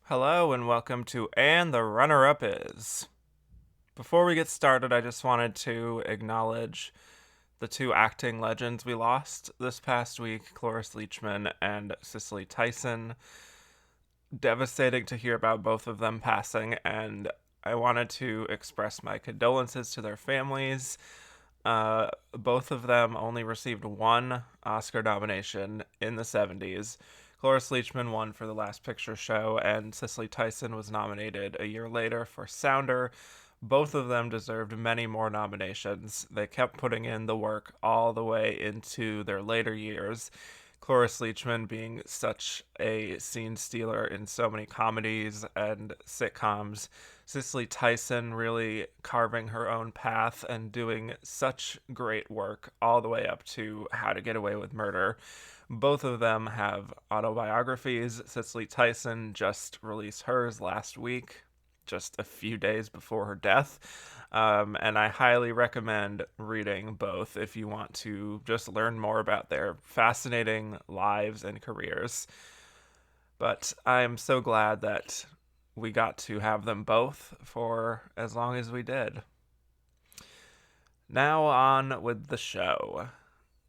Hello and welcome to And the Runner-Up Is. Before we get started, I just wanted to acknowledge the two acting legends we lost this past week, Cloris Leachman and Cicely Tyson. Devastating to hear about both of them passing, and I wanted to express my condolences to their families. Both of them only received one Oscar nomination in the 70s. Cloris Leachman won for The Last Picture Show, and Cicely Tyson was nominated a year later for Sounder. Both of them deserved many more nominations. They kept putting in the work all the way into their later years. Cloris Leachman being such a scene stealer in so many comedies and sitcoms. Cicely Tyson really carving her own path and doing such great work all the way up to How to Get Away with Murder. Both of them have autobiographies. Cicely Tyson just released hers last week, just a few days before her death. And I highly recommend reading both if you want to just learn more about their fascinating lives and careers. But I am so glad that we got to have them both for as long as we did. Now on with the show.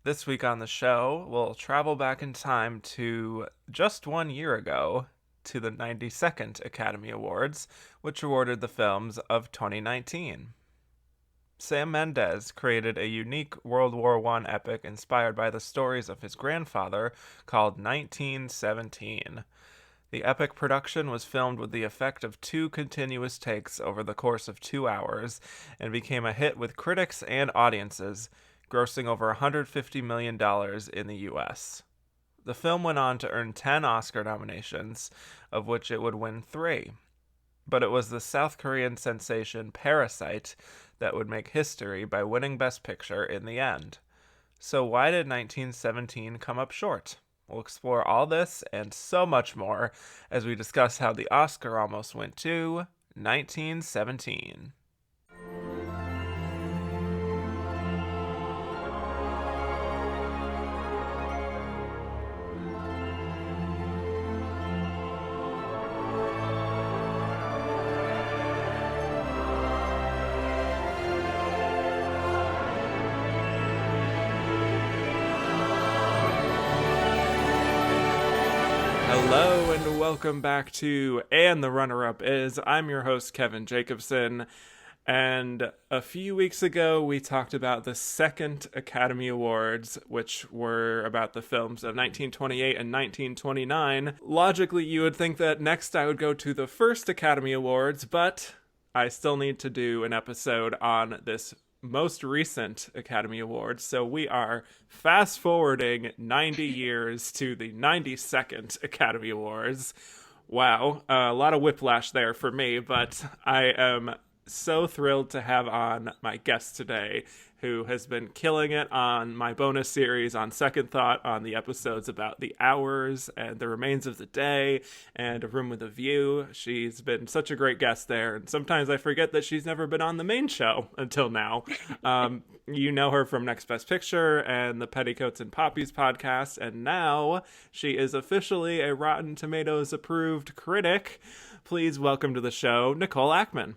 This week on the show, we'll travel back in time to just 1 year ago, to the 92nd Academy Awards, which awarded the films of 2019. Sam Mendes created a unique World War I epic inspired by the stories of his grandfather called 1917. The epic production was filmed with the effect of 2 continuous takes over the course of 2 hours and became a hit with critics and audiences, grossing over $150 million in the U.S. The film went on to earn 10 Oscar nominations, of which it would win 3. But it was the South Korean sensation Parasite that would make history by winning Best Picture in the end. So why did 1917 come up short? We'll explore all this and so much more as we discuss how the Oscar almost went to 1917. Hello and welcome back to And the Runner-Up Is. I'm your host, Kevin Jacobson, and a few weeks ago we talked about the second Academy Awards, which were about the films of 1928 and 1929. Logically, you would think that next I would go to the first Academy Awards, but I still need to do an episode on this most recent Academy Awards, so we are fast forwarding 90 years to the 92nd Academy Awards. Wow, a lot of whiplash there for me, but I am so thrilled to have on my guest today, who has been killing it on my bonus series on Second Thought, on the episodes about the hours and the remains of the day and A Room with a View. She's been such a great guest there, and sometimes I forget that she's never been on the main show until now. You know her from Next Best Picture and the Petticoats and Poppies podcast, and now she is officially a Rotten Tomatoes approved critic. Please welcome to the show, Nicole Ackman.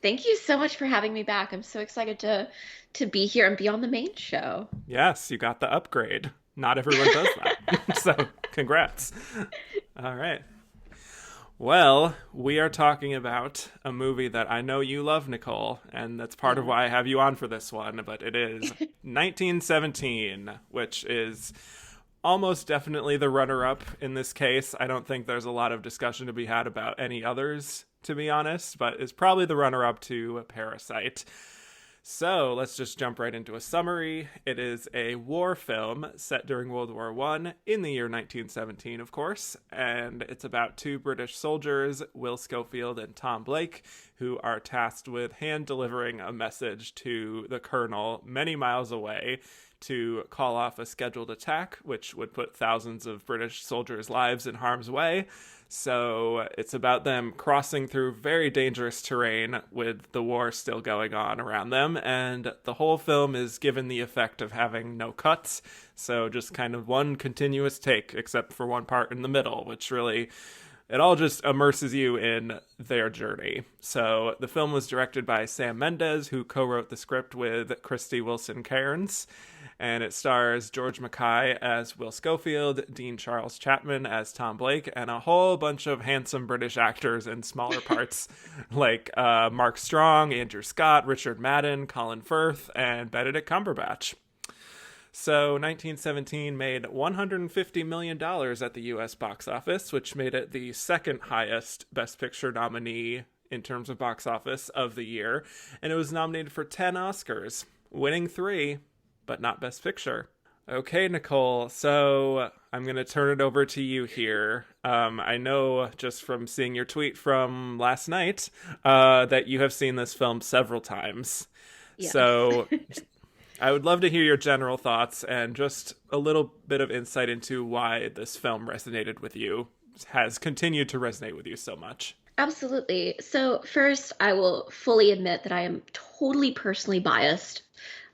Thank you so much for having me back. I'm so excited to be here and be on the main show. Yes, you got the upgrade. Not everyone does that. So, congrats. All right. Well, we are talking about a movie that I know you love, Nicole, and that's part of why I have you on for this one, but it is 1917, which is almost definitely the runner-up in this case. I don't think there's a lot of discussion to be had about any others, to be honest, but is probably the runner-up to Parasite. So let's just jump right into a summary. It is a war film set during World War I in the year 1917, of course, and it's about 2 British soldiers, Will Schofield and Tom Blake, who are tasked with hand-delivering a message to the colonel many miles away to call off a scheduled attack, which would put thousands of British soldiers' lives in harm's way. So it's about them crossing through very dangerous terrain with the war still going on around them, and the whole film is given the effect of having no cuts, so just kind of one continuous take, except for one part in the middle, which really it all just immerses you in their journey. So the film was directed by Sam Mendes, who co-wrote the script with Christy Wilson Cairns, and it stars George Mackay as Will Schofield, Dean Charles Chapman as Tom Blake, and a whole bunch of handsome British actors in smaller parts like Mark Strong, Andrew Scott, Richard Madden, Colin Firth, and Benedict Cumberbatch. So 1917 made $150 million at the U.S. box office, which made it the second highest Best Picture nominee in terms of box office of the year. And it was nominated for 10 Oscars, winning 3, but not Best Picture. Okay, Nicole, so I'm going to turn it over to you here. I know just from seeing your tweet from last night that you have seen this film several times. Yes. So I would love to hear your general thoughts and just a little bit of insight into why this film resonated with you, has continued to resonate with you so much. Absolutely. So first, I will fully admit that I am totally personally biased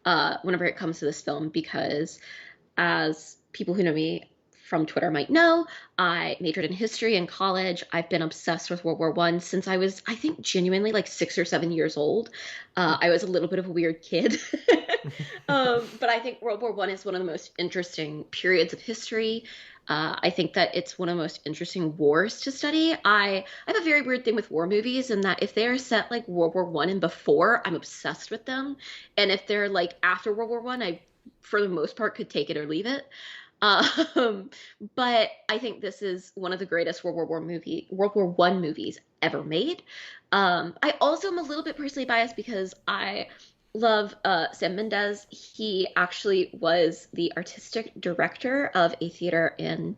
whenever it comes to this film because, as people who know me from Twitter might know, I majored in history in college. I've been obsessed with World War One since I was, I think, genuinely like 6 or 7 years old. I was a little bit of a weird kid. But I think World War One is one of the most interesting periods of history. I think that it's one of the most interesting wars to study. I have a very weird thing with war movies in that if they're set like World War One and before, I'm obsessed with them. And if they're like after World War One, I, for the most part, could take it or leave it. But I think this is one of the greatest World War One movies ever made. I also am a little bit personally biased because I love Sam Mendes. He actually was the artistic director of a theater in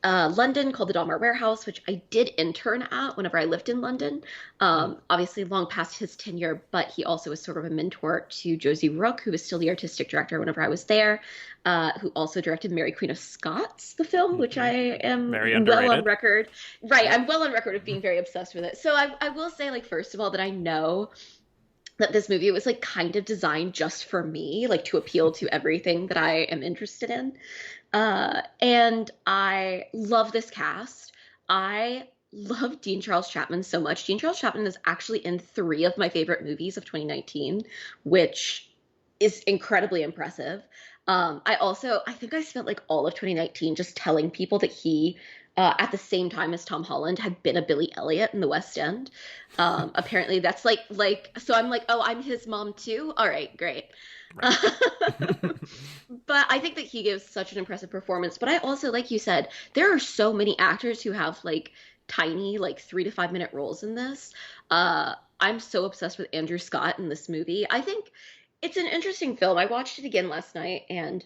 London called the Donmar Warehouse, which I did intern at whenever I lived in London. Obviously, long past his tenure, but he also was sort of a mentor to Josie Rook, who was still the artistic director whenever I was there, who also directed Mary Queen of Scots, the film, which I am Very underrated. well on record. Right, I'm well on record of being very obsessed with it. So I will say, like, first of all, that I know that this movie was like kind of designed just for me, like to appeal to everything that I am interested in. And I love this cast. I love Dean Charles Chapman so much. Dean Charles Chapman is actually in 3 of my favorite movies of 2019, which is incredibly impressive. I think I spent like all of 2019 just telling people that he, at the same time as Tom Holland, had been a Billy Elliot in the West End. Apparently that's so I'm like, oh, I'm his mom too? All right, great. Right. But I think that he gives such an impressive performance. But I also, like you said, there are so many actors who have like tiny, like 3 to 5 minute roles in this. I'm so obsessed with Andrew Scott in this movie. I think it's an interesting film. I watched it again last night, and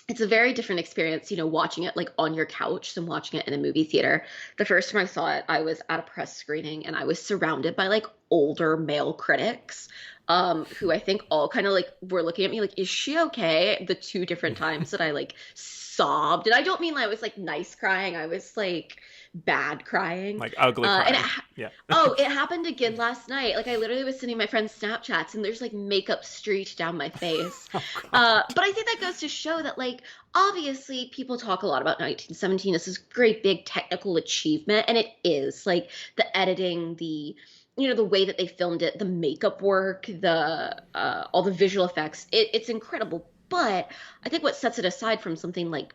it's a very different experience, watching it like on your couch than watching it in a movie theater. The first time I saw it, I was at a press screening and I was surrounded by like older male critics, who I think all kind of like were looking at me like, is she okay? The 2 different times that I like sobbed. And I don't mean like I was like nice crying. I was like bad crying. Like ugly crying. Yeah. Oh, it happened again last night. Like I literally was sending my friends Snapchats and there's like makeup streaked down my face. But I think that goes to show that like obviously people talk a lot about 1917 as this great big technical achievement, and it is. Like the editing, the way that they filmed it, the makeup work, the all the visual effects, it's incredible. But I think what sets it aside from something like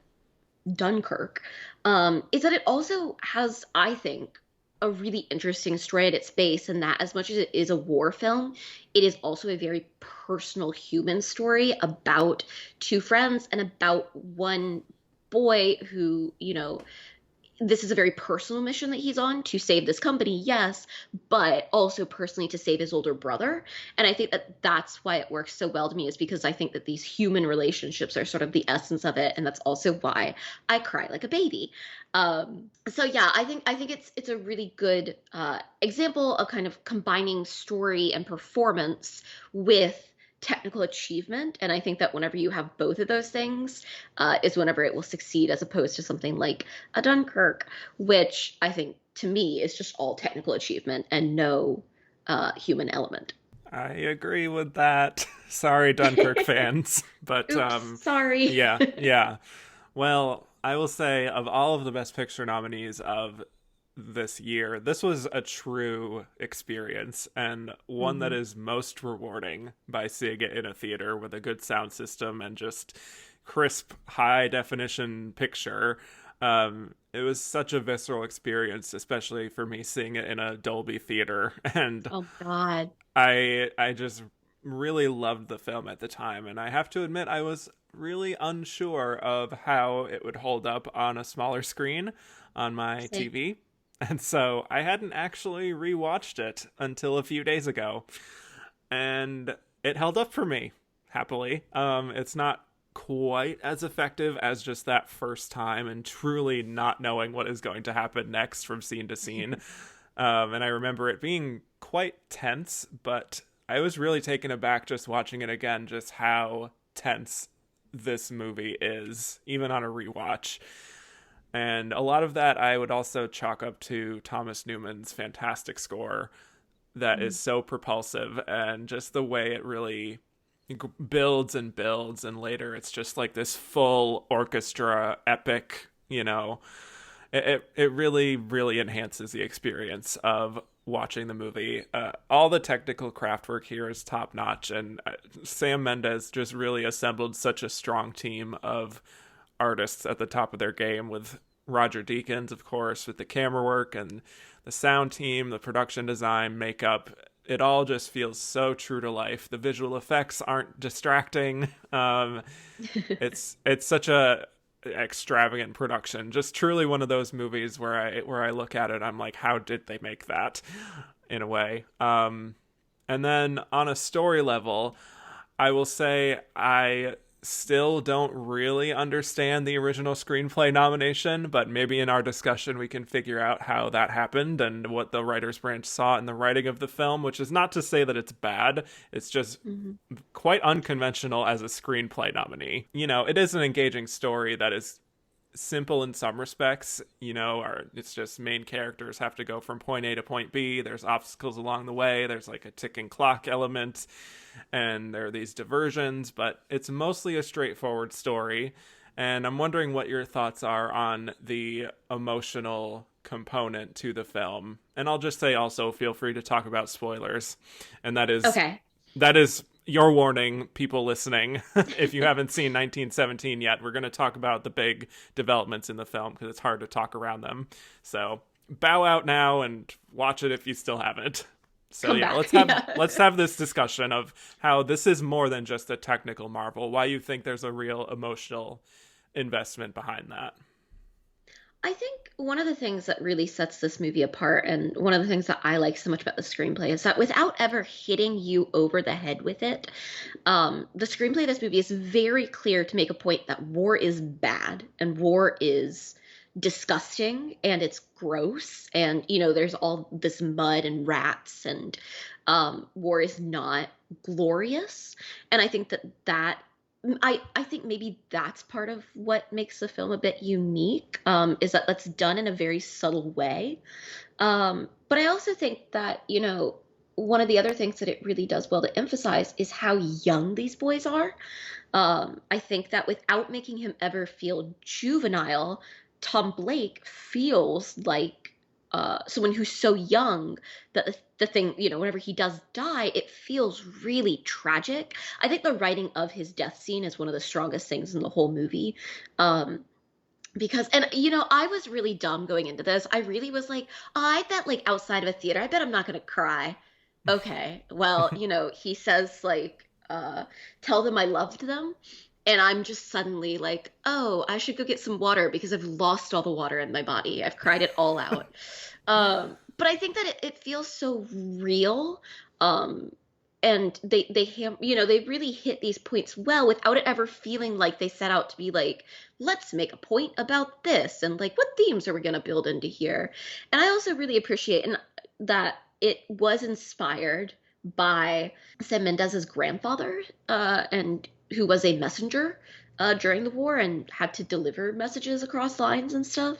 Dunkirk is that it also has, I think, a really interesting story at its base, and that as much as it is a war film, it is also a very personal human story about 2 friends and about one boy who, this is a very personal mission that he's on to save this company, yes, but also personally to save his older brother. And I think that that's why it works so well to me, is because I think that these human relationships are sort of the essence of it, and that's also why I cry like a baby. So yeah, I think it's a really good example of kind of combining story and performance with technical achievement, and I think that whenever you have both of those things is whenever it will succeed, as opposed to something like a Dunkirk, which I think to me is just all technical achievement and no human element. I agree with that. Sorry, Dunkirk fans, but Oops, sorry. yeah. Well, I will say, of all of the Best Picture nominees of this year, this was a true experience and one that Hmm. is most rewarding by seeing it in a theater with a good sound system and just crisp, high definition picture. It was such a visceral experience, especially for me seeing it in a Dolby theater, and Oh God. I just really loved the film at the time, and I have to admit I was really unsure of how it would hold up on a smaller screen on my Same. TV. And so I hadn't actually rewatched it until a few days ago. And it held up for me, happily. It's not quite as effective as just that first time and truly not knowing what is going to happen next from scene to scene. And I remember it being quite tense, but I was really taken aback just watching it again, just how tense this movie is, even on a rewatch. And a lot of that I would also chalk up to Thomas Newman's fantastic score that is so propulsive, and just the way it really builds and builds, and later it's just like this full orchestra epic, it really really enhances the experience of watching the movie. All the technical craftwork here is top notch, and Sam Mendes just really assembled such a strong team of artists at the top of their game, with Roger Deakins, of course, with the camera work and the sound team, the production design, makeup. It all just feels so true to life. The visual effects aren't distracting. It's such a extravagant production. Just truly one of those movies where I look at it, I'm like, how did they make that? In a way. And then on a story level, I will say I still don't really understand the original screenplay nomination, but maybe in our discussion we can figure out how that happened and what the writers branch saw in the writing of the film, which is not to say that it's bad. It's just Hmm. quite unconventional as a screenplay nominee. It is an engaging story that is simple in some respects, or it's just main characters have to go from point A to point B. There's obstacles along the way. There's like a ticking clock element, and there are these diversions, but it's mostly a straightforward story. And I'm wondering what your thoughts are on the emotional component to the film. And I'll just say also feel free to talk about spoilers. And Okay. that is your warning, people listening. If you haven't seen 1917 yet, we're going to talk about the big developments in the film because it's hard to talk around them. So bow out now and watch it if you still haven't. So Come yeah, back. Yeah. let's have this discussion of how this is more than just a technical marvel. Why you think there's a real emotional investment behind that. I think one of the things that really sets this movie apart, and one of the things that I like so much about the screenplay, is that without ever hitting you over the head with it, the screenplay of this movie is very clear to make a point that war is bad and war is disgusting and it's gross, and there's all this mud and rats, and war is not glorious. And I think that I think maybe that's part of what makes the film a bit unique, is that that's done in a very subtle way. But I also think that, one of the other things that it really does well to emphasize is how young these boys are. I think that without making him ever feel juvenile, Tom Blake feels like someone who's so young that the thing, whenever he does die, it feels really tragic. I think the writing of his death scene is one of the strongest things in the whole movie. Um, because, and I was really dumb going into this. I really was like, oh, I bet like outside of a theater, I bet I'm not gonna cry. Okay, well, he says like, tell them I loved them. And I'm just suddenly like, oh, I should go get some water because I've lost all the water in my body. I've cried it all out. But I think that it feels so real. Um, and they really hit these points well without it ever feeling like they set out to be like, let's make a point about this and like what themes are we going to build into here. And I also really appreciate that it was inspired by Sam Mendes's grandfather, and who was a messenger during the war and had to deliver messages across lines and stuff.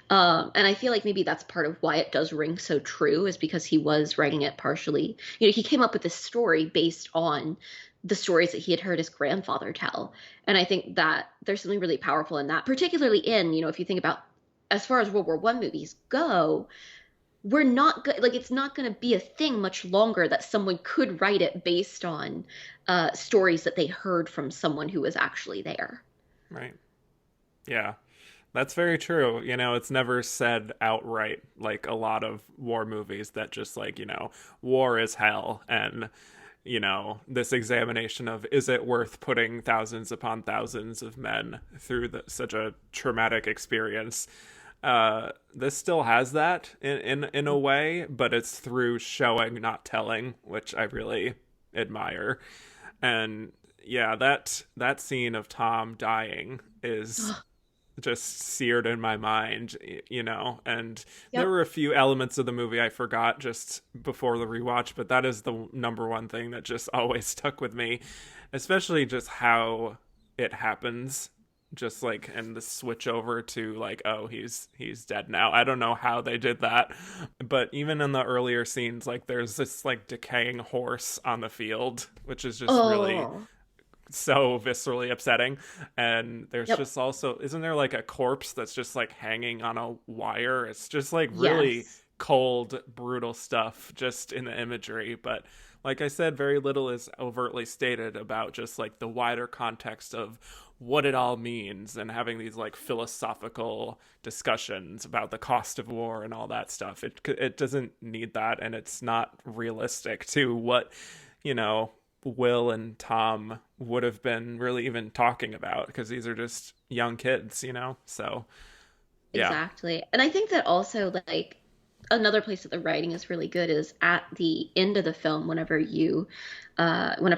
And I feel like maybe that's part of why it does ring so true, is because he was writing it partially. He came up with this story based on the stories that he had heard his grandfather tell. And I think that there's something really powerful in that, particularly in, if you think about as far as World War I movies go, we're not good. Like, it's not going to be a thing much longer that someone could write it based on stories that they heard from someone who was actually there. Right. Yeah. That's very true. It's never said outright like a lot of war movies that just like, war is hell and this examination of is it worth putting thousands upon thousands of men through such a traumatic experience. This still has that in a way, but it's through showing, not telling, which I really admire. And yeah, that scene of Tom dying is just seared in my mind, and there Yep. were a few elements of the movie I forgot just before the rewatch, but that is the number one thing that just always stuck with me, especially just how it happens, just like, and the switch over to like, oh, he's dead now. I don't know how they did that, but even in the earlier scenes, like there's this like decaying horse on the field, which is just really Oh, so viscerally upsetting. And there's yep. just also, isn't there like a corpse that's just like hanging on a wire? It's just like really Yes. cold, brutal stuff just in the imagery. But like I said, very little is overtly stated about just like the wider context of what it all means, and having these like philosophical discussions about the cost of war and all that stuff. It doesn't need that, and it's not realistic to what, you know, Will and Tom would have been really even talking about, because these are just young kids, So, yeah. Exactly. And I think that also, like, another place that the writing is really good is at the end of the film, whenever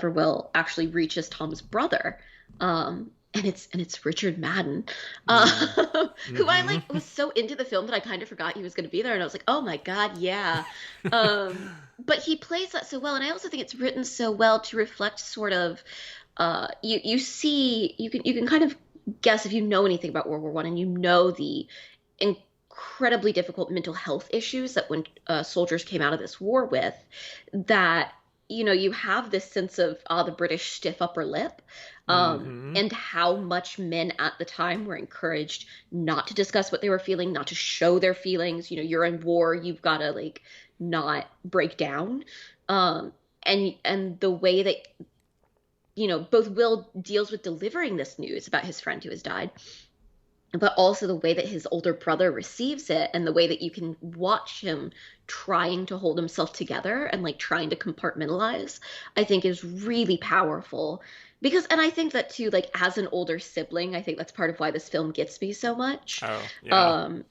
Will actually reaches Tom's brother. And it's Richard Madden, Mm. who I Mm-hmm. like was so into the film that I kind of forgot he was going to be there, and I was like, oh my God, yeah. But he plays that so well, and I also think it's written so well to reflect sort of, you see, you can kind of guess if you know anything about World War I, and you know the incredibly difficult mental health issues that when soldiers came out of this war with, that you have this sense of the British stiff upper lip, Mm-hmm. and how much men at the time were encouraged not to discuss what they were feeling, not to show their feelings. You're in war, you've got to like not break down. And the way that both Will deals with delivering this news about his friend who has died, but also the way that his older brother receives it, and the way that you can watch him trying to hold himself together and like trying to compartmentalize, I think is really powerful. Because, and I think that too, like as an older sibling, I think that's part of why this film gets me so much. Oh, yeah. um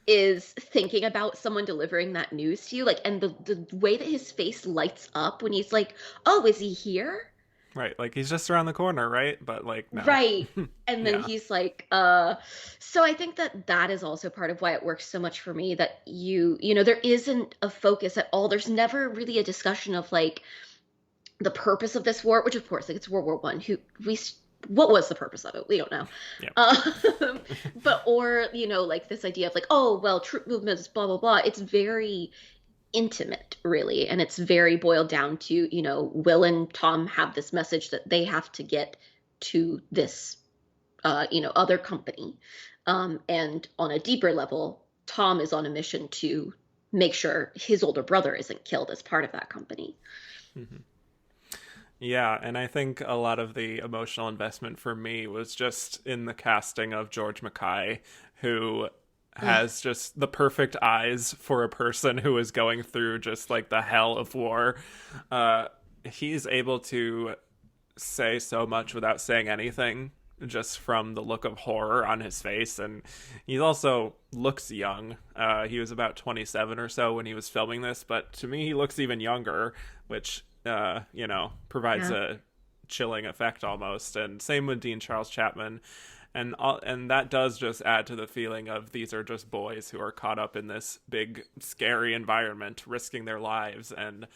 is thinking about someone delivering that news to you, like, and the way that his face lights up when he's like, oh, is he here? Right. Like he's just around the corner, right? But like, no. Right. And then Yeah. he's like, so I think that that is also part of why it works so much for me, that there isn't a focus at all. There's never really a discussion of like the purpose of this war, which of course, like it's World War I. What was the purpose of it? We don't know. Yeah. Um, but, or, like this idea of like, oh, well, troop movements, blah, blah, blah. It's very intimate, really. And it's very boiled down to, Will and Tom have this message that they have to get to this, other company. And on a deeper level, Tom is on a mission to make sure his older brother isn't killed as part of that company. Mm-hmm. Yeah, and I think a lot of the emotional investment for me was just in the casting of George Mackay, who Ugh, has just the perfect eyes for a person who is going through just like the hell of war. Uh, he's able to say so much without saying anything, just from the look of horror on his face. And he also looks young. He was about 27 or so when he was filming this, but to me he looks even younger, which provides yeah. a chilling effect almost. And same with Dean Charles Chapman. And that does just add to the feeling of these are just boys who are caught up in this big scary environment, risking their lives and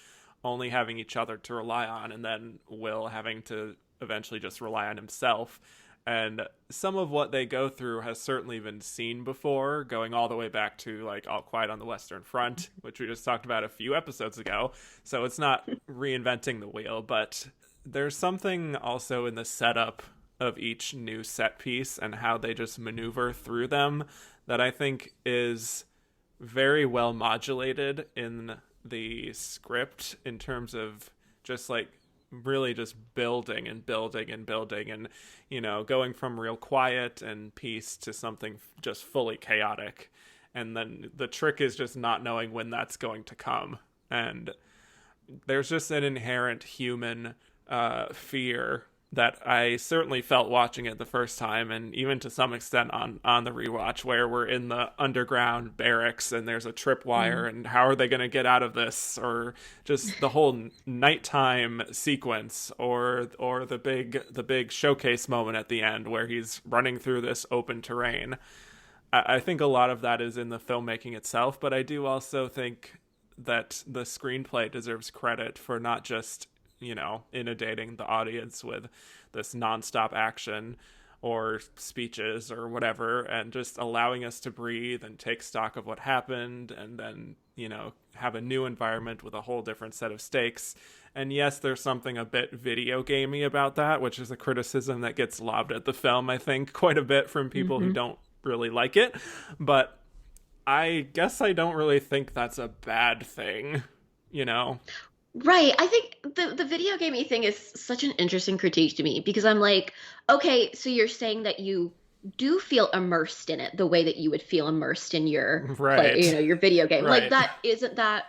only having each other to rely on, and then Will having to eventually just rely on himself. And some of what they go through has certainly been seen before, going all the way back to like All Quiet on the Western Front, which we just talked about a few episodes ago. So it's not reinventing the wheel, but there's something also in the setup of each new set piece and how they just maneuver through them that I think is very well modulated in the script in terms of just like really just building and building and building and, you know, going from real quiet and peace to something just fully chaotic. And then the trick is just not knowing when that's going to come. And there's just an inherent human fear that I certainly felt watching it the first time, and even to some extent on the rewatch, where we're in the underground barracks and there's a tripwire, and how are they going to get out of this, or just the whole nighttime sequence, or the big showcase moment at the end where he's running through this open terrain. I think a lot of that is in the filmmaking itself, but I do also think that the screenplay deserves credit for not just, you know, inundating the audience with this nonstop action or speeches or whatever, and just allowing us to breathe and take stock of what happened, and then, you know, have a new environment with a whole different set of stakes. And yes, there's something a bit video gamey about that, which is a criticism that gets lobbed at the film, I think, quite a bit from people who don't really like it. But I guess I don't really think that's a bad thing, you know? Right. I think the video gaming thing is such an interesting critique to me because I'm like, okay, so you're saying that you do feel immersed in it the way that you would feel immersed in your play, Right. your video game. Like Right. that isn't that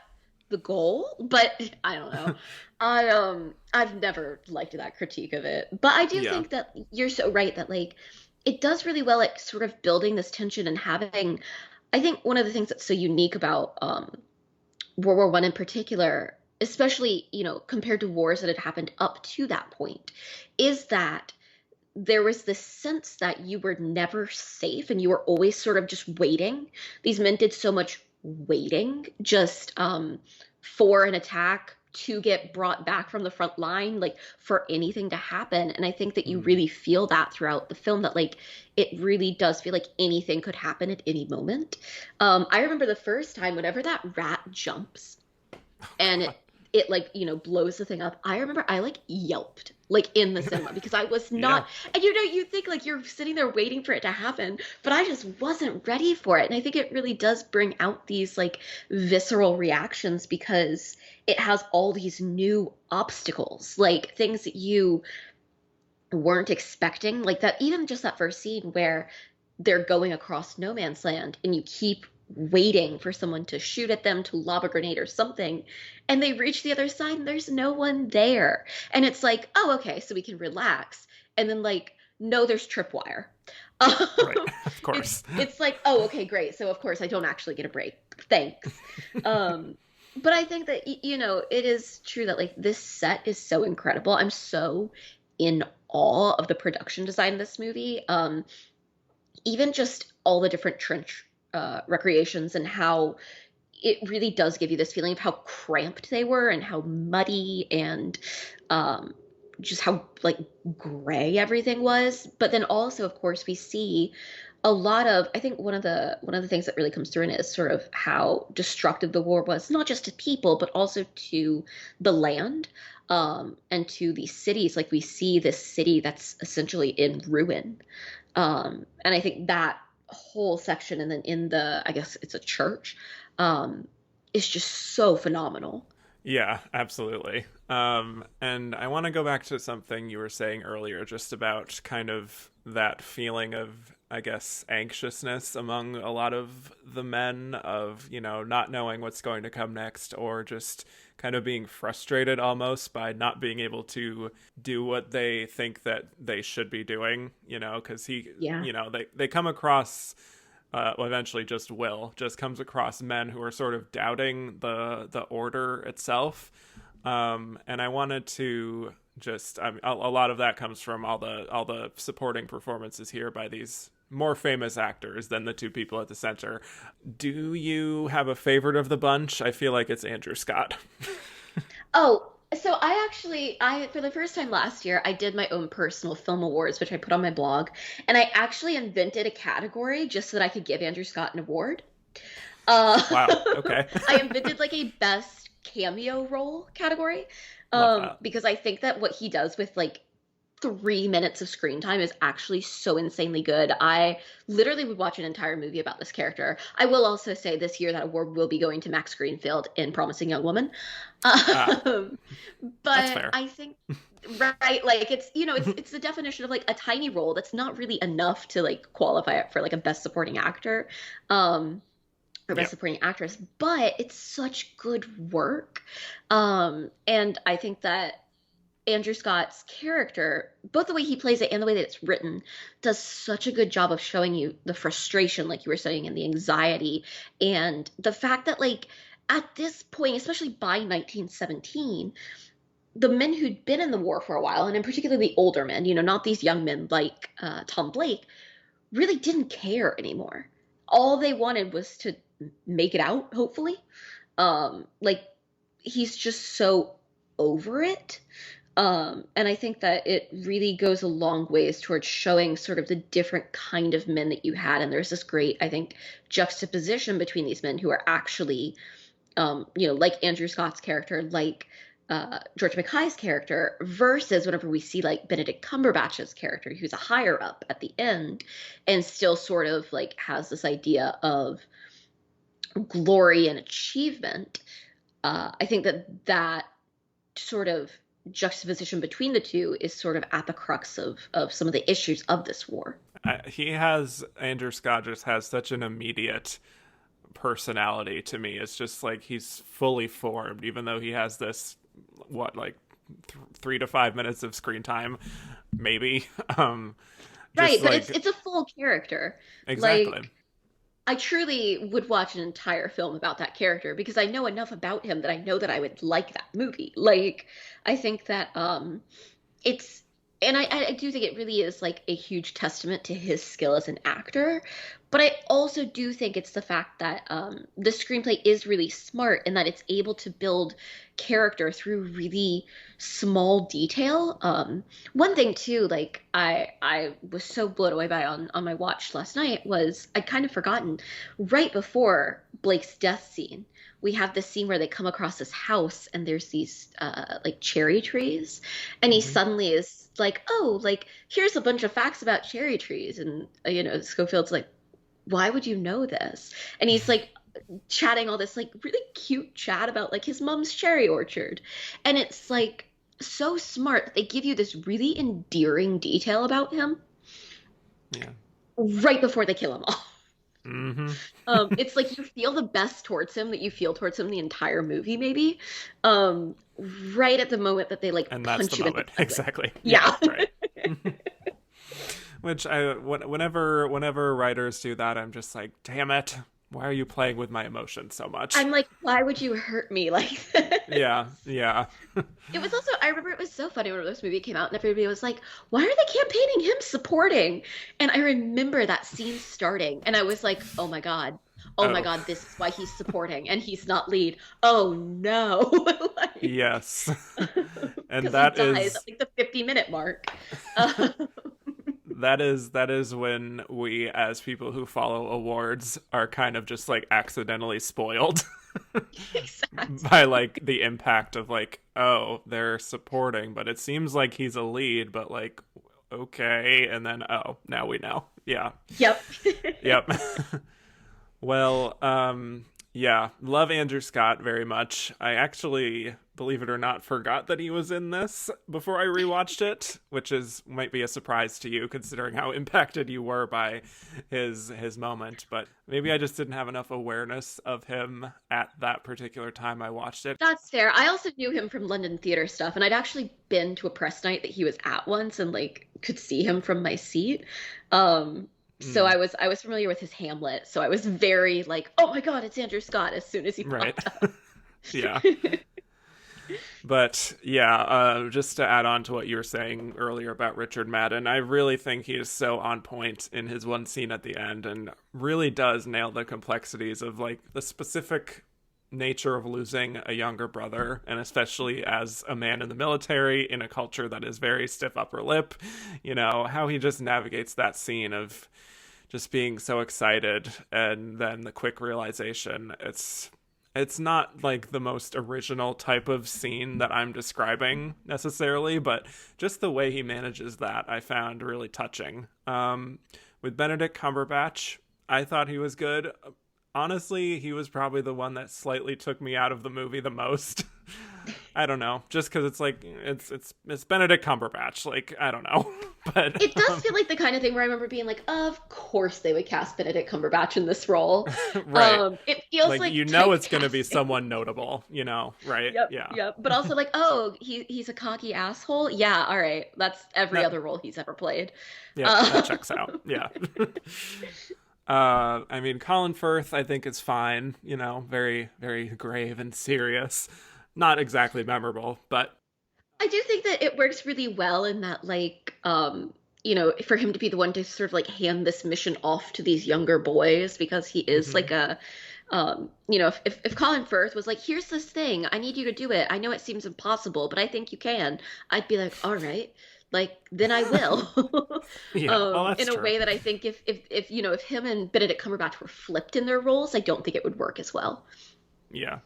the goal? But I don't know. I've never liked that critique of it. But I do Yeah. think that you're so right that like it does really well at sort of building this tension and having I think one of the things that's so unique about World War I in particular, especially, compared to wars that had happened up to that point, is that there was this sense that you were never safe and you were always sort of just waiting. These men did so much waiting just for an attack to get brought back from the front line, like for anything to happen. And I think that you Mm. really feel that throughout the film, that like it really does feel like anything could happen at any moment. I remember the first time, whenever that rat jumps and it like blows the thing up, I remember I like yelped like in the cinema because I was Yeah. not, and you think like you're sitting there waiting for it to happen, but I just wasn't ready for it. And I think it really does bring out these like visceral reactions because it has all these new obstacles, like things that you weren't expecting, like that, even just that first scene where they're going across no man's land and you keep waiting for someone to shoot at them, to lob a grenade or something, and they reach the other side and there's no one there. And it's like, oh, okay, so we can relax. And then like, no, there's tripwire. Right. Um, Of it's course. it's like, oh, okay, great. So of course I don't actually get a break. Thanks. Um, but I think that it is true that like this set is so incredible. I'm so in awe of the production design of this movie. Even just all the different trench recreations and how it really does give you this feeling of how cramped they were and how muddy and um, just how like gray everything was. But then also, of course, we see a lot of, I think one of the things that really comes through in it is sort of how destructive the war was, not just to people but also to the land, and to these cities. Like we see this city that's essentially in ruin, and I think that whole section, and then in the, I guess it's a church, um, is just so phenomenal. Yeah, absolutely. And I want to go back to something you were saying earlier, just about kind of that feeling of, I guess, anxiousness among a lot of the men of, you know, not knowing what's going to come next, or just kind of being frustrated almost by not being able to do what they think that they should be doing, you know, because Yeah. they come across well, eventually just comes across men who are sort of doubting the order itself, and I wanted to just, I mean, a lot of that comes from all the supporting performances here by these more famous actors than the two people at the center. Do you have a favorite of the bunch? I feel like it's Andrew Scott. Oh, so I for the first time last year, I did my own personal film awards, which I put on my blog, and I actually invented a category just so that I could give Andrew Scott an award. Uh, Wow. Okay. I invented like a best cameo role category, Love that. because I think that what he does with like 3 minutes of screen time is actually so insanely good. I literally would watch an entire movie about this character. I will also say this year that award will be going to Max Greenfield in Promising Young Woman. Ah, Um, that's but fair. I think, right, like it's the definition of like a tiny role that's not really enough to like qualify it for like a best supporting actor. Um, or best Yep. supporting actress, but it's such good work. And I think that Andrew Scott's character, both the way he plays it and the way that it's written, does such a good job of showing you the frustration, like you were saying, and the anxiety, and the fact that, like, at this point, especially by 1917, the men who'd been in the war for a while, and in particular the older men, not these young men like Tom Blake, really didn't care anymore. All they wanted was to make it out, hopefully. Like, he's just so over it. And I think that it really goes a long ways towards showing sort of the different kind of men that you had. And there's this great, I think, juxtaposition between these men who are actually, like Andrew Scott's character, like George Mackay's character, versus whenever we see like Benedict Cumberbatch's character, who's a higher up at the end, and still sort of like has this idea of glory and achievement. I think that sort of juxtaposition between the two is sort of at the crux of some of the issues of this war. Andrew Scott just has such an immediate personality to me. It's just like he's fully formed, even though he has this, what, like 3 to 5 minutes of screen time, maybe. Just Right, but it's like, it's a full character. exactly. Like, I truly would watch an entire film about that character because I know enough about him that I know that I would like that movie. Like, I think that it's and I do think it really is like a huge testament to his skill as an actor. But I also do think it's the fact that the screenplay is really smart in that it's able to build character through really small detail. One thing too, like I was so blown away by on my watch last night was I'd kind of forgotten right before Blake's death scene. We have this scene where they come across this house and there's these like cherry trees, and he Hmm. suddenly is like, oh, like here's a bunch of facts about cherry trees, and Schofield's like, why would you know this? And he's like chatting all this like really cute chat about like his mom's cherry orchard, and it's like so smart that they give you this really endearing detail about him Yeah. right before they kill him off. Hmm. It's like you feel the best towards him that you feel towards him the entire movie, maybe. Um, right at the moment that they like And that's the punch you in the moment. gut. Exactly. Yeah, Yeah. right. Which whenever writers do that, I'm just like, damn it, why are you playing with my emotions so much? I'm like, why would you hurt me like this? Yeah, yeah. It was also, I remember it was so funny when this movie came out and everybody was like, why are they campaigning him supporting? And I remember that scene starting and I was like, oh my God. Oh my Oh, God, this is why he's supporting and he's not lead. Oh no. Like, yes. And because he dies at like the 50-minute mark. Uh, that is when we, as people who follow awards, are kind of just like accidentally spoiled by exactly. like the impact of like, oh, they're supporting, but it seems like he's a lead, but like, okay, and then, oh, now we know. Yeah. Yep. Yep. Well, yeah, love Andrew Scott very much. I actually, believe it or not, forgot that he was in this before I rewatched it, which is might be a surprise to you considering how impacted you were by his moment. But maybe I just didn't have enough awareness of him at that particular time I watched it. That's fair. I also knew him from London theater stuff, and I'd actually been to a press night that he was at once and like could see him from my seat. So Mm, I was familiar with his Hamlet, so I was very like, oh my God, it's Andrew Scott as soon as he right. popped up. Yeah. But yeah, just to add on to what you were saying earlier about Richard Madden, I really think he is so on point in his one scene at the end and really does nail the complexities of like the specific nature of losing a younger brother, and especially as a man in the military in a culture that is very stiff upper lip, how he just navigates that scene of just being so excited and then the quick realization. It's not like the most original type of scene that I'm describing necessarily, but just the way he manages that I found really touching. With Benedict Cumberbatch, I thought he was good. Honestly, he was probably the one that slightly took me out of the movie the most. I don't know, just because it's like it's Benedict Cumberbatch. Like I don't know, but It does feel like the kind of thing where I remember being like, of course they would cast Benedict Cumberbatch in this role. right. It feels Like like it's going to be typecasting. someone notable, right? Yep, Yeah. yep. But also like, oh, he's a cocky asshole. Yeah, all right. That's every That other role he's ever played. Yep, that Uh, checks out. Yeah. I mean, Colin Firth, I think is fine. Very, very grave and serious. Not exactly memorable, but I do think that it works really well in that, like, for him to be the one to sort of like hand this mission off to these younger boys because he is mhm. like if Colin Firth was like, here's this thing, I need you to do it. I know it seems impossible, but I think you can. I'd be like, all right, like then I will. Yeah. Well, that's In a true. way that I think if him and Benedict Cumberbatch were flipped in their roles, I don't think it would work as well. Yeah.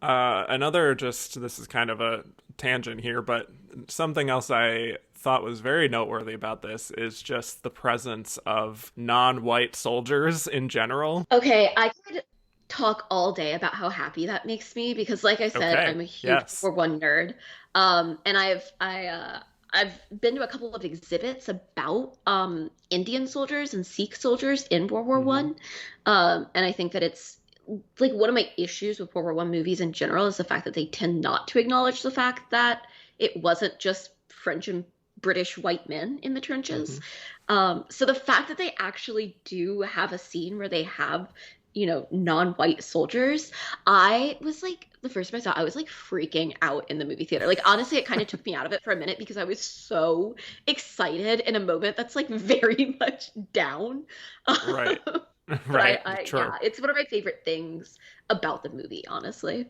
Another just this is kind of a tangent here, but something else I thought was very noteworthy about this is just the presence of non-white soldiers in general. Okay, I could talk all day about how happy that makes me because, like I said, Okay. I'm a huge Yes. World War One nerd. And I've been to a couple of exhibits about Indian soldiers and Sikh soldiers in World War Hmm. One. And I think that it's like one of my issues with World War One movies in general is the fact that they tend not to acknowledge the fact that it wasn't just French and British white men in the trenches. Hmm. So the fact that they actually do have a scene where they have, non-white soldiers, I was like, the first time I saw it, I was like freaking out in the movie theater. Like honestly, it kind of took me out of it for a minute because I was so excited in a moment that's like very much down. Right. But Right. yeah, True. it's one of my favorite things about the movie, honestly.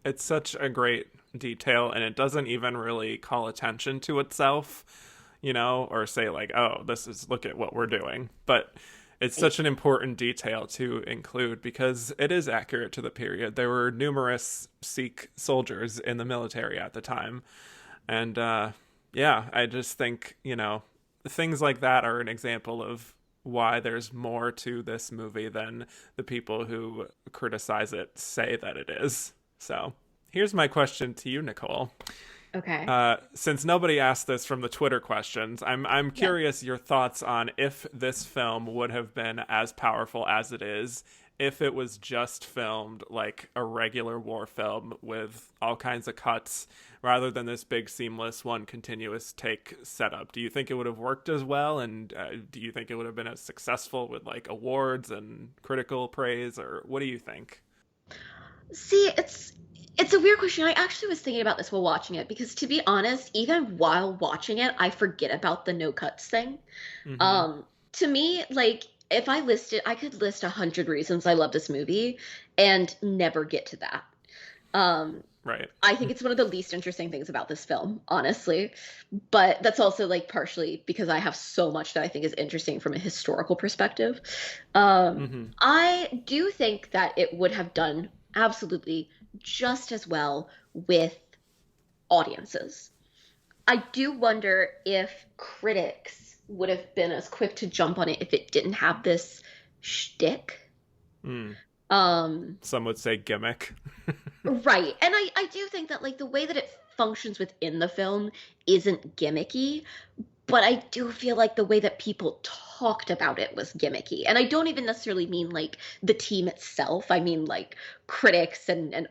It's such a great detail, and it doesn't even really call attention to itself, or say like, "Oh, this is look at what we're doing." But it's Right. such an important detail to include because it is accurate to the period. There were numerous Sikh soldiers in the military at the time, and yeah, I just think things like that are an example of why there's more to this movie than the people who criticize it say that it is. So here's my question to you, Nicole. Okay. Since nobody asked this from the Twitter questions, I'm Yeah. curious your thoughts on if this film would have been as powerful as it is if it was just filmed like a regular war film with all kinds of cuts rather than this big seamless one continuous take setup. Do you think it would have worked as well, and do you think it would have been as successful with like awards and critical praise, or what do you think? See, it's a weird question. I actually was thinking about this while watching it because to be honest, even while watching it, I forget about the no cuts thing. Mm-hmm. Um, to me, like if I could list 100 reasons I love this movie and never get to that. Um, Right. I think it's one of the least interesting things about this film, honestly. But that's also like partially because I have so much that I think is interesting from a historical perspective. Mm-hmm. I do think that it would have done absolutely just as well with audiences. I do wonder if critics would have been as quick to jump on it if it didn't have this shtick. Mm. Um, Some would say gimmick. right. And I do think that like the way that it functions within the film isn't gimmicky, but I do feel like the way that people talked about it was gimmicky. And I don't even necessarily mean like the team itself. I mean like critics and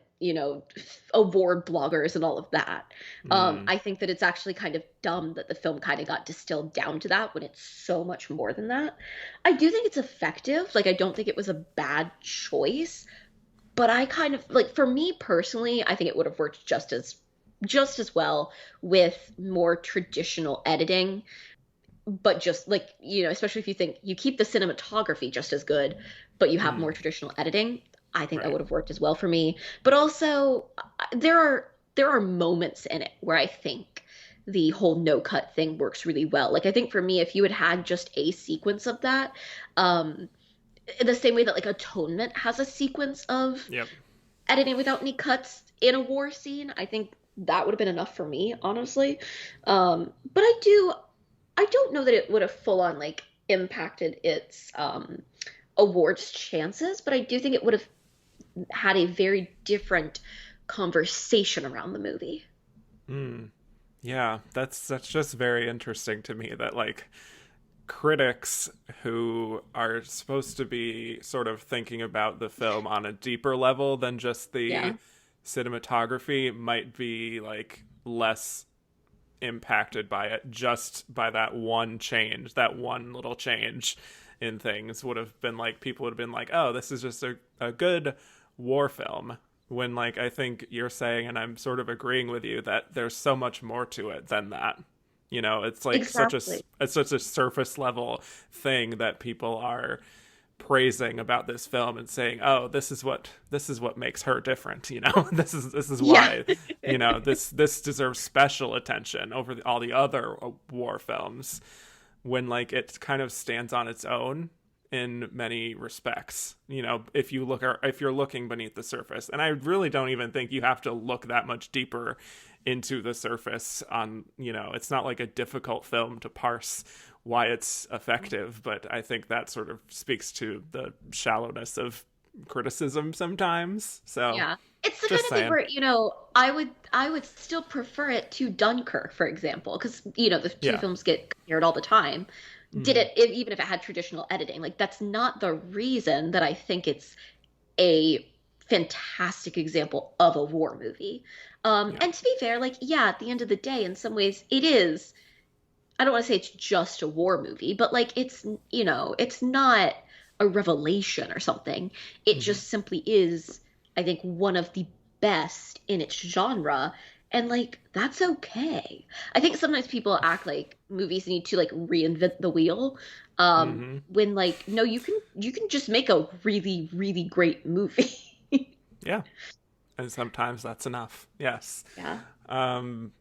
award bloggers and all of that. Mm. I think that it's actually kind of dumb that the film kind of got distilled down to that when it's so much more than that. I do think it's effective. Like I don't think it was a bad choice, but I kind of like for me personally, I think it would have worked just as well with more traditional editing, but just like, especially if you think you keep the cinematography just as good, but you have more Mm. traditional editing, I think that Right. would have worked as well for me. But also there are moments in it where I think the whole no cut thing works really well. Like I think for me, if you had had just a sequence of that, in the same way that like Atonement has a sequence of Yep. editing without any cuts in a war scene. I think that would have been enough for me, honestly. But I don't know that it would have full on like impacted its awards chances, but I do think it would have had a very different conversation around the movie. Mm. Yeah, that's just very interesting to me that like critics who are supposed to be sort of thinking about the film on a deeper level than just Yeah, the cinematography might be like less impacted by it just by that one change, that one little change in things would have been like people would have been like, oh, this is just a good war film. When like I think you're saying, and I'm sort of agreeing with you, that there's so much more to it than that. You know, it's like exactly. it's such a surface level thing that people are praising about this film and saying, "Oh, this is what makes her different." You know, this is Yeah. why you know this deserves special attention over all the other war films. When like it kind of stands on its own in many respects. You know, if you're looking beneath the surface, and I really don't even think you have to look that much deeper into the surface on, you know, it's not like a difficult film to parse why it's effective, but I think that sort of speaks to the shallowness of criticism sometimes. So, Yeah. It's the kind just of thing saying. where, I would still prefer it to Dunkirk, for example, because, the two Yeah. films get compared all the time. Did Hmm. it, even if it had traditional editing, like that's not the reason that I think it's a fantastic example of a war movie. Yeah. And to be fair, like, yeah, at the end of the day, in some ways, it is. I don't want to say it's just a war movie, but like it's not a revelation or something. It Hmm. just simply is, I think, one of the best in its genre. And like that's okay. I think sometimes people act like movies need to like reinvent the wheel. Hmm. When like no, you can just make a really, really great movie. Yeah. And sometimes that's enough. Yes. Yeah. Um,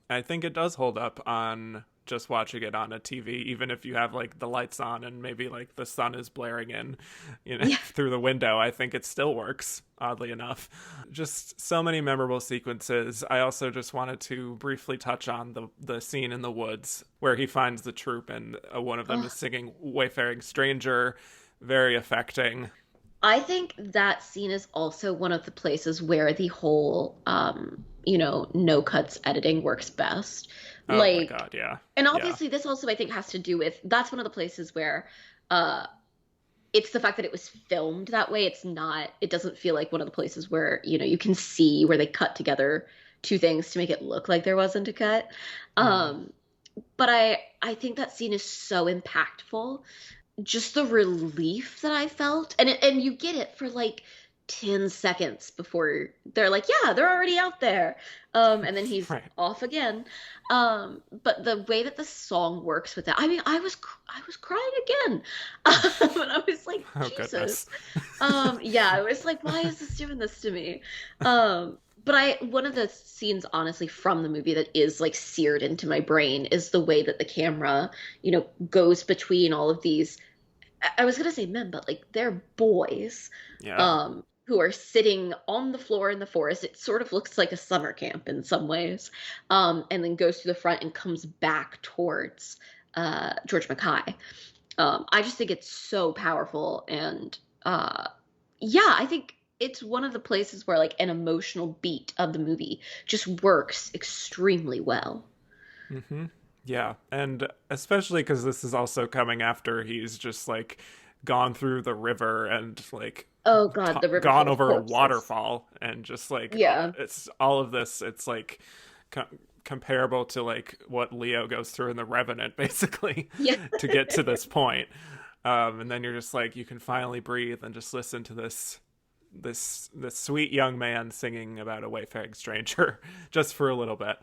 I think it does hold up on just watching it on a TV, even if you have like the lights on and maybe like the sun is blaring in, you know, Yeah. through the window. I think it still works, oddly enough. Just so many memorable sequences. I also just wanted to briefly touch on the scene in the woods where he finds the troop and one of them is singing "Wayfaring Stranger." Very affecting. I think that scene is also one of the places where the whole, no cuts editing works best. Oh my Like, god, yeah, and yeah. obviously, this also, I think, has to do with that's one of the places where uh, it's the fact that it was filmed that way. It doesn't feel like one of the places where, you can see where they cut together two things to make it look like there wasn't a cut. Mm. Um, but I think that scene is so impactful, just the relief that I felt, and you get it for like 10 seconds before they're like, yeah, they're already out there. And then he's Right. off again. But the way that the song works with that, I mean, I was crying again. And I was like, Oh Jesus. goodness. Yeah, I was like, why is this doing this to me? But one of the scenes, honestly, from the movie that is like seared into my brain is the way that the camera, goes between all of these. I was gonna say men, but like they're boys, Yeah. who are sitting on the floor in the forest. It sort of looks like a summer camp in some ways, and then goes to the front and comes back towards George Mackay. I just think it's so powerful, and yeah, I think it's one of the places where like an emotional beat of the movie just works extremely well. Hmm. Yeah, and especially because this is also coming after he's just like gone through the river and like Oh God, the river gone full of over a corpses. waterfall and just like Yeah. it's all of this. It's like co- comparable to like what Leo goes through in The Revenant, basically, Yeah. to get to this point. And then you're just like you can finally breathe and just listen to this sweet young man singing about a wayfaring stranger just for a little bit.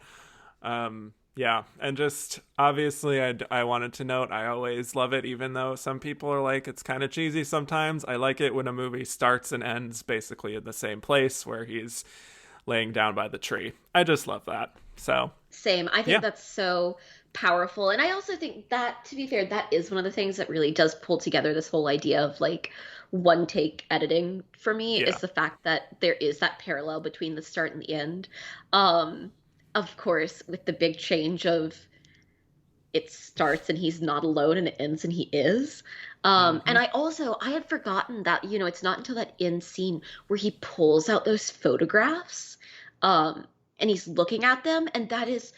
Yeah, and just obviously, I wanted to note I always love it, even though some people are like it's kind of cheesy sometimes. I like it when a movie starts and ends basically in the same place where he's laying down by the tree. I just love that. So, Same. I think yeah. that's so powerful. And I also think that, to be fair, that is one of the things that really does pull together this whole idea of like one take editing for me, Yeah. is the fact that there is that parallel between the start and the end. Um, of course, with the big change of it starts and he's not alone and it ends and he is. And Hmm. I had forgotten that, it's not until that end scene where he pulls out those photographs, um, and he's looking at them, and that is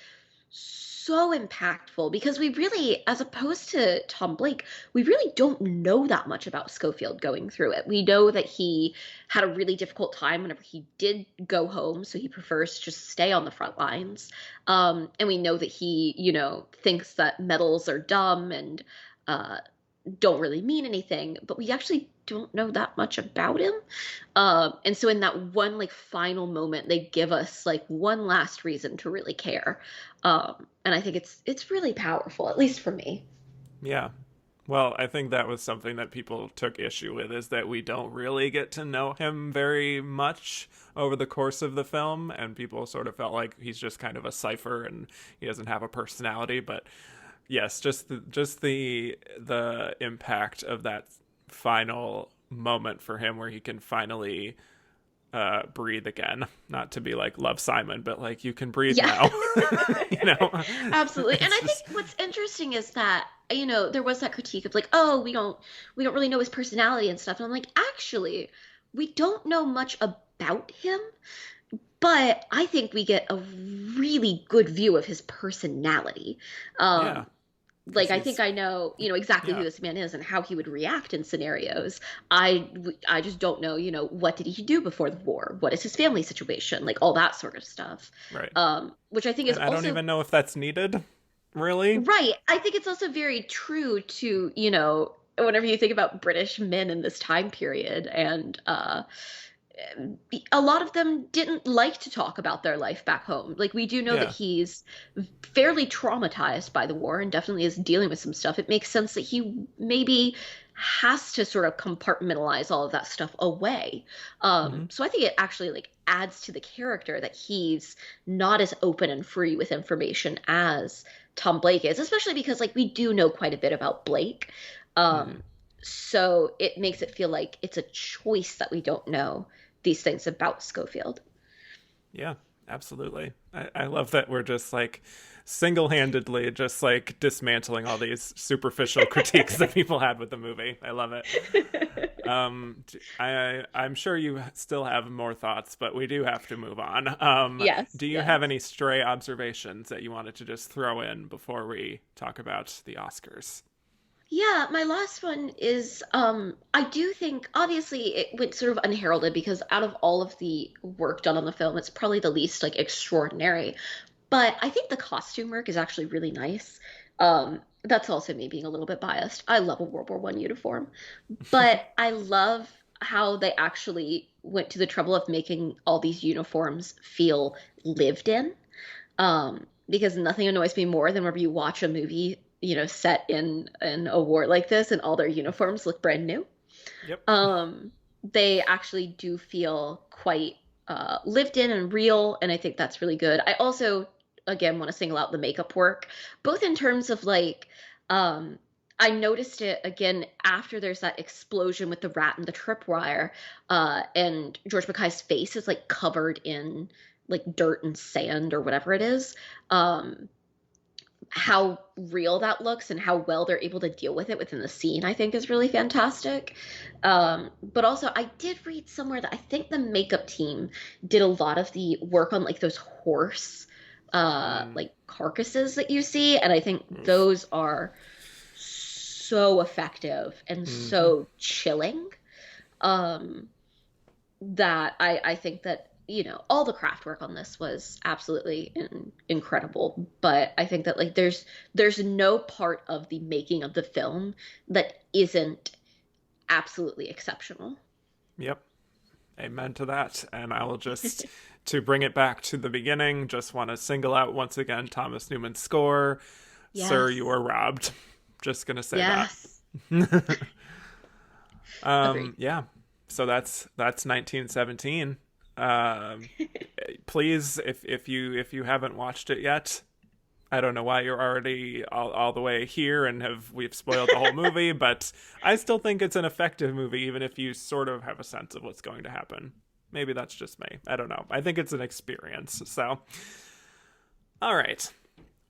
so impactful because we really, as opposed to Tom Blake, we really don't know that much about Schofield going through it. We know that he had a really difficult time whenever he did go home, so he prefers to just stay on the front lines. And we know that he, thinks that medals are dumb and uh, don't really mean anything, but we actually don't know that much about him. And so in that one like final moment, they give us like one last reason to really care. And I think it's really powerful, at least for me. Yeah. Well, I think that was something that people took issue with, is that we don't really get to know him very much over the course of the film, and people sort of felt like he's just kind of a cipher and he doesn't have a personality. But yes, just the impact of that final moment for him where he can finally breathe again. Not to be like Love Simon, but like you can breathe Yeah. now. you know, Absolutely. And I it's think just what's interesting is that, there was that critique of like, oh, we don't really know his personality and stuff. And I'm like, actually, we don't know much about him, but I think we get a really good view of his personality. yeah, Um, because like I think he's I know, exactly who yeah. this man is and how he would react in scenarios. I just don't know, what did he do before the war? What is his family situation? Like all that sort of stuff. Right. Which I think is And I don't also even know if that's needed, really. right. I think it's also very true to, whenever you think about British men in this time period, and a lot of them didn't like to talk about their life back home. Like we do know that Yeah. he's fairly traumatized by the war and definitely is dealing with some stuff. It makes sense that he maybe has to sort of compartmentalize all of that stuff away. Hmm. So I think it actually like adds to the character that he's not as open and free with information as Tom Blake is, especially because like we do know quite a bit about Blake. Hmm. Um, so it makes it feel like it's a choice that we don't know these things about Schofield. Yeah, absolutely. I love that we're just like single-handedly just like dismantling all these superficial critiques that people had with the movie. I love it. I'm sure you still have more thoughts, but we do have to move on. Yes, Do you have yes. any stray observations that you wanted to just throw in before we talk about the Oscars? Yeah, my last one is I do think obviously it went sort of unheralded because out of all of the work done on the film, it's probably the least like extraordinary. But I think the costume work is actually really nice. That's also me being a little bit biased. I love a World War One uniform, but I love how they actually went to the trouble of making all these uniforms feel lived in. Because nothing annoys me more than whenever you watch a movie, set in a war like this and all their uniforms look brand new. Yep. Um, they actually do feel quite lived in and real, and I think that's really good. I also, again, want to single out the makeup work, both in terms of like, um, I noticed it again after there's that explosion with the rat and the tripwire, and George Mackay's face is like covered in like dirt and sand or whatever it is. Um, how real that looks and how well they're able to deal with it within the scene, I think is really fantastic. But also, I did read somewhere that I think the makeup team did a lot of the work on like those horse, Mm, like carcasses that you see, and I think oof. those are so effective and Hmm. so chilling. Um, that I think that all the craft work on this was absolutely incredible, but I think that like there's no part of the making of the film that isn't absolutely exceptional. Yep. Amen to that. And I will just, to bring it back to the beginning, just want to single out once again Thomas Newman's score. Sir, you Yes. are robbed. Just gonna say that. Yes. Agreed. Yeah. So that's 1917. Um, Please, if you haven't watched it yet, I don't know why you're already all the way here and we've spoiled the whole movie, but I still think it's an effective movie, even if you sort of have a sense of what's going to happen. Maybe that's just me. I don't know. I think it's an experience. So, all right.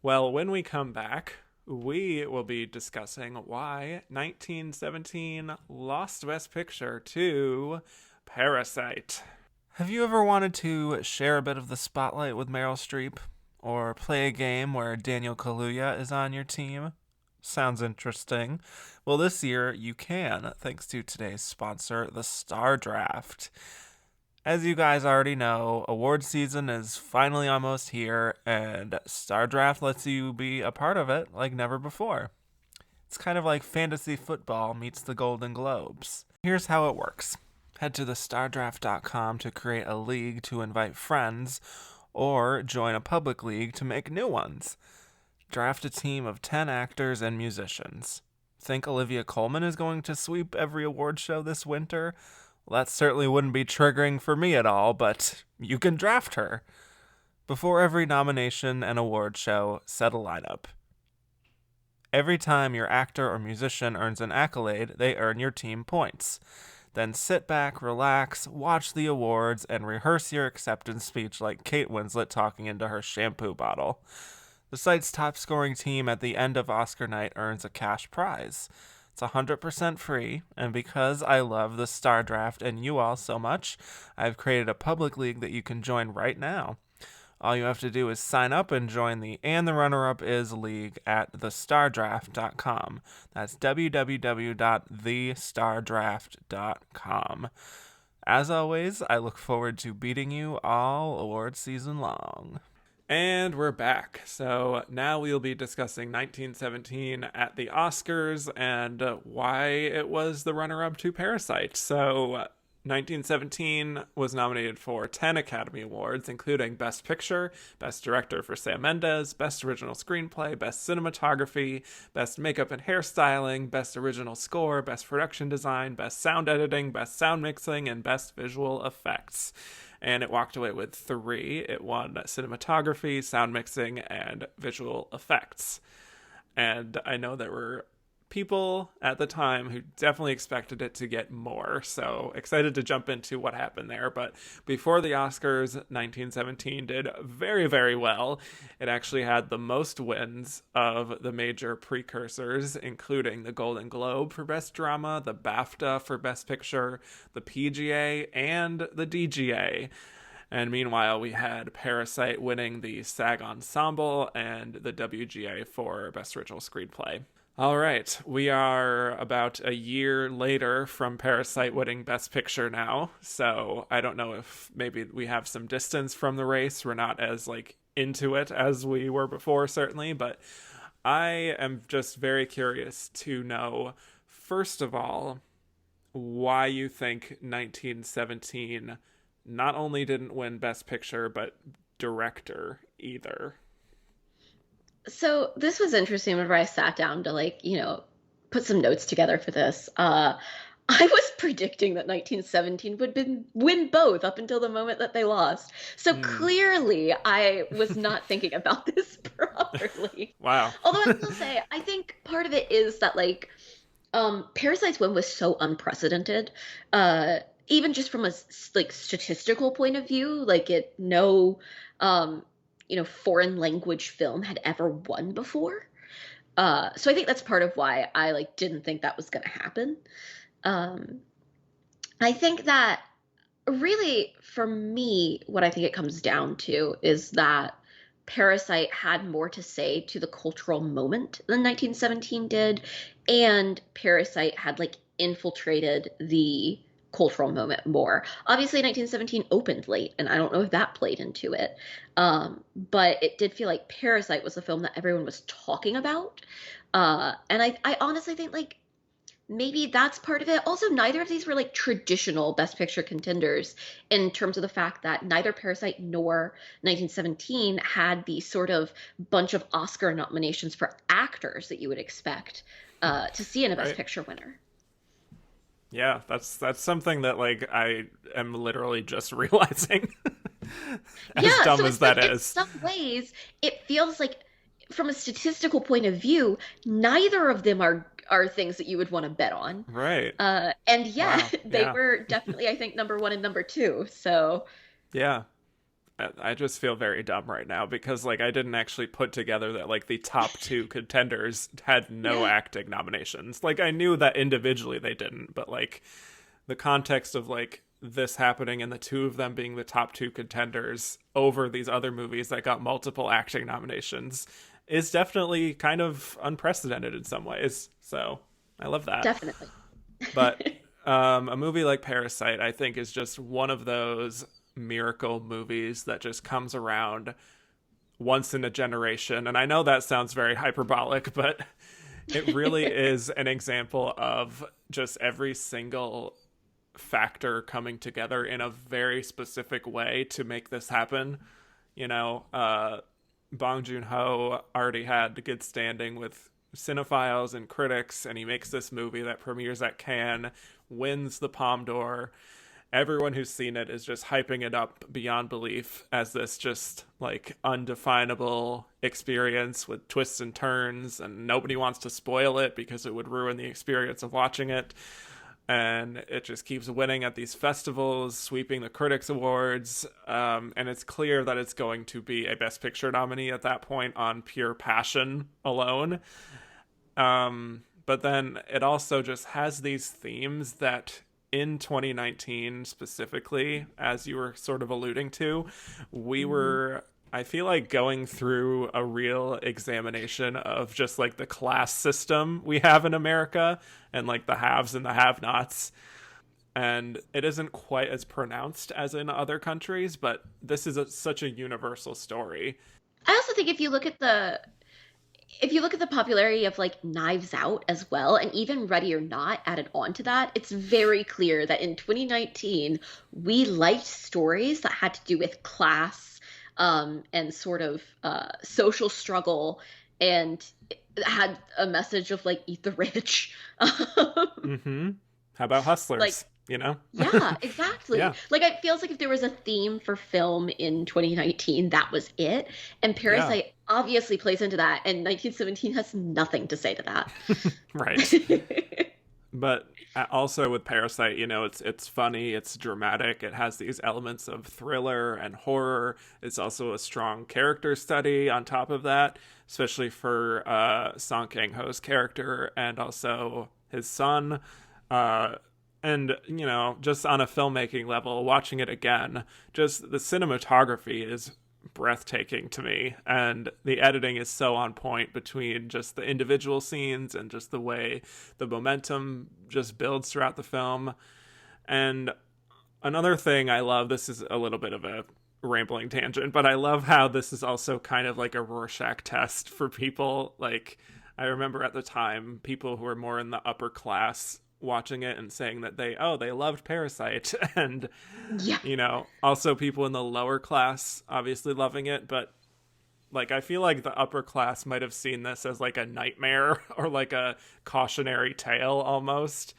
Well, when we come back, we will be discussing why 1917 lost Best Picture to Parasite. Have you ever wanted to share a bit of the spotlight with Meryl Streep? Or play a game where Daniel Kaluuya is on your team? Sounds interesting. Well, this year you can, thanks to today's sponsor, the Star Draft. As you guys already know, award season is finally almost here, and Star Draft lets you be a part of it like never before. It's kind of like fantasy football meets the Golden Globes. Here's how it works. Head to thestardraft.com to create a league to invite friends, or join a public league to make new ones. Draft a team of 10 actors and musicians. Think Olivia Colman is going to sweep every award show this winter? Well, that certainly wouldn't be triggering for me at all, but you can draft her. Before every nomination and award show, set a lineup. Every time your actor or musician earns an accolade, they earn your team points. Then sit back, relax, watch the awards, and rehearse your acceptance speech like Kate Winslet talking into her shampoo bottle. The site's top-scoring team at the end of Oscar night earns a cash prize. It's 100% free, and because I love the Star Draft and you all so much, I've created a public league that you can join right now. All you have to do is sign up and join the And the Runner-Up Is League at thestardraft.com. That's www.thestardraft.com. As always, I look forward to beating you all award season long. And we're back. So now we'll be discussing 1917 at the Oscars and why it was the runner-up to Parasite. So 1917 was nominated for 10 Academy Awards, including Best Picture, Best Director for Sam Mendes, Best Original Screenplay, Best Cinematography, Best Makeup and Hairstyling, Best Original Score, Best Production Design, Best Sound Editing, Best Sound Mixing, and Best Visual Effects. And it walked away with 3. It won Cinematography, Sound Mixing, and Visual Effects. And I know there were people at the time who definitely expected it to get more, so excited to jump into what happened there. But before the Oscars, 1917 did very, very well. It actually had the most wins of the major precursors, including the Golden Globe for Best Drama, the BAFTA for Best Picture, the PGA, and the DGA. And meanwhile, we had Parasite winning the SAG Ensemble and the WGA for Best Original Screenplay. All right, we are about a year later from Parasite winning Best Picture now, so I don't know if maybe we have some distance from the race. We're not as, into it as we were before, certainly, but I am just very curious to know, first of all, why you think 1917 not only didn't win Best Picture, but Director either. So this was interesting whenever I sat down to put some notes together for this. I was predicting that 1917 would win both up until the moment that they lost. So clearly I was not thinking about this properly. Wow. Although I will say, I think part of it is that Parasite's win was so unprecedented. Even just from a statistical point of view, foreign language film had ever won before. So I think that's part of why I didn't think that was going to happen. I think that really for me, what I think it comes down to is that Parasite had more to say to the cultural moment than 1917 did. And Parasite had infiltrated the cultural moment more. Obviously 1917 opened late, and I don't know if that played into it. But it did feel like Parasite was the film that everyone was talking about. And I honestly think maybe that's part of it. Also, neither of these were traditional Best Picture contenders in terms of the fact that neither Parasite nor 1917 had the sort of bunch of Oscar nominations for actors that you would expect to see in a Best Picture winner. Yeah, that's something that I am literally just realizing. As dumb as that is. In some ways, it feels like from a statistical point of view, neither of them are things that you would want to bet on. Right. And yeah, Wow. they Yeah. were definitely, I think, number one and number two. So Yeah. I just feel very dumb right now because like I didn't actually put together that like the top two contenders had no yeah, acting nominations. Like I knew that individually they didn't, but like the context of like this happening and the two of them being the top two contenders over these other movies that got multiple acting nominations is definitely kind of unprecedented in some ways. So I love that. definitely. But a movie like Parasite, I think, is just one of those miracle movies that just comes around once in a generation. And I know that sounds very hyperbolic, but it really is an example of just every single factor coming together in a very specific way to make this happen. You know, Bong Joon-ho already had good standing with cinephiles and critics, and he makes this movie that premieres at Cannes, wins the Palme d'Or. Everyone who's seen it is just hyping it up beyond belief as this just like undefinable experience with twists and turns, and nobody wants to spoil it because it would ruin the experience of watching it. And it just keeps winning at these festivals, sweeping the critics awards, and it's clear that it's going to be a best picture nominee at that point on pure passion alone. But then it also just has these themes that in 2019 specifically, as you were sort of alluding to, we were, I feel like, going through a real examination of just like the class system we have in America and like the haves and the have-nots. And it isn't quite as pronounced as in other countries, but this is such a universal story. I also think if you look at the popularity of like Knives Out as well, and even Ready or Not added on to that, it's very clear that in 2019 we liked stories that had to do with class, and sort of social struggle, and had a message of like eat the rich. Mm-hmm. How about Like, Hustlers? You know? yeah, exactly. Yeah. Like it feels like if there was a theme for film in 2019, that was it. And Yeah. Parasite obviously plays into that, and 1917 has nothing to say to Right. that. But also with Parasite, you know, it's funny, it's dramatic, it has these elements of thriller and horror. It's also a strong character study on top of that, especially for Song Kang-ho's character and also his son. Uh, and you know, just on a filmmaking level, watching it again, just the cinematography is breathtaking to me, and the editing is so on point between just the individual scenes and just the way the momentum just builds throughout the film. And another thing I love, this is a little bit of a rambling tangent, but I love how this is also kind of like a Rorschach test for people. Like, I remember at the time people who were more in the upper class watching it and saying that they loved Parasite, and Yeah. you know, also people in the lower class obviously loving it, but like I feel like the upper class might have seen this as like a nightmare or like a cautionary tale almost.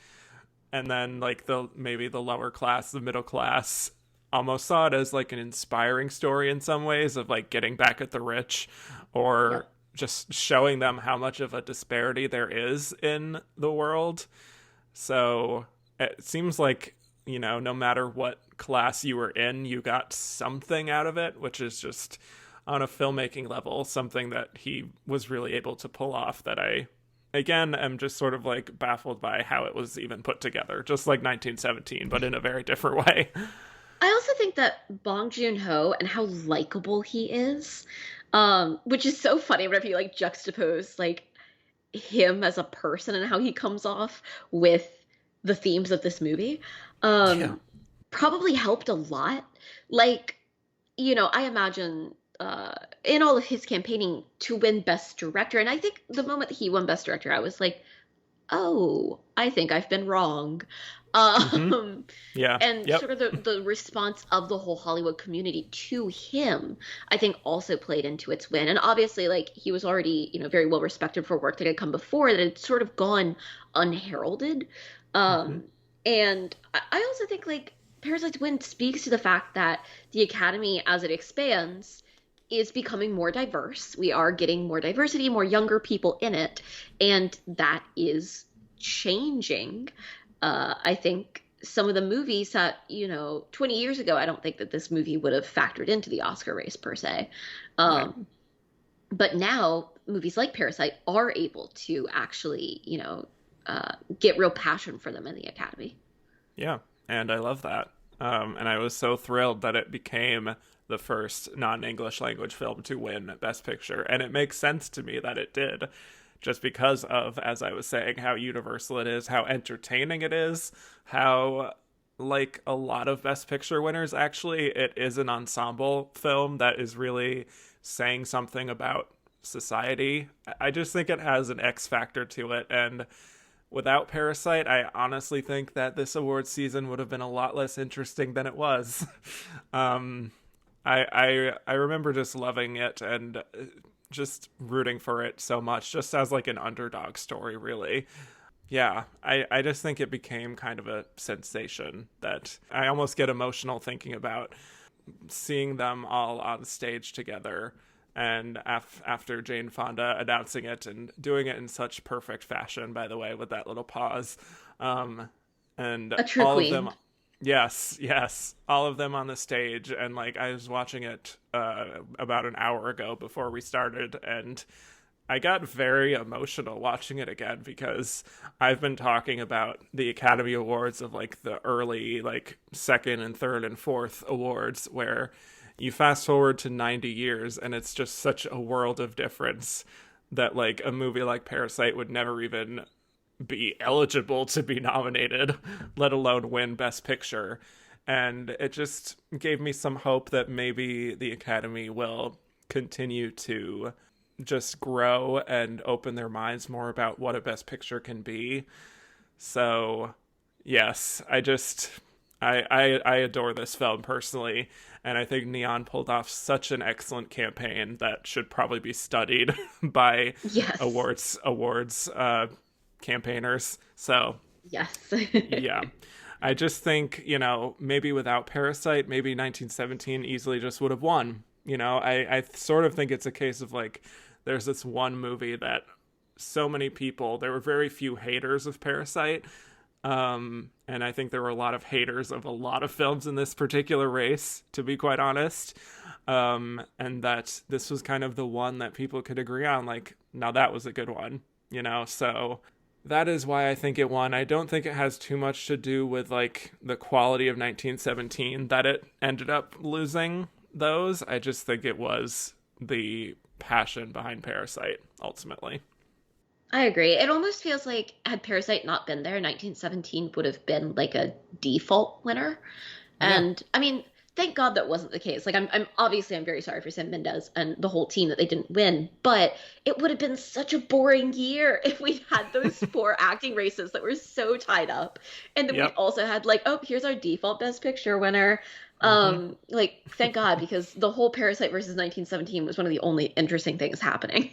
And then like the maybe the lower class, the middle class almost saw it as like an inspiring story in some ways of like getting back at the rich, or Yep. just showing them how much of a disparity there is in the world. So it seems like, you know, no matter what class you were in, you got something out of it, which is just on a filmmaking level something that he was really able to pull off, that I again am just sort of like baffled by how it was even put together, just like 1917 but in a very different way. I also think that Bong Joon-ho and how likable he is, which is so funny whenever you like juxtapose like him as a person and how he comes off with the themes of this movie, Yeah. um, probably helped a lot. Like, I imagine in all of his campaigning to win Best Director, and I think the moment that he won Best Director, I was like, oh, I think I've been wrong. Mm-hmm. Um, Yeah. and Yep. sort of the response of the whole Hollywood community to him, I think also played into its win. And obviously, like he was already, very well respected for work that had come before that had sort of gone unheralded. Mm-hmm. Um, and I also think like Parasite's win speaks to the fact that the Academy, as it expands, is becoming more diverse. We are getting more diversity, more younger people in it, and that is changing. I think some of the movies that, 20 years ago, I don't think that this movie would have factored into the Oscar race per se. Right. But now movies like Parasite are able to actually, get real passion for them in the Academy. Yeah, and I love that. And I was so thrilled that it became the first non-English language film to win Best Picture, and it makes sense to me that it did, just because of, as I was saying, how universal it is, how entertaining it is, how, like a lot of Best Picture winners, actually, it is an ensemble film that is really saying something about society. I just think it has an X factor to it, and without Parasite, I honestly think that this awards season would have been a lot less interesting than it was. um, I remember just loving it and just rooting for it so much, just as like an underdog story, really. Yeah, I just think it became kind of a sensation that I almost get emotional thinking about seeing them all on stage together, and after Jane Fonda announcing it and doing it in such perfect fashion, by the way, with that little pause, and A true all of them, queen. yes, all of them on the stage, and like I was watching it about an hour ago before we started, and I got very emotional watching it again because I've been talking about the Academy Awards of like the early, like second and third and fourth awards, where you fast forward to 90 years and it's just such a world of difference that like a movie like Parasite would never even be eligible to be nominated, let alone win Best Picture. And it just gave me some hope that maybe the Academy will continue to just grow and open their minds more about what a Best Picture can be. So, yes, I adore this film personally, and I think Neon pulled off such an excellent campaign that should probably be studied by Yes. awards campaigners. So, Yes. yeah. I just think, maybe without Parasite, maybe 1917 easily just would have won. I sort of think it's a case of like, there's this one movie that so many people, there were very few haters of Parasite. And I think there were a lot of haters of a lot of films in this particular race, to be quite honest. And that this was kind of the one that people could agree on. Like, now that was a good one, So that is why I think it won. I don't think it has too much to do with like the quality of 1917 that it ended up losing those. I just think it was the passion behind Parasite ultimately. I agree. It almost feels like had Parasite not been there, 1917 would have been like a default winner. Yeah. And I mean, thank God that wasn't the case. Like I'm obviously I'm very sorry for Sam Mendes and the whole team that they didn't win, but it would have been such a boring year if we had those four acting races that were so tied up. And then we Yep. also had like, oh, here's our default best picture winner. Mm-hmm. Like thank God because the whole Parasite versus 1917 was one of the only interesting things happening.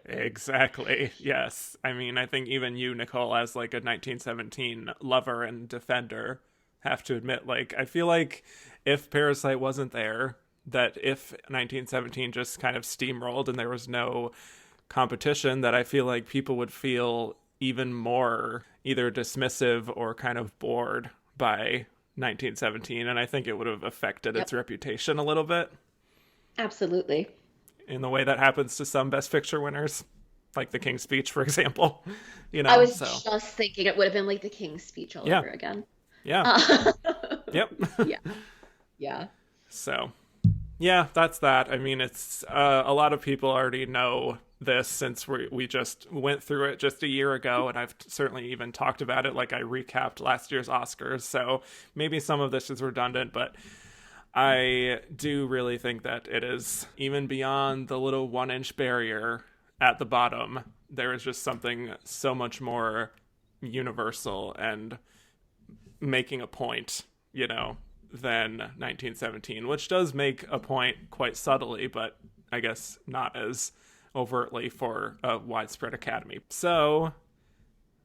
Exactly. Yes. I mean, I think even you, Nicole, as like a 1917 lover and defender, have to admit, like, I feel like if Parasite wasn't there, that if 1917 just kind of steamrolled and there was no competition, that I feel like people would feel even more either dismissive or kind of bored by 1917. And I think it would have affected Yep, its reputation a little bit absolutely. in the way that happens to some Best Picture winners, like The King's Speech, for example. I was So just thinking it would have been like the King's Speech all yeah, over again. yeah, Uh, yep. yeah, yeah. So yeah, that's that. I mean, it's a lot of people already know this since we just went through it just a year ago, and I've certainly even talked about it. Like I recapped last year's Oscars, so maybe some of this is redundant, but I do really think that it is even beyond the little 1 inch barrier at the bottom. There is just something so much more universal and making a point, than 1917, which does make a point quite subtly, but I guess not as overtly for a widespread academy. So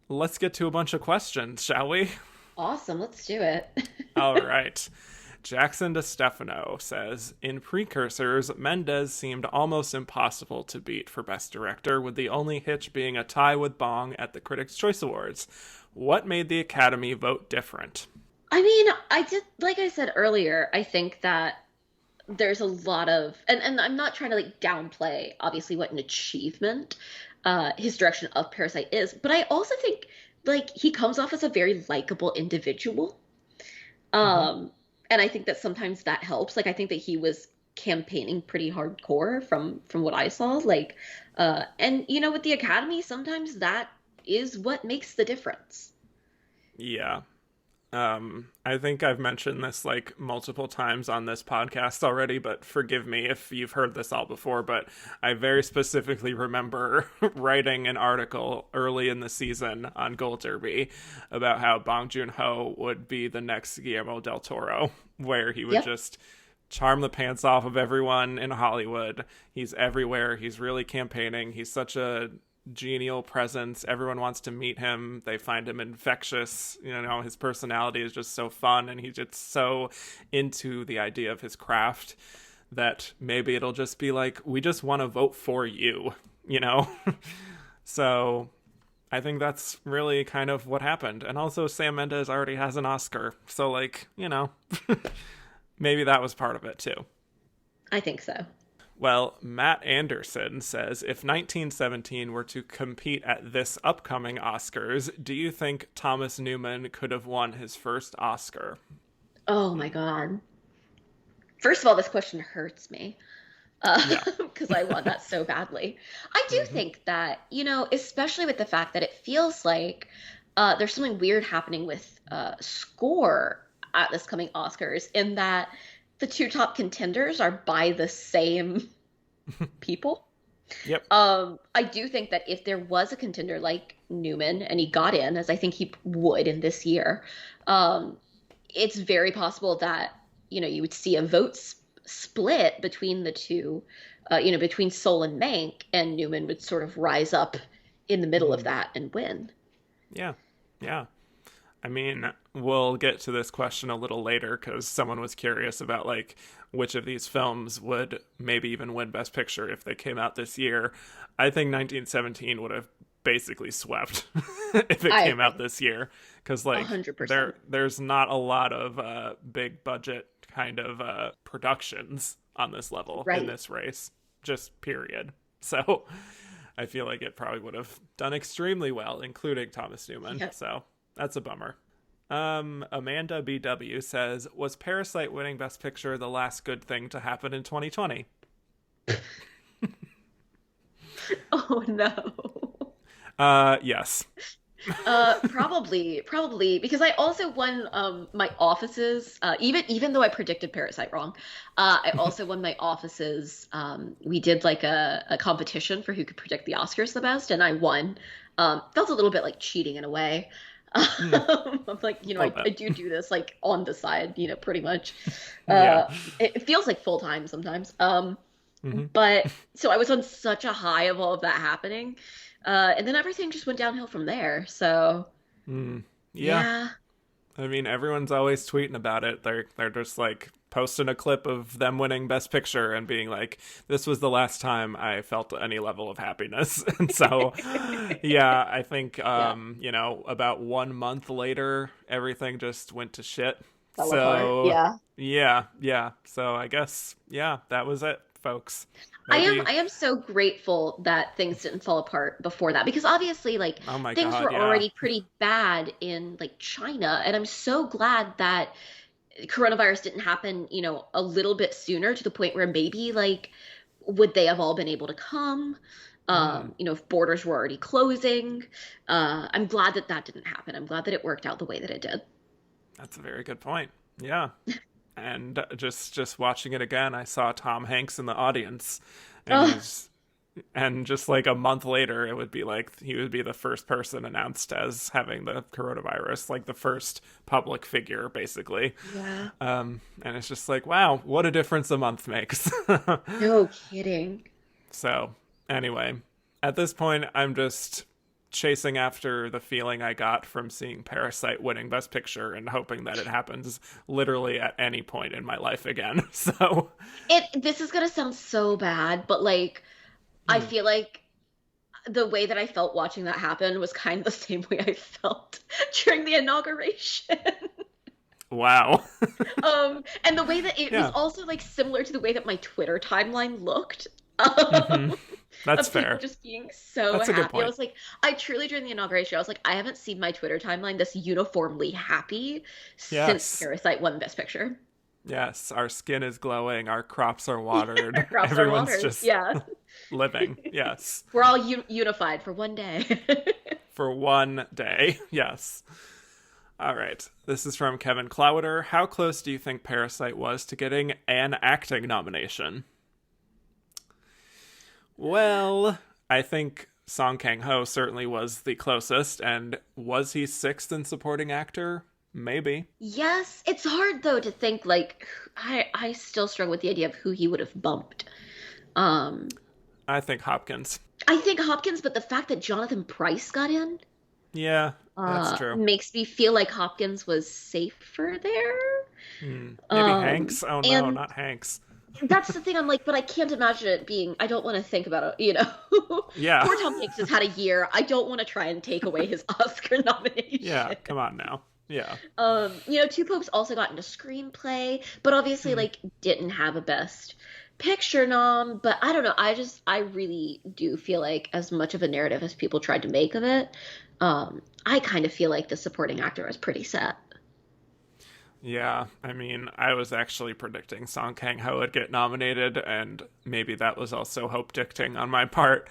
let's get to a bunch of questions, shall we? Awesome. Let's do it. All right. Jackson DeStefano says, in Precursors, Mendes seemed almost impossible to beat for Best Director, with the only hitch being a tie with Bong at the Critics' Choice Awards. What made the Academy vote different? I mean, I did, like I said earlier, I think that there's a lot of, and I'm not trying to like downplay obviously what an achievement his direction of Parasite is, but I also think like he comes off as a very likable individual. Mm-hmm. And I think that sometimes that helps. Like I think that he was campaigning pretty hardcore from what I saw. Like and you know with the Academy, sometimes that is what makes the difference. Yeah. I think I've mentioned this like multiple times on this podcast already, but forgive me if you've heard this all before, but I very specifically remember writing an article early in the season on Gold Derby about how Bong Joon-ho would be the next Guillermo del Toro, where he would Yep. just charm the pants off of everyone in Hollywood. He's everywhere. He's really campaigning. He's such a genial presence. Everyone wants to meet him. They find him infectious. You know, his personality is just so fun, and he's just so into the idea of his craft that maybe it'll just be like, we just want to vote for you, you know? So I think that's really kind of what happened. And also, Sam Mendes already has an Oscar. So, like, you know, maybe that was part of it too. I think so. Well, Matt Anderson says, if 1917 were to compete at this upcoming Oscars, do you think Thomas Newman could have won his first Oscar? Oh my God. First of all, this question hurts me Yeah. because I want that so badly. I do Mm-hmm. think that, you know, especially with the fact that it feels like there's something weird happening with score at this coming Oscars in that the two top contenders are by the same people. Yep. I do think that if there was a contender like Newman and he got in, as I think he would in this year, um, it's very possible that you know you would see a vote split between the two, you know, between Soul and Mank, and Newman would sort of rise up in the middle of Mm. that and win. Yeah. Yeah. I mean, we'll get to this question a little later because someone was curious about like which of these films would maybe even win Best Picture if they came out this year. I think 1917 would have basically swept if it I came out agree, this year because a like hundred percent. there's not a lot of big budget kind of productions on this level in Right. this race, just period. So I feel like it probably would have done extremely well, including Thomas Newman. Yeah. So that's a bummer. Amanda BW says, was Parasite winning Best Picture the last good thing to happen in 2020? Oh no. Yes. Probably because I also won my offices even though I predicted Parasite wrong. I also won my offices. We did like a competition for who could predict the Oscars the best, and I won. Felt a little bit like cheating in a way. Mm, I'm like, you know, a I, little I bit. do this like on the side, you know, pretty much. Yeah. It feels like full time sometimes. Hmm. But so I was on such a high of all of that happening. And then everything just went downhill from there. So Mm, yeah. yeah. I mean, everyone's always tweeting about it. They're just like posting a clip of them winning Best Picture and being like, "This was the last time I felt any level of happiness." And so, yeah, I think Yeah. you know, about 1 month later, everything just went to shit. Fell apart. So, Yeah. yeah, yeah. So I guess yeah, that was it, folks. I am Maybe. I am so grateful that things didn't fall apart before that because obviously like Oh my things God, were yeah. already pretty bad in like China, and I'm so glad that coronavirus didn't happen, you know, a little bit sooner to the point where maybe like would they have all been able to come? Mm, You know, if borders were already closing. I'm glad that that didn't happen. I'm glad that it worked out the way that it did. that's a very good point. Yeah. And just watching it again, I saw Tom Hanks in the audience, and Oh, he's and just like a month later, it would be like he would be the first person announced as having the coronavirus, like the first public figure, basically. yeah. And it's just like, wow, what a difference a month makes. No kidding. So anyway, at this point, I'm just chasing after the feeling I got from seeing Parasite winning Best Picture and hoping that it happens literally at any point in my life again. So, This is gonna sound so bad, but like I hmm, feel like the way that I felt watching that happen was kind of the same way I felt during the inauguration. wow. And the way that it was Yeah. also like similar to the way that my Twitter timeline looked. Hmm. That's Of people fair. just being so That's a good happy. I point. was like, I truly during the inauguration, I was like, I haven't seen my Twitter timeline this uniformly happy since Yes. Parasite won Best Picture. Yes. Our skin is glowing. Our crops are watered. Our crops are Everyone's watered. just Yeah. living. Yes. We're all unified for one day. For one day. Yes. All right. This is from Kevin Clowder. How close do you think Parasite was to getting an acting nomination? Well, I think Song Kang-ho certainly was the closest, and was he sixth in supporting actor? Maybe. Yes, it's hard though to think like I still struggle with the idea of who he would have bumped. Um I think Hopkins. I think Hopkins, but the fact that Jonathan Pryce got in Yeah, that's true. makes me feel like Hopkins was safer there. Maybe Hanks? Oh no, And not Hanks. that's the thing. I'm like, but I can't imagine it being. I don't want to think about it. Yeah. Poor Tom Hanks has had a year. I don't want to try and take away his Oscar Yeah, nomination. come on now. Yeah. Two Popes also got into screenplay, but obviously Hmm. like didn't have a best picture nom. But I don't know. I really do feel like as much of a narrative as people tried to make of it, I kind of feel like the supporting actor was pretty set. Yeah, I mean, I was actually predicting Song Kang-ho would get nominated, and maybe that was also hope dicting on my part.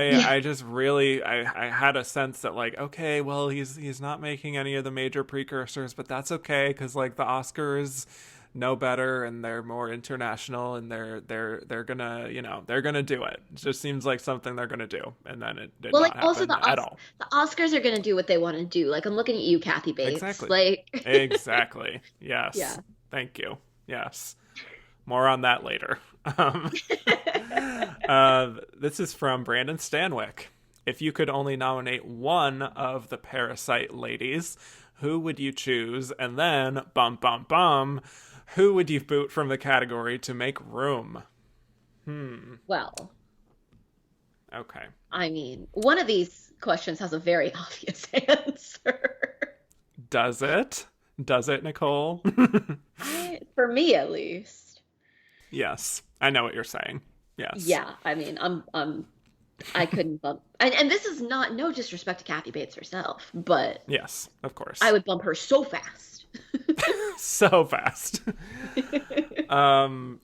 Yeah. I just really I had a sense that like, okay, well, he's not making any of the major precursors, but that's okay because like the Oscars know better and they're more international and they're gonna, they're gonna do it. It just seems like something they're gonna do, and then it did Well, like not also happen at all. The Oscars are gonna do what they want to do. Like I'm looking at you, Kathy Bates. Exactly. Like, Exactly. yeah. Yes. Thank you. Yes. More on that later. Um, this is from Brandon Stanwyck. If you could only nominate one of the Parasite ladies, who would you choose? And then, bum, bum, bum, who would you boot from the category to make room? Well, Okay. I mean, one of these questions has a very obvious answer. Does it? Does it, Nicole? For me at least. Yes. I know what you're saying. Yes. Yeah, I mean, I couldn't bump, and this is not no disrespect to Kathy Bates herself, but Yes, of I course. would bump her so fast. So fast.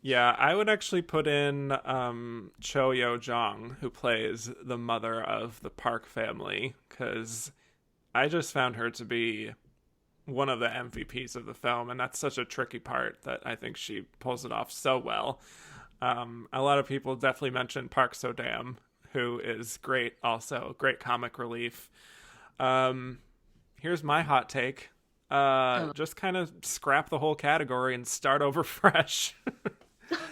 Yeah, I would actually put in Cho Yo Jong, who plays the mother of the Park family, because I just found her to be one of the MVPs of the film, and that's such a tricky part that I think she pulls it off so well. A lot of people definitely mentioned Park So Dam, who is great, also great comic relief. Here's my hot take. Oh. Just kind of scrap the whole category and start over fresh.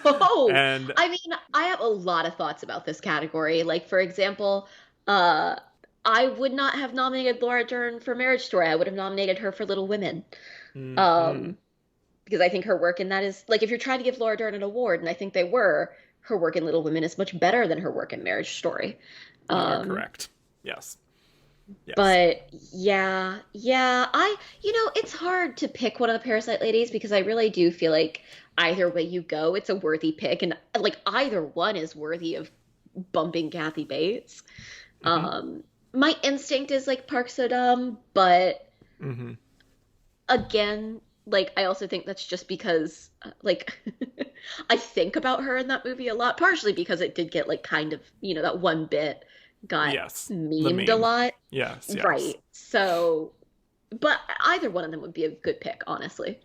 Oh, And I mean, I have a lot of thoughts about this category. Like, for example, uh, I would not have nominated Laura Dern for Marriage Story. I would have nominated her for Little Women. mhm, Um, because I think her work in that is like if you're trying to give Laura Dern an award, and I think they were, her work in Little Women is much better than her work in Marriage Story. you are Um, correct. Yes. Yes. but yeah, it's hard to pick one of the Parasite ladies because I really do feel like either way you go, it's a worthy pick, and like either one is worthy of bumping Kathy Bates. Hmm. My instinct is like Park Sodam, but Hmm. again, like I also think that's just because like I think about her in that movie a lot, partially because it did get like kind of, that one bit got Yes. The memed a meme. lot. Yes. Yes. Right. So, but either one of them would be a good pick, honestly.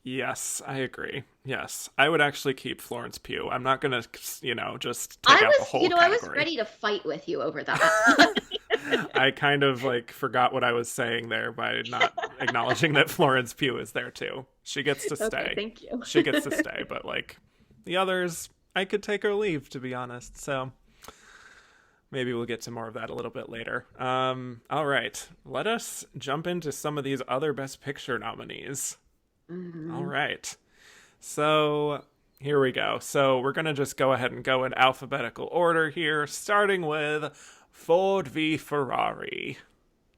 Yes, I agree. Yes. I would actually keep Florence Pugh. I'm not going to, just take I out the was, whole I was category. ready to fight with you over that. I kind of like forgot what I was saying there by not acknowledging that Florence Pugh is there too. She gets to Okay, stay. thank you. She gets to stay, but like the others, I could take or leave, to be honest. So, Maybe we'll get to more of that a little bit later. All right, let us jump into some of these other Best Picture nominees. All Mhm. right. So here we go. So we're going to just go ahead and go in alphabetical order here, starting with Ford v. Ferrari.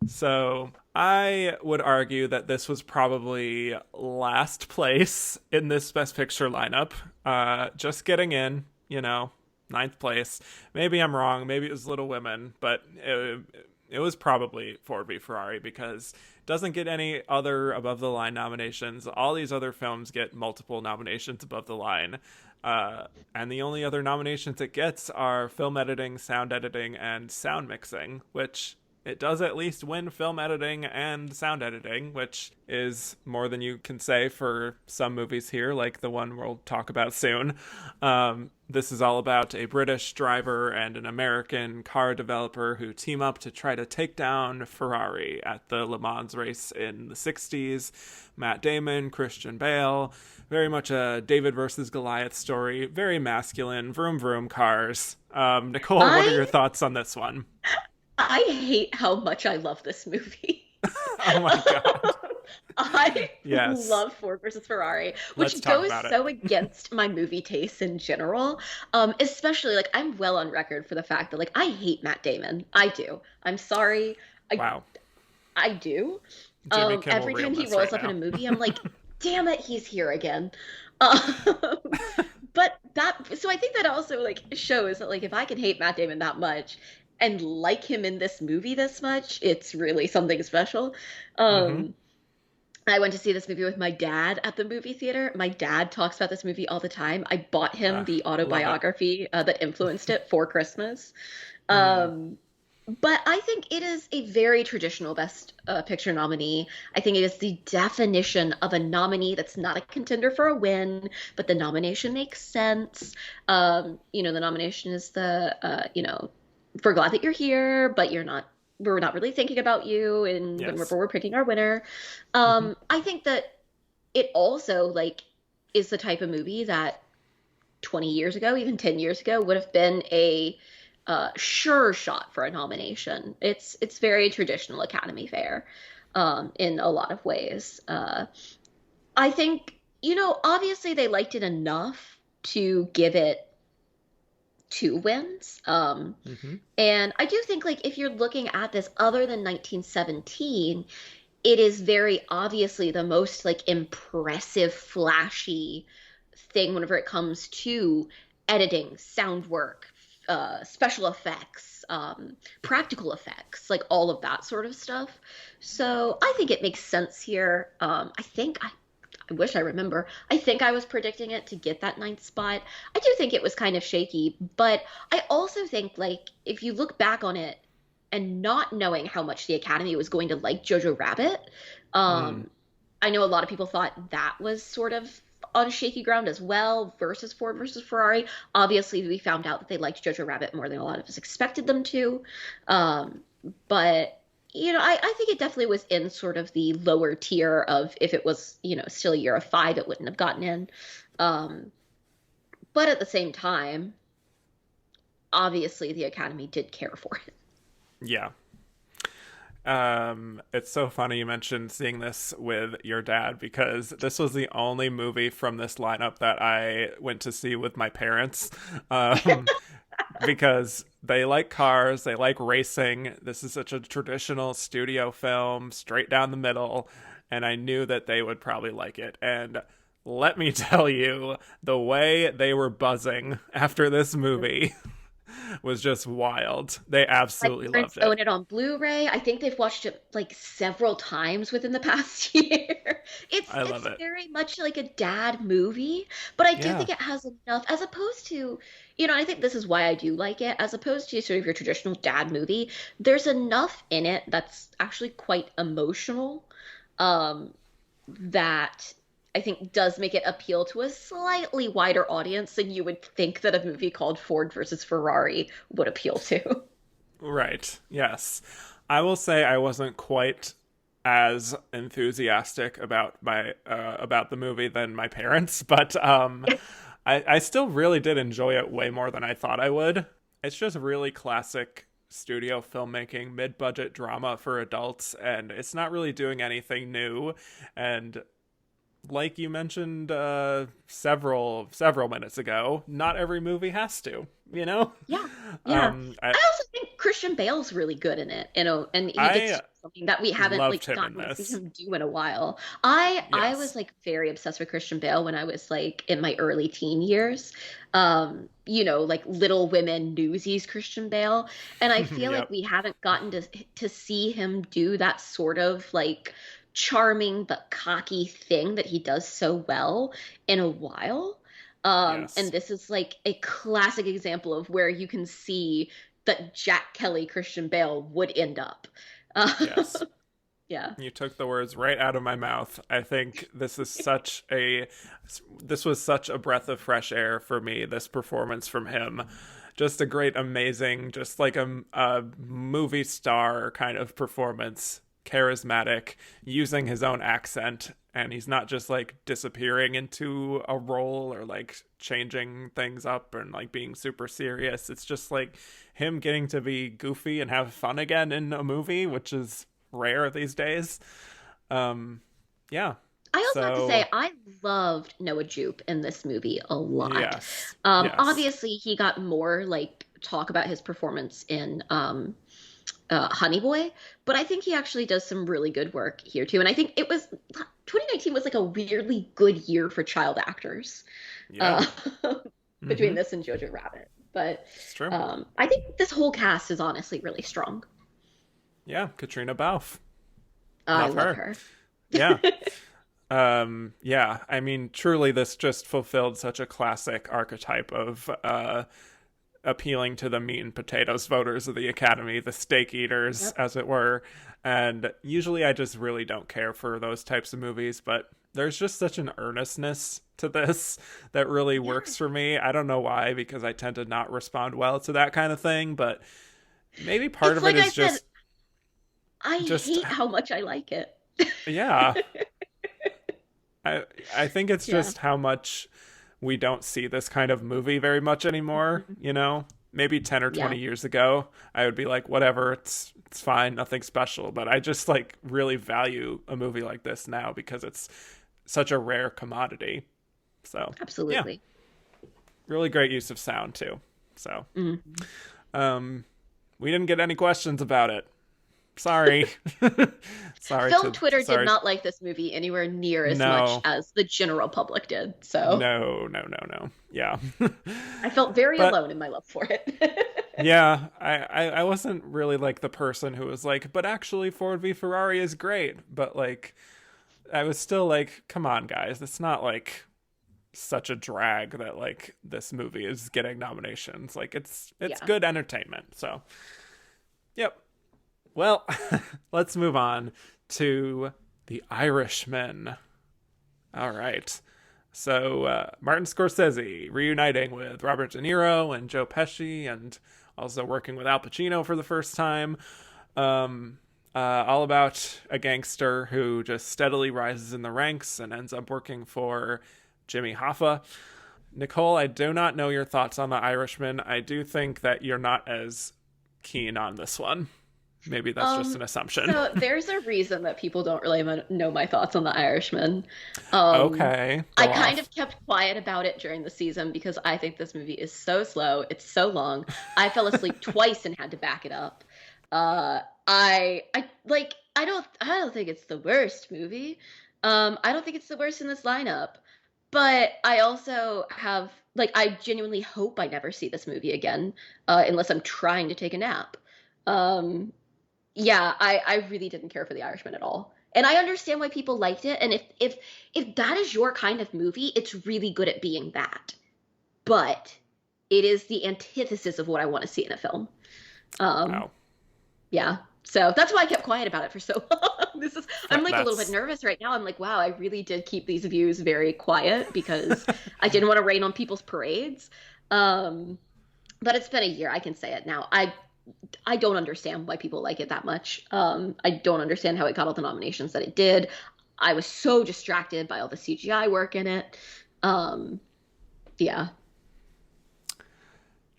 So I would argue that this was probably last place in this Best Picture lineup. Just getting in, ninth place. Maybe I'm wrong. Maybe it was Little Women, but it was probably Ford v Ferrari because it doesn't get any other above the line nominations. All these other films get multiple nominations above the line. And the only other nominations it gets are film editing, and sound mixing, which it does at least win film editing and sound editing, which is more than you can say for some movies here, like the one we'll talk about soon. This is all about a British driver and an American car developer who team up to try to take down Ferrari at the Le Mans race in the 60s. Matt Damon, Christian Bale, very much a David versus Goliath story, very masculine, vroom vroom cars. Nicole, what are your I thoughts on this one? I hate how much I love this movie. Oh my god. I Yes. love Ford versus Ferrari, Let's which talk goes about it. so against my movie tastes in general. Especially like I'm well on record for the fact that like I hate Matt Damon. I do. I'm sorry. I Wow. I do. Jimmy Kimmel Every time he realness right rolls up in a now. movie, I'm like, damn it, he's here again. Um, but that so I think that also like shows that like if I can hate Matt Damon that much and like him in this movie this much, it's really something special. Mm-hmm. Um, I went to see this movie with my dad at the movie theater. My dad talks about this movie all the time. I bought him the Love it. autobiography that influenced it for Christmas. Mm, Um, but I think it is a very traditional Best Picture nominee. I think it is the definition of a nominee that's not a contender for a win, but the nomination makes sense. The nomination is we're glad that you're here, but we're not really thinking about you, and yes. we're picking our winner. Mm-hmm. I think that it also like is the type of movie that 20 years ago, even 10 years ago, would have been a sure shot for a nomination. It's very traditional Academy fare in a lot of ways. I think obviously they liked it enough to give it two wins. Mm-hmm. And I do think like if you're looking at this other than 1917, it is very obviously the most like impressive, flashy thing whenever it comes to editing, sound work, special effects, practical effects, like all of that sort of stuff. So I think it makes sense here. I wish I remember. I think I was predicting it to get that ninth spot. I do think it was kind of shaky, but I also think like if you look back on it and not knowing how much the Academy was going to like Jojo Rabbit, Mm, um, I know a lot of people thought that was sort of on shaky ground as well versus Ford versus Ferrari. Obviously, we found out that they liked Jojo Rabbit more than a lot of us expected them to. Um, but I think it definitely was in sort of the lower tier of if it was, still a year of five, it wouldn't have gotten in. Um, but at the same time, obviously the Academy did care for it. yeah. It's so funny you mentioned seeing this with your dad because this was the only movie from this lineup that I went to see with my parents. Um, because they like cars, they like racing. This is such a traditional studio film, straight down the middle, and I knew that they would probably like it. And let me tell you, the way they were buzzing after this movie was just wild. They My absolutely parents loved it. own it on Blu-ray. I think they've watched it like several times within the past year. It's I love it's it. very much like a dad movie, but I do Yeah. think it has enough as opposed to, I think this is why I do like it, as opposed to sort of your traditional dad movie. There's enough in it that's actually quite emotional, um, that I think does make it appeal to a slightly wider audience than you would think that a movie called Ford versus Ferrari would appeal to. Right. Yes. I will say I wasn't quite as enthusiastic about my about the movie than my parents, but I still really did enjoy it way more than I thought I would. it's just really classic studio filmmaking, mid-budget drama for adults, and it's not really doing anything new. And like you mentioned several minutes ago, not every movie has to, you know. Yeah, yeah. um I i also think Christian Bale's really good in it, and he gets i to do something that we haven't loved like him in gotten to see this. him do in a while. I Yes. was like very obsessed with Christian Bale when I was like in my early teen years. Like Little Women, Newsies Christian Bale, and I feel like Yep. we haven't gotten to see him do that sort of like charming but cocky thing that he does so well in a while. And Yes. this is like a classic example of where you can see that Jack Kelly Christian Bale would end up. Uh, Yes. yeah. You took the words right out of my mouth. I think this was such a breath of fresh air for me, this performance from him. Just a great, amazing, just like a movie star kind of performance. Charismatic, using his own accent, and he's not just like disappearing into a role or like changing things up and like being super serious. It's just like him getting to be goofy and have fun again in a movie, which is rare these days. Um, yeah. I also have to say So I loved Noah Jupe in this movie a lot. yes, yes, Obviously he got more like talk about his performance in Honey Boy, but I think he actually does some really good work here too. And I think it was 2019 was like a weirdly good year for child actors, yeah. uh, between Mm-hmm. this and Jojo Rabbit. But It's true. I think this whole cast is honestly really strong. Yeah, Katrina Balfe. I Love love her. her. Yeah. Yeah, I mean, truly, this just fulfilled such a classic archetype of appealing to the meat and potatoes voters of the Academy, the steak eaters, Yep. as it were. And usually I just really don't care for those types of movies, but there's just such an earnestness to this that really Yeah. works for me. I don't know why, because I tend to not respond well to that kind of thing, but maybe part It's of it like I is said, just, I just, hate how much I like it. yeah. I I think it's Yeah. just how much we don't see this kind of movie very much anymore, Mhm. you know? Maybe 10 or Yeah. 20 years ago, I would be like, whatever, it's fine, nothing special, but I just like really value a movie like this now because it's such a rare commodity. So, yeah, Absolutely. really great use of sound too. So, Mhm. um we didn't get any questions about it. Sorry. Film Twitter did Sorry. not like this movie anywhere near as much No. as the general public did. So No. Yeah. I felt very But alone in my love for it. yeah, I wasn't really like the person who was like, but actually Ford v Ferrari is great. But like I was still like, come on guys, it's not like such a drag that like this movie is getting nominations. Like it's Yeah. good entertainment. So yep. Well, let's move on to The Irishman. All right. So Martin Scorsese reuniting with Robert De Niro and Joe Pesci, and also working with Al Pacino for the first time. All about a gangster who just steadily rises in the ranks and ends up working for Jimmy Hoffa. Nicole, I do not know your thoughts on The Irishman. I do think that you're not as keen on this one. Maybe that's just Um, an assumption. so there's a reason that people don't really know my thoughts on The Irishman. Um, Okay, I go kind off. of kept quiet about it during the season because I think this movie is so slow. It's so long. I fell asleep twice and had to back it up. I don't think it's the worst movie. I don't think it's the worst in this lineup. But I also have like I genuinely hope I never see this movie again, unless I'm trying to take a nap. Um, yeah, I really didn't care for The Irishman at all. And I understand why people liked it. And if that is your kind of movie, it's really good at being that. But it is the antithesis of what I want to see in a film. Um, Wow. yeah. So that's why I kept quiet about it for so long. I'm like a little bit That's nervous right now. I'm like, wow, I really did keep these views very quiet because I didn't want to rain on people's parades. Um, but it's been a year. I can say it now. I don't understand why people like it that much. I don't understand how it got all the nominations that it did. I was so distracted by all the CGI work in it. Um, yeah.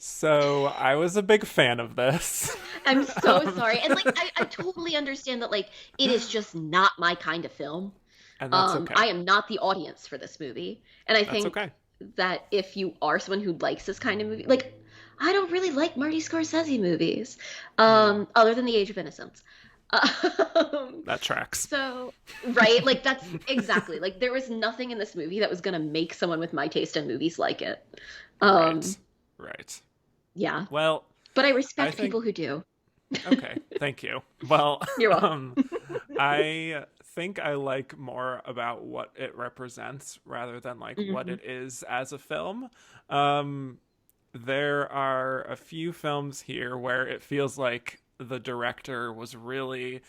So I was a big fan of this. I'm so um, sorry. And like I totally understand that like it is just not my kind of film. and that's okay. I am not the audience for this movie. And I That's think okay. that if you are someone who likes this kind of movie, like I don't really like Marty Scorsese movies, Mm, other than The Age of Innocence. Um, that tracks. so, right, like that's exactly like there was nothing in this movie that was gonna make someone with my taste in movies like it. Um, Right. Right. yeah, Well, but I I respect think people who do. okay. Thank you. Well, You're welcome. um, I think I like more about what it represents rather than like what Hmm. it is as a film. Um, there are a few films here where it feels like the director was really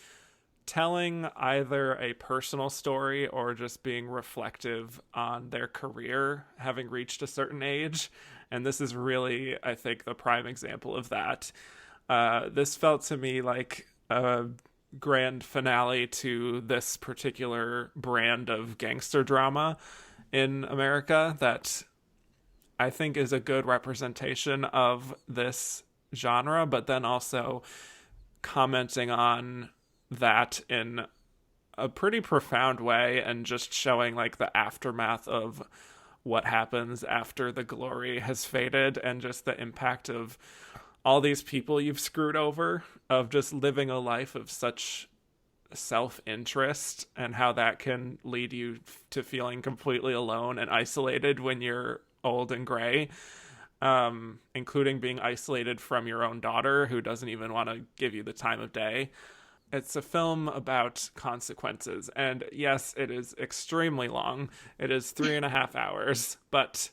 telling either a personal story or just being reflective on their career having reached a certain age. And this is really, I think, the prime example of that. This felt to me like a grand finale to this particular brand of gangster drama in America that I think is a good representation of this genre, but then also commenting on that in a pretty profound way and just showing like the aftermath of what happens after the glory has faded and just the impact of all these people you've screwed over, of just living a life of such self-interest and how that can lead you to feeling completely alone and isolated when you're old and gray, including being isolated from your own daughter who doesn't even want to give you the time of day. It's a film about consequences, and yes, it is extremely long. It is 3.5 hours, but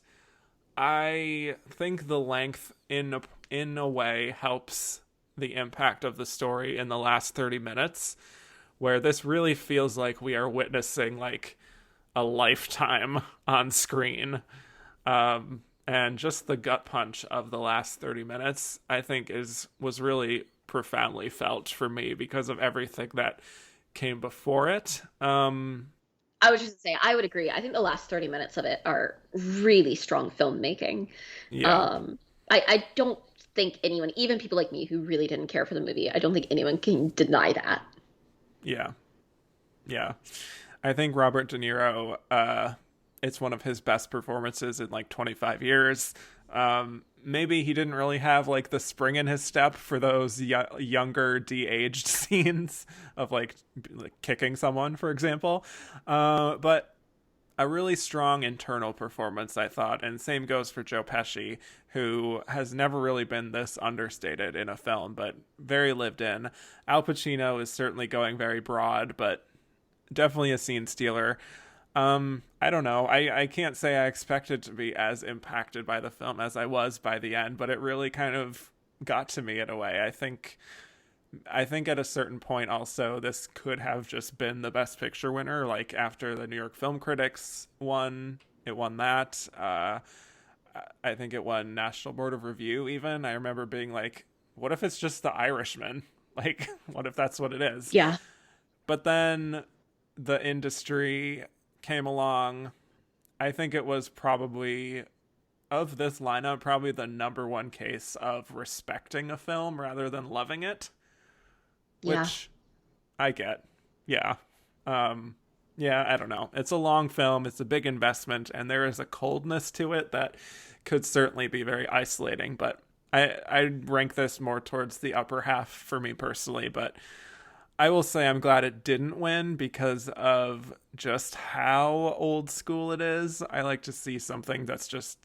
I think the length in a way helps the impact of the story in the last 30 minutes, where this really feels like we are witnessing like a lifetime on screen. And just the gut punch of the last 30 minutes, I think, is was really profoundly felt for me because of everything that came before it. I was just gonna say I would agree. I think the last 30 minutes of it are really strong filmmaking. Yeah, Um, I don't think anyone, even people like me who really didn't care for the movie, I don't think anyone can deny that. yeah, yeah. I think Robert De Niro, it's one of his best performances in like 25 years. Maybe he didn't really have like the spring in his step for those younger de-aged scenes of like kicking someone, for example. But a really strong internal performance, I thought, and same goes for Joe Pesci, who has never really been this understated in a film, but very lived in. Al Pacino is certainly going very broad, but definitely a scene stealer. I don't know. I can't say I expected to be as impacted by the film as I was by the end, but it really kind of got to me in a way. I think at a certain point also this could have just been the best picture winner. Like after the New York Film Critics won, it won that. I think it won National Board of Review even. I remember being like, what if it's just The Irishman? Like, what if that's what it is? Yeah. But then the industry came along. I think it was probably of this lineup, probably the number one case of respecting a film rather than loving it, Yeah. which I get. Yeah. Um, yeah, I don't know. It's a long film, it's a big investment, and there is a coldness to it that could certainly be very isolating, but I rank this more towards the upper half for me personally, but I will say I'm glad it didn't win because of just how old school it is. I like to see something that's just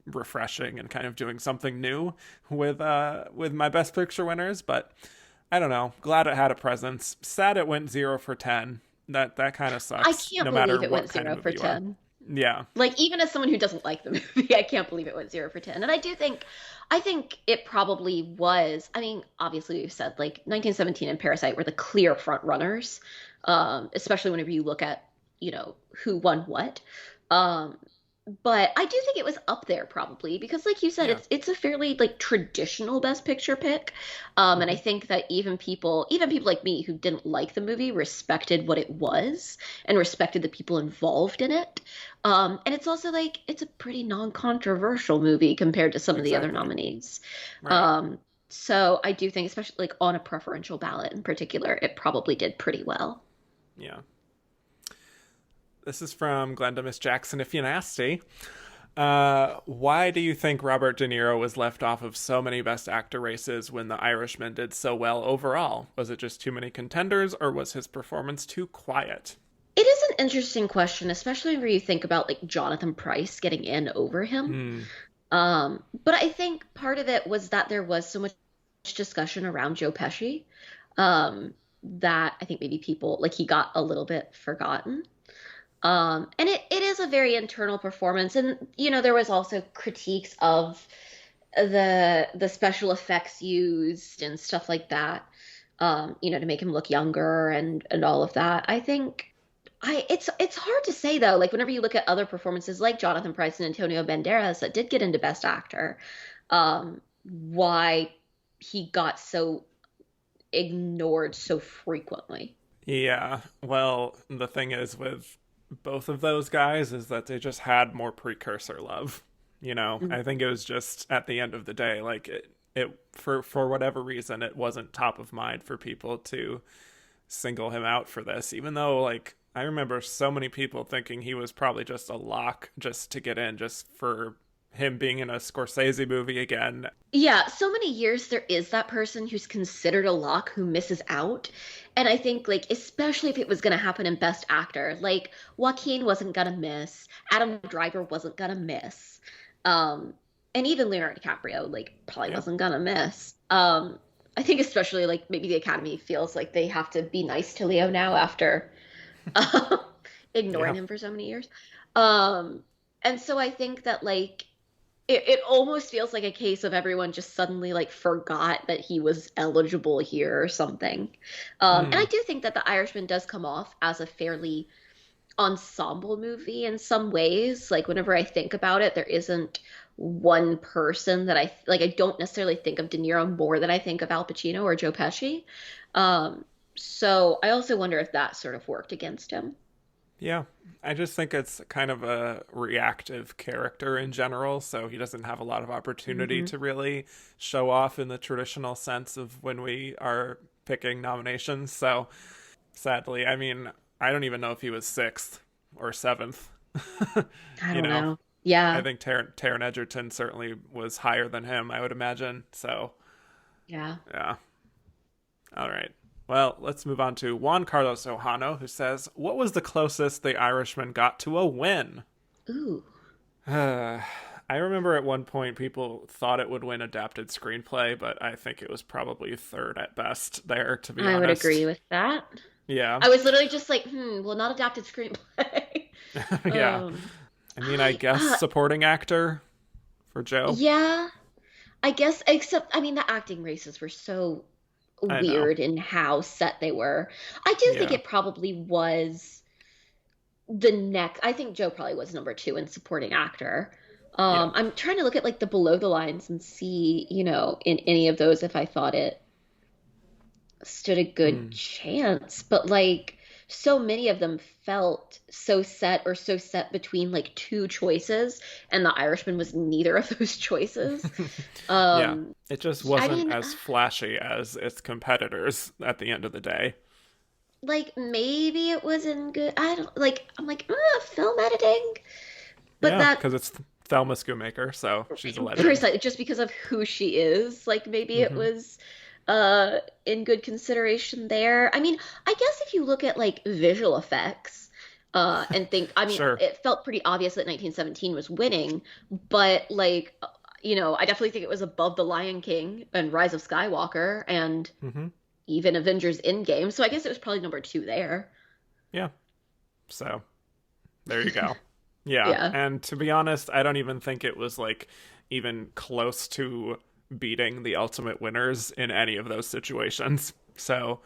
refreshing and kind of doing something new with my best picture winners, but I don't know. Glad it had a presence. Sad it went 0 for 10. That kind of I sucks can't no matter believe it went what kind of zero for movie you are. 10. Yeah. Like even as someone who doesn't like the movie, I can't believe it went 0 for 10. And I think it probably was. I mean, obviously we've said like 1917 and Parasite were the clear front runners, especially whenever you look at who won what. Um, but I do think it was up there probably because, like you said, Yeah. it's a fairly like traditional Best Picture pick, and I Hmm. think that even people like me who didn't like the movie respected what it was and respected the people involved in it. And it's also like it's a pretty non-controversial movie compared to some of the other Exactly. nominees. Right. Um, so I do think, especially like on a preferential ballot in particular, it probably did pretty well. Yeah. This is from Glenda Miss Jackson. If you nasty, why do you think Robert De Niro was left off of so many Best Actor races when The Irishman did so well overall? Was it just too many contenders, or was his performance too quiet? It is an interesting question, especially when you think about like Jonathan Pryce getting in over him. Hmm. But I think part of it was that there was so much discussion around Joe Pesci, that I think maybe people like he got a little bit forgotten. And it is a very internal performance, and there was also critiques of the special effects used and stuff like that, to make him look younger and all of that. I think it's hard to say though. Like whenever you look at other performances like Jonathan Pryce and Antonio Banderas that did get into Best Actor, why he got so ignored so frequently. Yeah. Well, the thing is with both of those guys is that they just had more precursor love. I think it was just at the end of the day, like it for whatever reason, it wasn't top of mind for people to single him out for this, even though like I remember so many people thinking he was probably just a lock just to get in, just for him being in a Scorsese movie again. Yeah, so many years there is that person who's considered a lock who misses out. And I think like especially if it was gonna happen in Best Actor, like Joaquin wasn't gonna miss, Adam Driver wasn't gonna miss. Um, and even Leonardo DiCaprio like probably Yeah. wasn't gonna miss. I think especially like maybe the Academy feels like they have to be nice to Leo now after ignoring Yeah. him for so many years. Um, and so I think that like it almost feels like a case of everyone just suddenly like forgot that he was eligible here or something. And I Mm. do think that The Irishman does come off as a fairly ensemble movie in some ways. Like whenever I think about it, there isn't one person that I like. I don't necessarily think of De Niro more than I think of Al Pacino or Joe Pesci. Um, so I also wonder if that sort of worked against him. Yeah, I just think it's kind of a reactive character in general, so he doesn't have a lot of opportunity Hmm. to really show off in the traditional sense of when we are picking nominations. So, sadly, I mean, I don't even know if he was sixth or seventh. I you don't know, know. I Yeah, think Taron Egerton certainly was higher than him, I would imagine. So, yeah. yeah. All right. Well, let's move on to Juan Carlos Ohano, who says, "What was the closest the Irishman got to a win?" Ooh, I remember at one point people thought it would win adapted screenplay, but I think it was probably third at best there, to be I would agree honest. with that. Yeah. I was literally just like, well, not adapted screenplay. Yeah. um, I mean, I guess supporting actor for Joe. yeah, I guess, except, I mean, the acting races were so I know. weird in how set they were. I do think Yeah. it probably was the next, I think Joe probably was number two in supporting actor. Yeah. I'm trying to look at like the below the lines and see, in any of those if I thought it stood a good Hmm. chance, but like so many of them felt so set or so set between like two choices, and The Irishman was neither of those choices. Yeah. Um, It just I wasn't mean, as flashy as its competitors at the end of the day. like maybe it wasn't good. I don't like. I'm like film editing, but Yeah, that because it's Thelma Schoonmaker, so she's a legend. precisely just because of who she is. Like maybe it Hmm. was in good consideration there. I mean, I guess if you look at like visual effects and think, I mean, Sure. it felt pretty obvious that 1917 was winning, but like I definitely think it was above The Lion King and Rise of Skywalker and Hmm. even Avengers Endgame. So I guess it was probably number two there. Yeah. So there you go. Yeah. Yeah. And to be honest, I don't even think it was like even close to beating the ultimate winners in any of those situations. So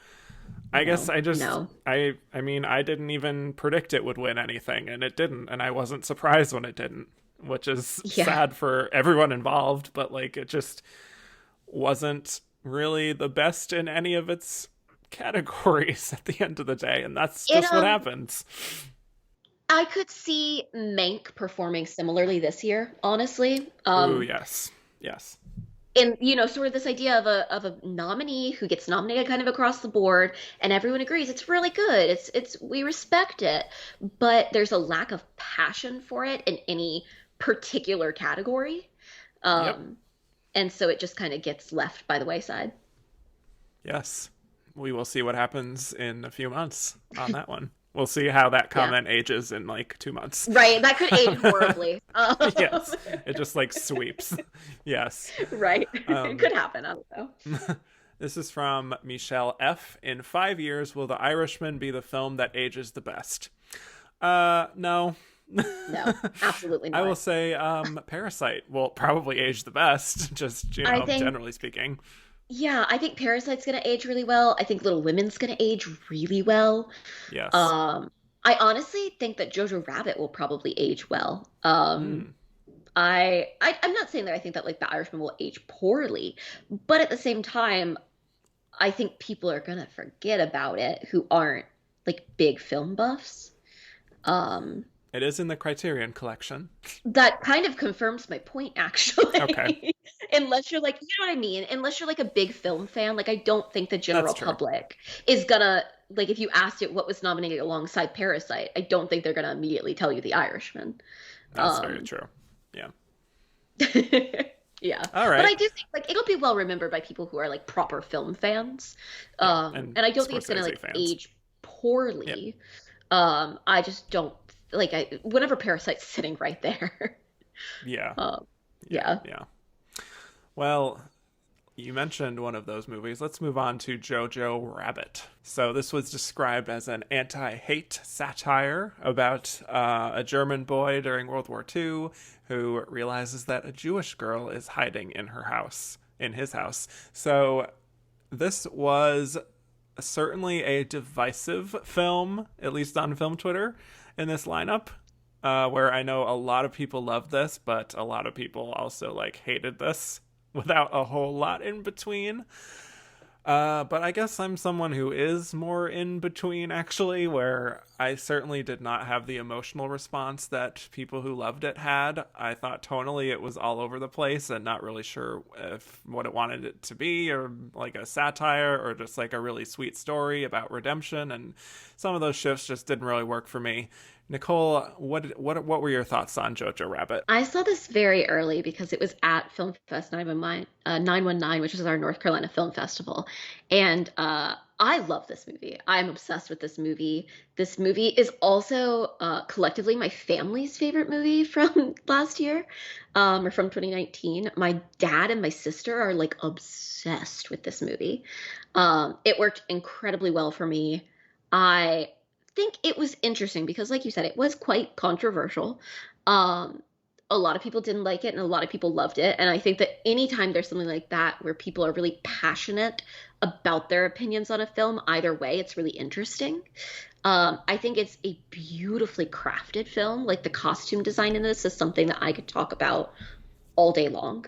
I guess No. I mean, I didn't even predict it would win anything, and it didn't, and I wasn't surprised when it didn't, which is Yeah. sad for everyone involved, but like it just wasn't really the best in any of its categories at the end of the day, and that's It just what happens. I could see Mank performing similarly this year, honestly. Ooh, yes. Yes. And sort of this idea of a nominee who gets nominated kind of across the board, and everyone agrees it's really good. It's we respect it, but there's a lack of passion for it in any particular category. Yep. Um, and so it just kind of gets left by the wayside. Yes. We will see what happens in a few months on that one. We'll see how that Yeah. comment ages in like 2 months. Right. That could age horribly. Yes. It just like sweeps. Yes. Right. It Um, could happen. I don't know. this is from Michelle F. In 5 years, will The Irishman be the film that ages the best? No. No, absolutely I will not. say Parasite will probably age the best, just, I think, generally speaking. yeah, I think Parasite's gonna age really well. I think Little Women's gonna age really well. Yes. Um, I honestly think that Jojo Rabbit will probably age well. Mm, I'm not saying that I think that like The Irishman will age poorly, but at the same time, I think people are gonna forget about it who aren't like big film buffs. Um, it is in the Criterion collection. that kind of confirms my point, Okay, actually. Unless you're like, you know what I mean? Unless you're like a big film fan, like I don't think the that's general true. public is gonna like if you asked it what was nominated alongside Parasite, I don't think they're gonna immediately tell you The Irishman. That's very Um, true. Yeah. yeah, All but right. I do think like it'll be well remembered by people who are like proper film fans. Yeah, and And I don't think it's gonna Scorsese like fans. age Yep. poorly. I just don't like I whenever Parasite's sitting right there. Yeah. Um, Yeah. yeah. Yeah. Well, you mentioned one of those movies. Let's move on to Jojo Rabbit. So, this was described as an anti hate satire about a German boy during World War II who realizes that a Jewish girl is hiding in her house, in his house. So, this was certainly a divisive film, at least on film Twitter, in this lineup. Where I know a lot of people loved this, but a lot of people also like hated this without a whole lot in between. But I guess I'm someone who is more in between, actually, where I certainly did not have the emotional response that people who loved it had. I thought tonally it was all over the place and not really sure if what it wanted it to be, or like a satire, or just like a really sweet story about redemption. And some of those shifts just didn't really work for me. Nicole, what were your thoughts on Jojo Rabbit? I saw this very early because it was at Film Fest 919, which is our North Carolina Film Festival. And I love this movie. I'm obsessed with this movie. This movie is also collectively my family's favorite movie from last year, or from 2019. My dad and my sister are like obsessed with this movie. It worked incredibly well for me. I think it was interesting because, like you said, it was quite controversial. Um, a lot of people didn't like it and a lot of people loved it. And I think that anytime there's something like that where people are really passionate about their opinions on a film, either way, it's really interesting. I think it's a beautifully crafted film. Like the costume design in this is something that I could talk about all day long.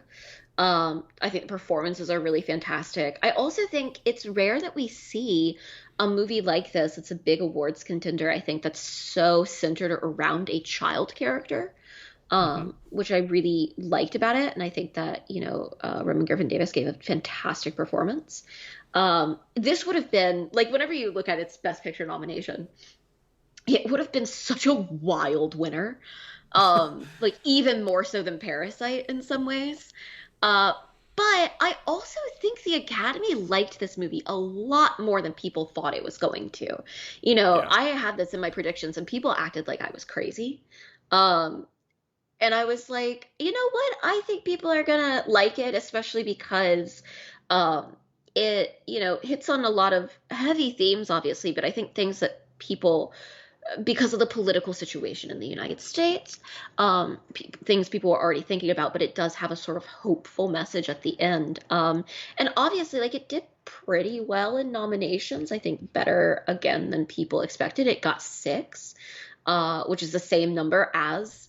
I think the performances are really fantastic. I also think it's rare that we see a movie like this. It's a big awards contender. I think that's so centered around a child character, Mm-hmm. which I really liked about it. And I think that, Roman Griffin Davis gave a fantastic performance. This would have been like whenever you look at its Best Picture nomination, it would have been such a wild winner. Like even more so than Parasite in some ways. Uh, but I also think the Academy liked this movie a lot more than people thought it was going to. Yeah. I had this in my predictions and people acted like I was crazy. Um, and I was like, you know what? I think people are gonna like it, especially because um, it, hits on a lot of heavy themes, obviously, but I think things that people because of the political situation in the United States, things people were already thinking about, but it does have a sort of hopeful message at the end. And obviously, like, it did pretty well in nominations. I think better again than people expected. It got six, which is the same number as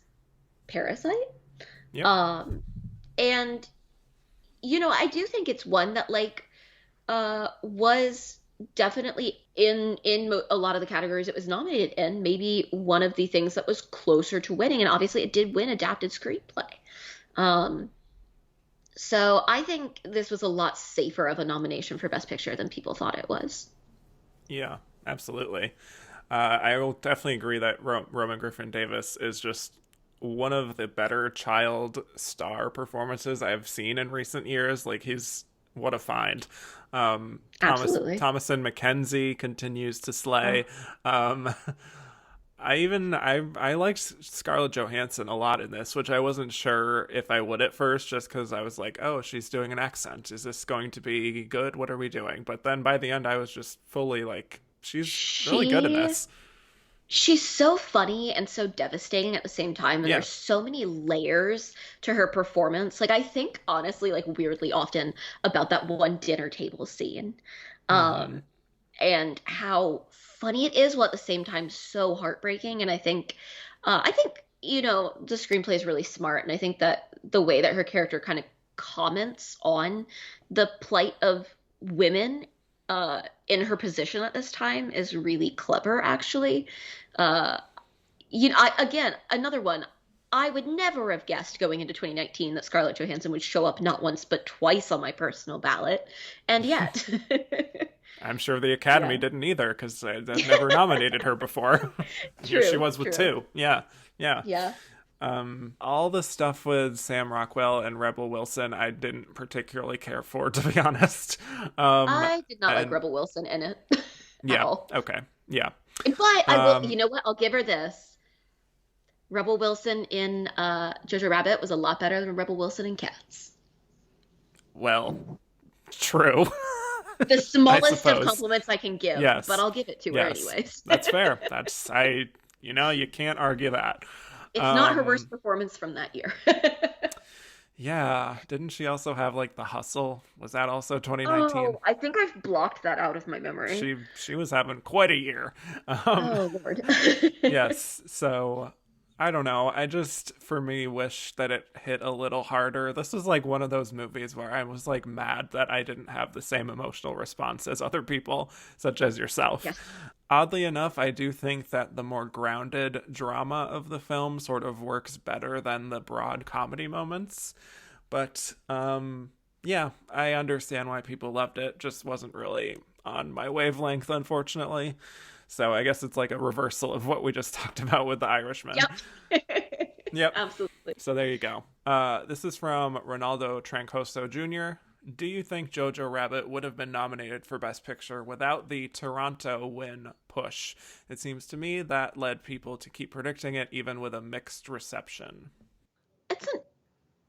Parasite. Yep. Um, and I do think it's one that like was definitely in a lot of the categories it was nominated in. Maybe one of the things that was closer to winning, and obviously it did win adapted screenplay. Um, so I think this was a lot safer of a nomination for Best Picture than people thought it was. Yeah, absolutely. I will definitely agree that Roman Griffin Davis is just one of the better child star performances I've seen in recent years. Like, he's what a find. Absolutely. Thomasin McKenzie continues to Oh, slay. Um, I liked Scarlett Johansson a lot in this, which I wasn't sure if I would at first, just because I was like, oh, she's doing an accent. Is this going to be good? What are we doing? But then by the end, I was just fully like, she's really good in she this. she's so funny and so devastating at the same time, and Yeah. there's so many layers to her performance. Like, I think honestly, like, weirdly often about that one dinner table scene. Mm-hmm. Um and how funny it is while at the same time so heartbreaking. And I think the screenplay is really smart, and I think that the way that her character kind of comments on the plight of women in her position at this time is really clever, actually. uh again, another one. I would never have guessed going into 2019 that Scarlett Johansson would show up not once but twice on my personal ballot, and yet. I'm sure the Academy Yeah. didn't either because they've never nominated her before. Here she True, was with true. two. Yeah, yeah. Yeah. All the stuff with Sam Rockwell and Rebel Wilson, I didn't particularly care for, to be honest. Um, I did not like and Rebel Wilson in it at yeah, all. okay, yeah. But I will, Um, you know what? I'll give her this. Rebel Wilson in Jojo Rabbit was a lot better than Rebel Wilson in Cats. well, true, The I smallest of suppose. compliments I can give, but Yes, I'll give it to her yes, anyways. that's fair. You can't argue that. It's not her worst Um, performance from that year. yeah, didn't she also have like The Hustle? Was that also 2019? Oh, I think I've blocked that out of my memory. She was having quite a year. Um, Oh, Lord. yes, so I don't know. I just for me wish that it hit a little harder. This was like one of those movies where I was like mad that I didn't have the same emotional response as other people, such as yourself. Yes. Oddly enough, I do think that the more grounded drama of the film sort of works better than the broad comedy moments. But yeah, I understand why people loved it. Just wasn't really on my wavelength, unfortunately. So I guess it's like a reversal of what we just talked about with The Irishman. Yep. Yep. Absolutely. So there you go. This is from Ronaldo Trancoso Jr. Do you think Jojo Rabbit would have been nominated for Best Picture without the Toronto win push? It seems to me that led people to keep predicting it, even with a mixed reception. It's an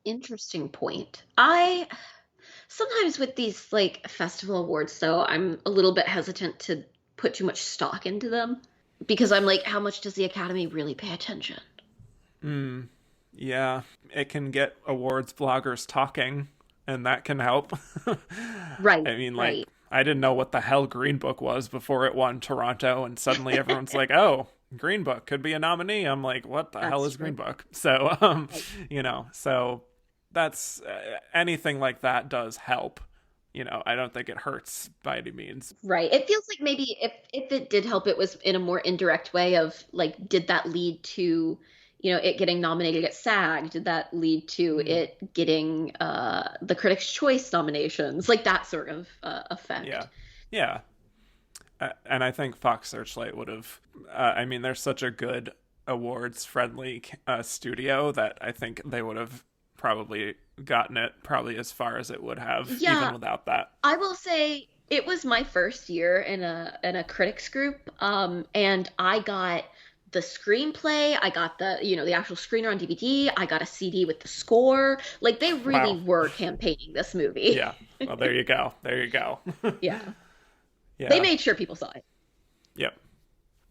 interesting point. I sometimes with these like festival awards, though, I'm a little bit hesitant to put too much stock into them because I'm like, how much does the Academy really pay attention? Hmm. Yeah, it can get awards bloggers talking, and that can help. Right, I mean, like, right. I didn't know what the hell Green Book was before it won Toronto, and suddenly everyone's like, oh, Green Book could be a nominee. I'm like, what the hell That's is true. Green Book? So, Right. so that's anything like that does help. I don't think it hurts by any means. Right. It feels like maybe if it did help, it was in a more indirect way of like, did that lead to, it getting nominated at SAG? Did that lead to Mm, it getting the Critics' Choice nominations? Like that sort of yeah. effect. Yeah. And I think Fox Searchlight would have. I mean, they're such a good awards friendly studio that I think they would have probably gotten it probably as far as it would have even Yeah, without that. I will say it was my first year in a critics group, and I got the screenplay, I got the actual screener on DVD, I got a CD with the score. Like they really Wow. were campaigning this movie. Yeah. Well, there you go. There you go. Yeah. They Yeah. made sure people saw it. Yep.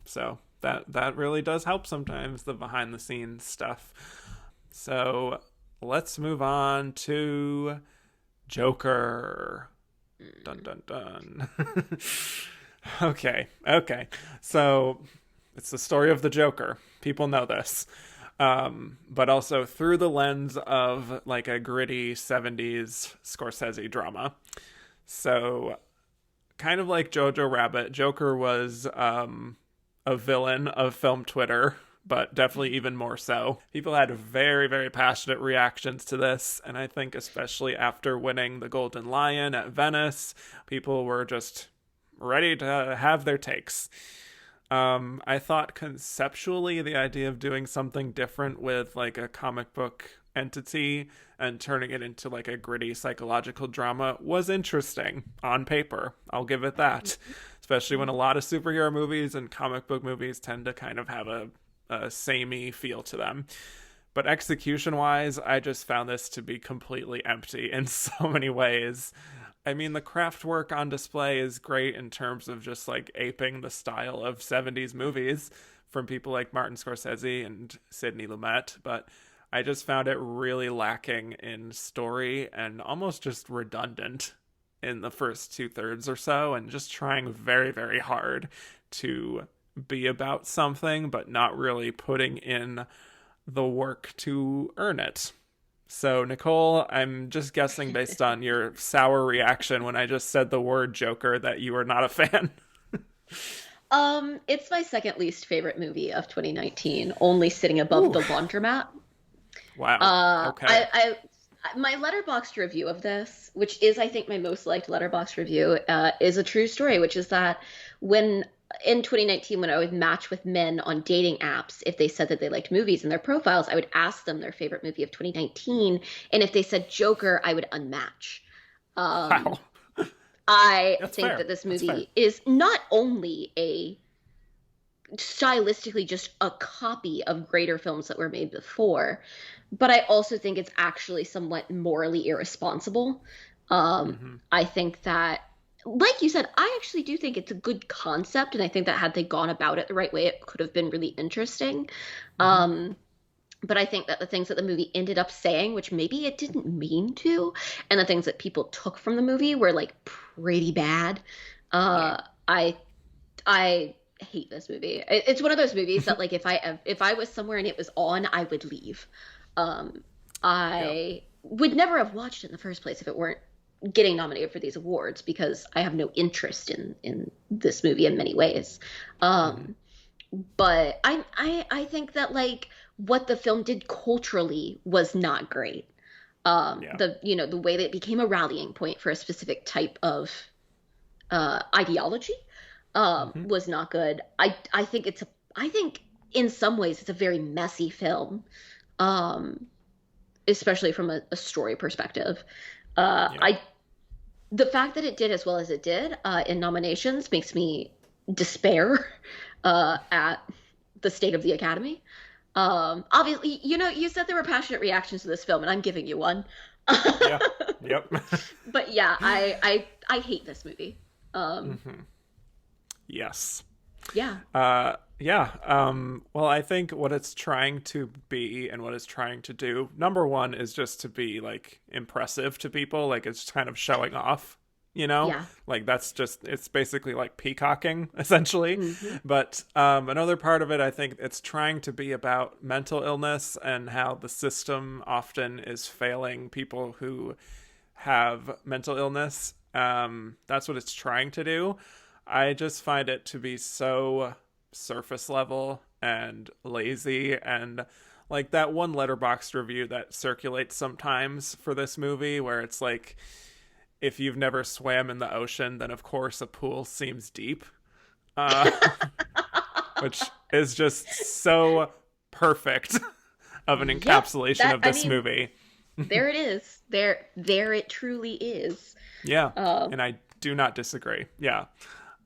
So that really does help sometimes, the behind the scenes stuff. So let's move on to Joker. Dun dun dun. Okay. So it's the story of the Joker. People know this. But also through the lens of like a gritty 70s Scorsese drama. So kind of like Jojo Rabbit, Joker was a villain of film Twitter, but definitely even more so. People had very, very passionate reactions to this, and I think especially after winning the Golden Lion at Venice, people were just ready to have their takes. I thought conceptually the idea of doing something different with like a comic book entity and turning it into like a gritty psychological drama was interesting on paper. I'll give it that. Especially when a lot of superhero movies and comic book movies tend to kind of have a samey feel to them. But execution wise, I just found this to be completely empty in so many ways. I mean, the craft work on display is great in terms of just like aping the style of 70s movies from people like Martin Scorsese and Sidney Lumet, but I just found it really lacking in story and almost just redundant in the first 2/3 or so, and just trying very, very hard to be about something, but not really putting in the work to earn it. So, Nicole, I'm just guessing based on your sour reaction when I just said the word Joker that you are not a fan. It's my second least favorite movie of 2019, only sitting above Ooh. The Laundromat. Wow. Okay. My Letterboxd review of this, which is I think my most liked Letterboxd review, is a true story, which is that when in 2019, when I would match with men on dating apps, if they said that they liked movies in their profiles, I would ask them their favorite movie of 2019, and if they said Joker, I would unmatch. Wow. I That's think fair. that this That's fair. movie is not only a stylistically just a copy of greater films that were made before, but I also think it's actually somewhat morally irresponsible. Mm-hmm. I think that, like you said, I actually do think it's a good concept, and I think that had they gone about it the right way, it could have been really interesting. Mm-hmm. Um, but I think that the things that the movie ended up saying, which maybe it didn't mean to, and the things that people took from the movie were like pretty bad. Yeah. I I hate this movie. It's one of those movies that like if I was somewhere and it was on, I would leave. Um, Yeah. I would never have watched it in the first place if it weren't getting nominated for these awards because I have no interest in this movie in many ways. Mm-hmm. Um, but I think that like what the film did culturally was not great. Yeah. The way that it became a rallying point for a specific type of ideology Mm-hmm. was not good. I think in some ways it's a very messy film, um, especially from a story perspective. Yeah. I The fact that it did as well as it did in nominations makes me despair at the state of the Academy. Obviously, you said there were passionate reactions to this film, and I'm giving you one. Yeah. Yep. But yeah, I hate this movie. Um, Mm-hmm. Yes. yeah. Yeah. Well, I think what it's trying to be and what it's trying to do, number one, is just to be like impressive to people. Like it's kind of showing off, you know? Yeah. Like it's basically like peacocking, essentially. Hmm. But another part of it, I think it's trying to be about mental illness and how the system often is failing people who have mental illness. That's what it's trying to do. I just find it to be so surface level and lazy, and like that one Letterboxd review that circulates sometimes for this movie where it's like, if you've never swam in the ocean, then of course a pool seems deep, uh, which is just so perfect of an Yep. encapsulation That of I this mean, movie. there it is. There it truly is. Yeah, Um, and I do not disagree. Yeah.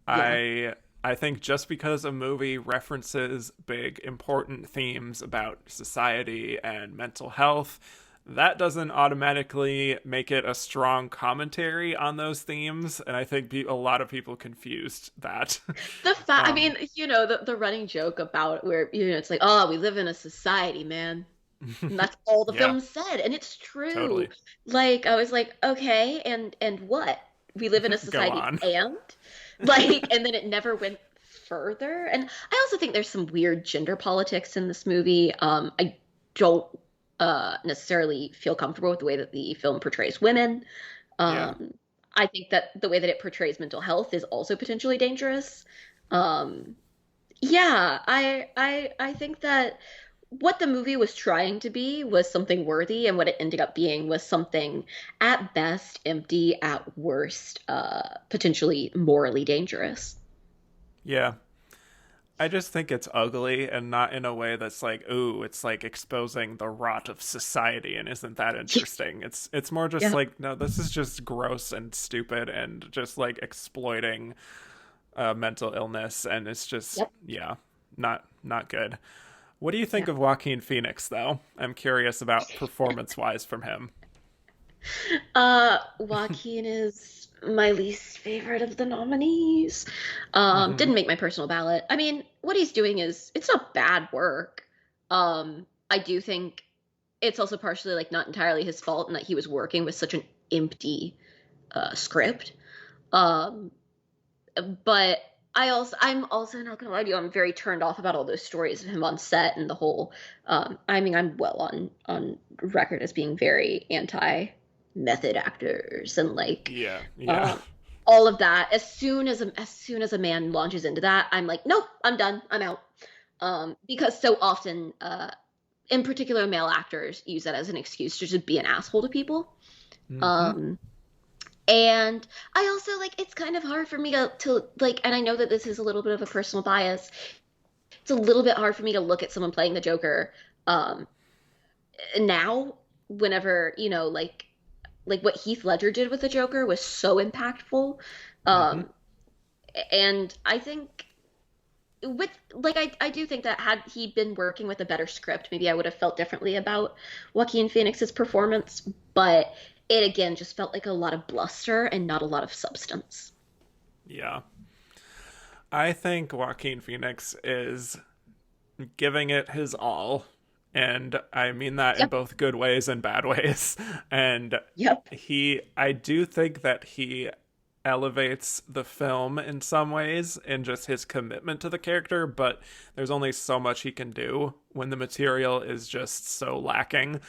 yeah. I think just because a movie references big important themes about society and mental health that doesn't automatically make it a strong commentary on those themes, and I think a lot of people confused that. I mean, the running joke about where, it's like, oh, we live in a society, man. And that's all the Yeah, film said, and it's true. totally. Like I was like, okay, and what? We live in a Go society, on. and like, and then it never went further. And I also think there's some weird gender politics in this movie. I don't necessarily feel comfortable with the way that the film portrays women. Yeah. Um, I think that the way that it portrays mental health is also potentially dangerous. Um, yeah, I think that what the movie was trying to be was something worthy, and what it ended up being was something at best empty, at worst, potentially morally dangerous. Yeah. I just think it's ugly and not in a way that's like, ooh, it's like exposing the rot of society and isn't that interesting. It's more just Yeah. like, no, this is just gross and stupid and just like exploiting mental illness, and it's just, Yep. yeah, not good. What do you think Yeah. of Joaquin Phoenix though? I'm curious about performance wise from him. Joaquin is my least favorite of the nominees. Hmm. Didn't make my personal ballot. I mean, what he's doing is it's not bad work. I do think it's also partially like not entirely his fault in that he was working with such an empty script. Um, but I'm also not gonna lie to you, I'm very turned off about all those stories of him on set and the whole. I mean, I'm well on record as being very anti method actors and like Yeah, yeah. um, all of that. As soon as a man launches into that, I'm like, nope, I'm done, I'm out. Because so often, in particular, male actors use that as an excuse to just be an asshole to people. Hmm. Um, and I also like it's kind of hard for me to like, and I know that this is a little bit of a personal bias. It's a little bit hard for me to look at someone playing the Joker um now whenever, like what Heath Ledger did with the Joker was so impactful. Hmm. Um and I think with like I do think that had he been working with a better script, maybe I would have felt differently about Joaquin Phoenix's performance, but it again just felt like a lot of bluster and not a lot of substance. Yeah. I think Joaquin Phoenix is giving it his all. And I mean that in Yep. both good ways and bad ways. And Yep. I do think that he elevates the film in some ways in just his commitment to the character, but there's only so much he can do when the material is just so lacking.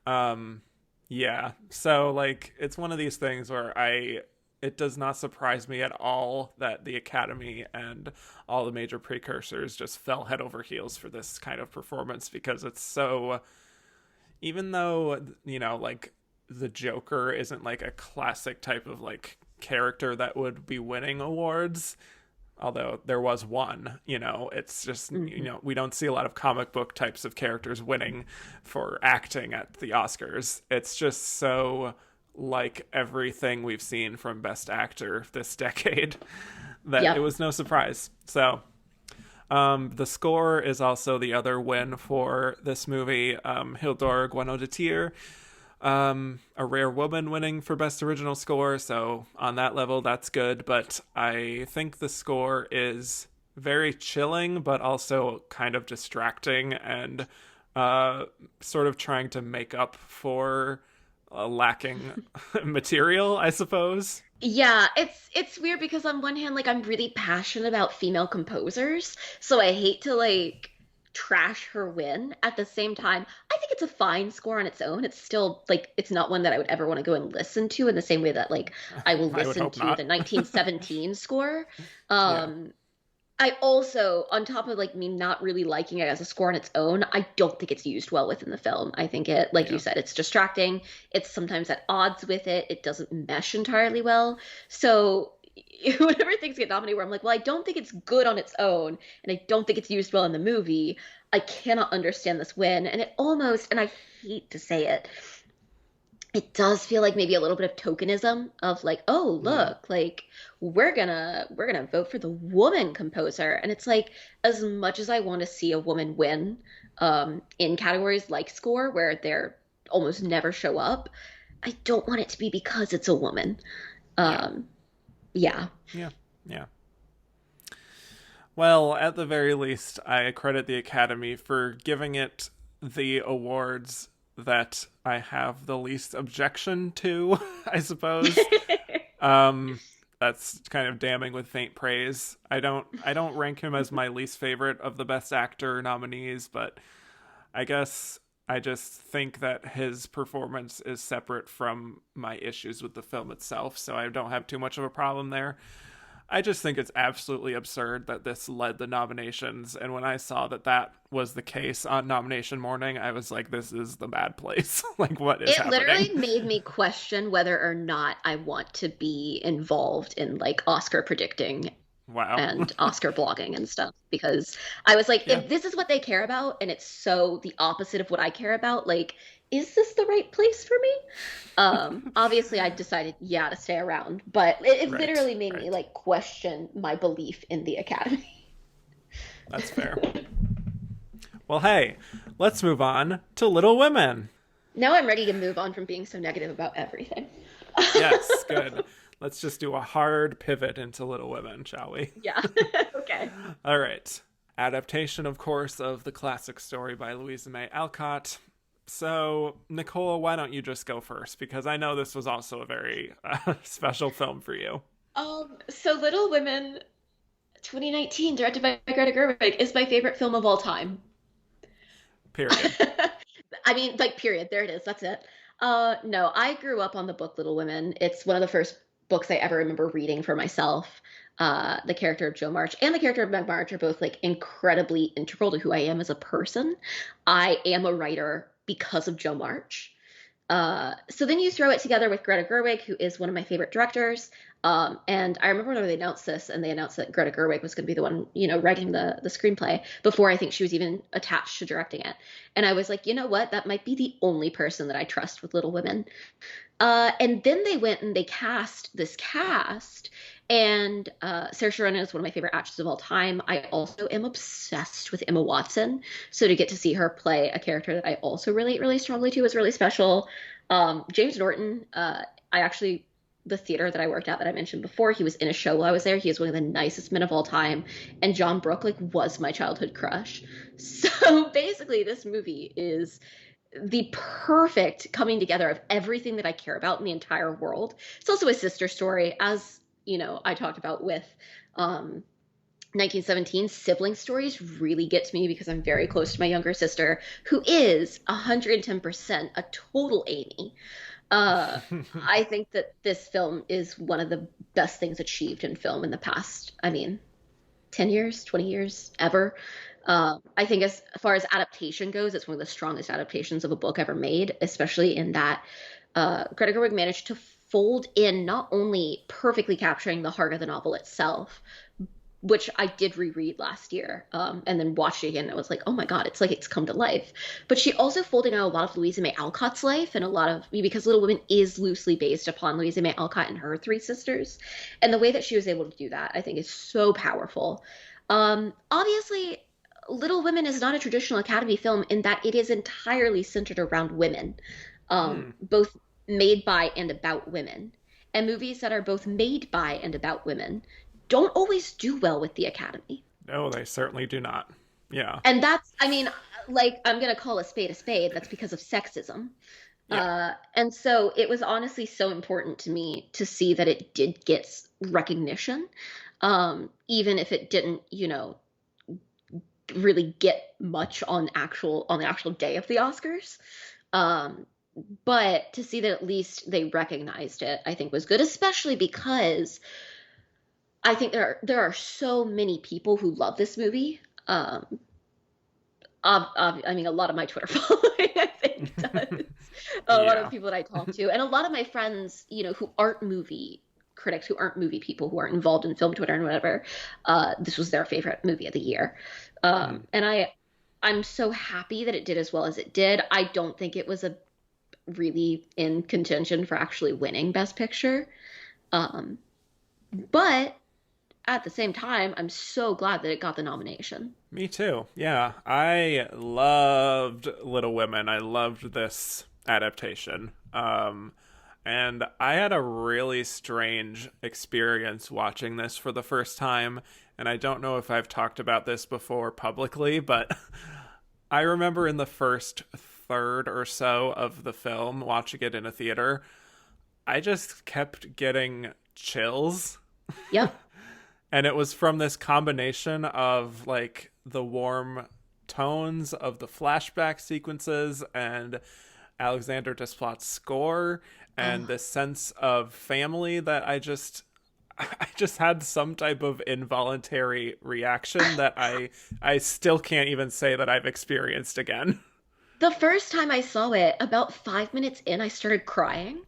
Um, yeah. So, like, it's one of these things where it does not surprise me at all that the Academy and all the major precursors just fell head over heels for this kind of performance because it's so, even though, like the Joker isn't like a classic type of like character that would be winning awards, although there was one, it's just, Hmm. we don't see a lot of comic book types of characters winning for acting at the Oscars. It's just so like everything we've seen from Best Actor this decade that it Yep. was no surprise. So, the score is also the other win for this movie. Hildur Guðnadóttir, a rare woman winning for Best Original Score. So on that level, that's good. But I think the score is very chilling, but also kind of distracting and sort of trying to make up for lacking material, I suppose. Yeah, it's weird because on one hand, like I'm really passionate about female composers, so I hate to like trash her win. At the same time, I think it's a fine score on its own. It's still like it's not one that I would ever want to go and listen to in the same way that like I will I would listen hope to the not. 1917 score. Yeah. Um, I also, on top of like me not really liking it as a score on its own, I don't think it's used well within the film. I think it, like you Yeah. said, it's distracting. It's sometimes at odds with it. It doesn't mesh entirely well. So whenever things get nominated, where I'm like, well, I don't think it's good on its own, and I don't think it's used well in the movie. I cannot understand this win, and it almost, and I hate to say it does feel like maybe a little bit of tokenism of like, oh, Mm. look, like we're gonna vote for the woman composer. And it's like, as much as I want to see a woman win in categories like score where they're almost never show up. I don't want it to be because it's a woman. Yeah. Um, yeah. Yeah. Yeah. Well, at the very least, I credit the Academy for giving it the awards that I have the least objection to, I suppose. Um, that's kind of damning with faint praise. I don't rank him as my least favorite of the best actor nominees, but I guess I just think that his performance is separate from my issues with the film itself, so I don't have too much of a problem there. I just think it's absolutely absurd that this led the nominations. And when I saw that that was the case on nomination morning, I was like, this is the bad place. Like, what is It happening? literally made me question whether or not I want to be involved in like Oscar predicting Wow. and Oscar blogging and stuff because I was like, Yeah. if this is what they care about and it's so the opposite of what I care about, like, is this the right place for me? Obviously I decided yeah to stay around, but it Right. literally made me Right. like question my belief in the Academy. That's fair. Well, hey, let's move on to Little Women. Now I'm ready to move on from being so negative about everything. Yes, good. Let's just do a hard pivot into Little Women, shall we? Yeah. Okay. All right. Adaptation, of course, of the classic story by Louisa May Alcott. So, Nicole, why don't you just go first? Because I know this was also a very special film for you. So Little Women 2019, directed by Greta Gerwig, is my favorite film of all time. Period. I mean, like, period. There it is. That's it. No, I grew up on the book Little Women. It's one of the first books I ever remember reading for myself. The character of Jo March and the character of Meg March are both like incredibly integral to who I am as a person. I am a writer because of Jo March. So then you throw it together with Greta Gerwig, who is one of my favorite directors. And I remember when they announced this, and they announced that Greta Gerwig was going to be the one, writing the screenplay before I think she was even attached to directing it. And I was like, you know what? That might be the only person that I trust with Little Women. And then they went and they cast this cast. And Saoirse Ronan is one of my favorite actresses of all time. I also am obsessed with Emma Watson. So to get to see her play a character that I also relate really strongly to was really special. James Norton, I actually, the theater that I worked at that I mentioned before, he was in a show while I was there. He is one of the nicest men of all time. And John Brooke, like, was my childhood crush. So basically, this movie is the perfect coming together of everything that I care about in the entire world. It's also a sister story, as I talked about with 1917. Sibling stories really get to me because I'm very close to my younger sister, who is 110% a total Amy. Uh, I think that this film is one of the best things achieved in film in the past, I mean, 10 years, 20 years, ever. I think as far as adaptation goes, it's one of the strongest adaptations of a book ever made, especially in that Greta Gerwig managed to fold in not only perfectly capturing the heart of the novel itself, which I did reread last year, and then watched it again. And I was like, oh my God, it's like it's come to life. But she also folded out a lot of Louisa May Alcott's life and a lot of, because Little Women is loosely based upon Louisa May Alcott and her three sisters. And the way that she was able to do that, I think, is so powerful. Obviously, Little Women is not a traditional Academy film in that it is entirely centered around women, Hmm. both made by and about women. And movies that are both made by and about women don't always do well with the Academy. No, they certainly do not. Yeah. And that's, I mean, like, I'm going to call a spade a spade. That's because of sexism. Yeah. And so it was honestly so important to me to see that it did get recognition, even if it didn't, really get much on the actual day of the Oscars. Um, but to see that at least they recognized it, I think was good, especially because I think there are so many people who love this movie. I mean, a lot of my Twitter following, I think, does. A lot of Yeah. people that I talk to, and a lot of my friends, who aren't movie critics, who aren't movie people, who aren't involved in film Twitter and whatever, this was their favorite movie of the year. Hmm. And I'm so happy that it did as well as it did. I don't think it was a really in contention for actually winning Best Picture. Um, but at the same time, I'm so glad that it got the nomination. Me too. Yeah. I loved Little Women. I loved this adaptation. And I had a really strange experience watching this for the first time. And I don't know if I've talked about this before publicly, but I remember in the first third or so of the film, watching it in a theater, I just kept getting chills. Yep. And it was from this combination of like the warm tones of the flashback sequences and Alexander Desplat's score and Oh, this sense of family that I just had some type of involuntary reaction that I still can't even say that I've experienced again. the first time I saw it, about 5 minutes in, I started crying.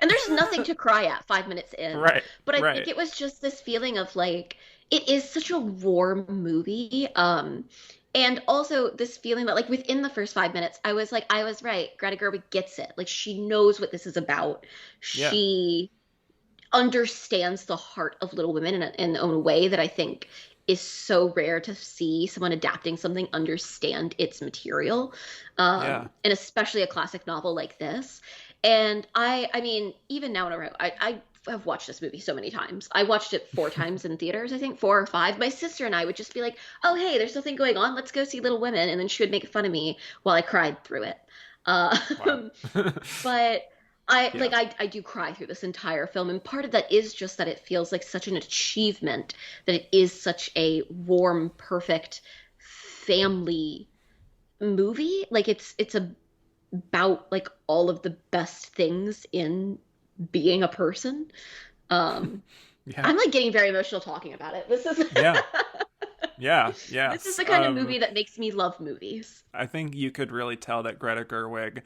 And there's nothing to cry at 5 minutes in. Right, But I think right. it was just this feeling of like, it is such a warm movie. And also this feeling that like within the first 5 minutes, I was like, I was right. Greta Gerwig gets it. Like she knows what this is about. Yeah. She understands the heart of Little Women in a way that I think is so rare to see someone adapting something understand its material, Yeah. and especially a classic novel like this. And I mean, even now, I have watched this movie so many times. I watched it 4 times in theaters, I think 4 or 5. My sister and I would just be like, "Oh, hey, there's something going on. Let's go see Little Women," and then she would make fun of me while I cried through it. Wow. But I Yeah. like I do cry through this entire film, and part of that is just that it feels like such an achievement, that it is such a warm, perfect family movie. Like it's about like all of the best things in being a person. Um, Yeah. I'm like getting very emotional talking about it. This is Yeah. Yeah. this is Yes. the kind of movie that makes me love movies. I think you could really tell that Greta Gerwig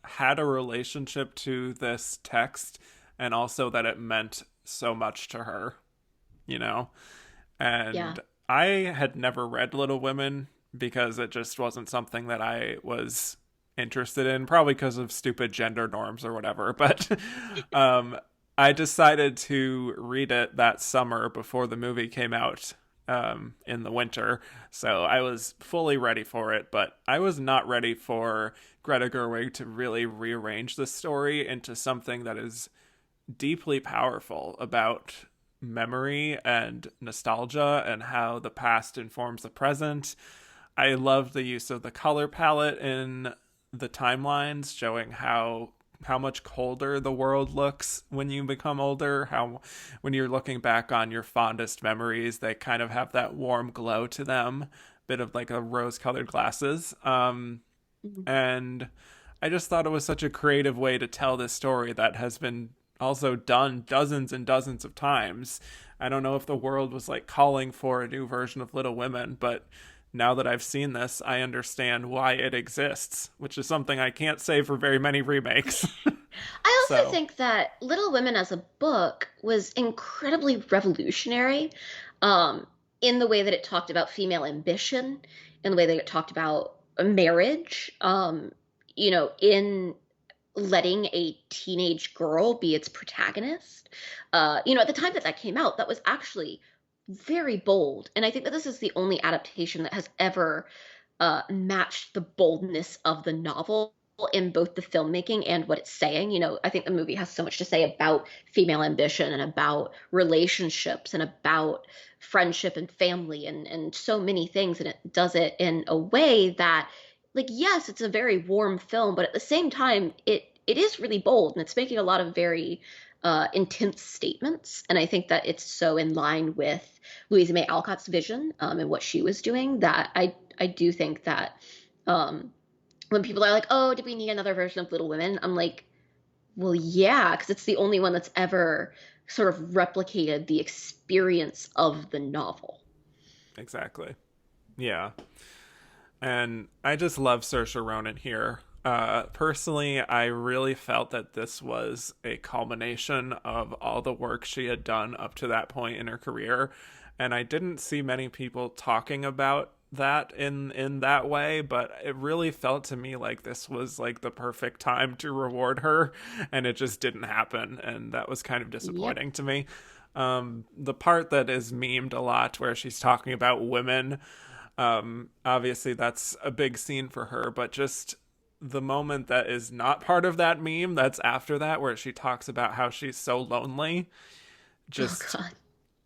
had a relationship to this text and also that it meant so much to her, you know? Yeah. And I had never read Little Women because it just wasn't something that I was interested in, probably because of stupid gender norms or whatever. But um, I decided to read it that summer before the movie came out in the winter. So I was fully ready for it, but I was not ready for Greta Gerwig to really rearrange the story into something that is deeply powerful about memory and nostalgia and how the past informs the present. I love the use of the color palette in the timelines, showing how much colder the world looks when you become older, how when you're looking back on your fondest memories, they kind of have that warm glow to them, bit of like a rose colored glasses. Mhm. And I just thought it was such a creative way to tell this story that has been also done dozens and dozens of times. I don't know if the world was like calling for a new version of Little Women, but now that I've seen this, I understand why it exists, which is something I can't say for very many remakes. I also So, think that Little Women as a book was incredibly revolutionary, um, in the way that it talked about female ambition, in the way that it talked about marriage, in letting a teenage girl be its protagonist. At the time that that came out, that was actually very bold. And I think that this is the only adaptation that has ever matched the boldness of the novel in both the filmmaking and what it's saying. I think the movie has so much to say about female ambition and about relationships and about friendship and family and so many things. And it does it in a way that, like, yes, it's a very warm film, but at the same time, it is really bold and it's making a lot of very intense statements. And I think that it's so in line with Louisa May Alcott's vision, and what she was doing, that I do think that, um, when people are like, "Oh, did we need another version of Little Women?" I'm like, "Well, yeah, because it's the only one that's ever sort of replicated the experience of the novel." exactly. Yeah. And I just love Saoirse Ronan here. Personally, I really felt that this was a culmination of all the work she had done up to that point in her career, and I didn't see many people talking about that in that way, but it really felt to me like this was like the perfect time to reward her, and it just didn't happen, and that was kind of Yep. disappointing to me. The part that is memed a lot where she's talking about women, obviously that's a big scene for her, but just the moment that is not part of that meme that's after that, where she talks about how she's so lonely, Oh just God.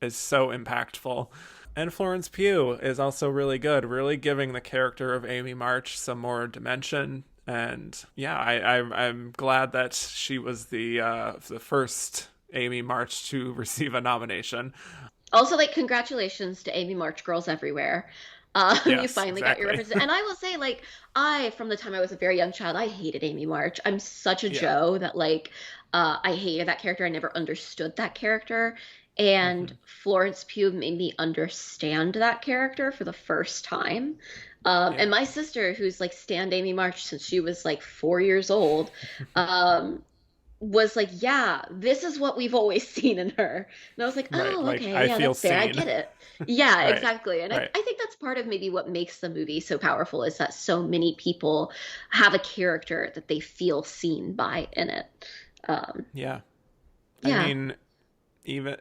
is so impactful. And Florence Pugh is also really good, really giving the character of Amy March some more dimension. And yeah, I'm glad that she was the first Amy March to receive a nomination. Also, like, congratulations to Amy March, Girls Everywhere. You Yes, finally got your exactly. representation. And I will say, like, from the time I was a very young child, I hated Amy March. I'm such a Yeah. Joe that, like, I hated that character. I never understood that character. And Hmm. Florence Pugh made me understand that character for the first time. Yeah. And my sister, who's like stand Amy March since she was like 4 years old, um, was like, yeah, this is what we've always seen in her. And I was like, Right. oh, Like okay, I yeah, feel that's fair. I seen. get it. Yeah, Right. exactly. And Right. I think that's part of maybe what makes the movie so powerful is that so many people have a character that they feel seen by in it. Um, Yeah. I yeah. mean, even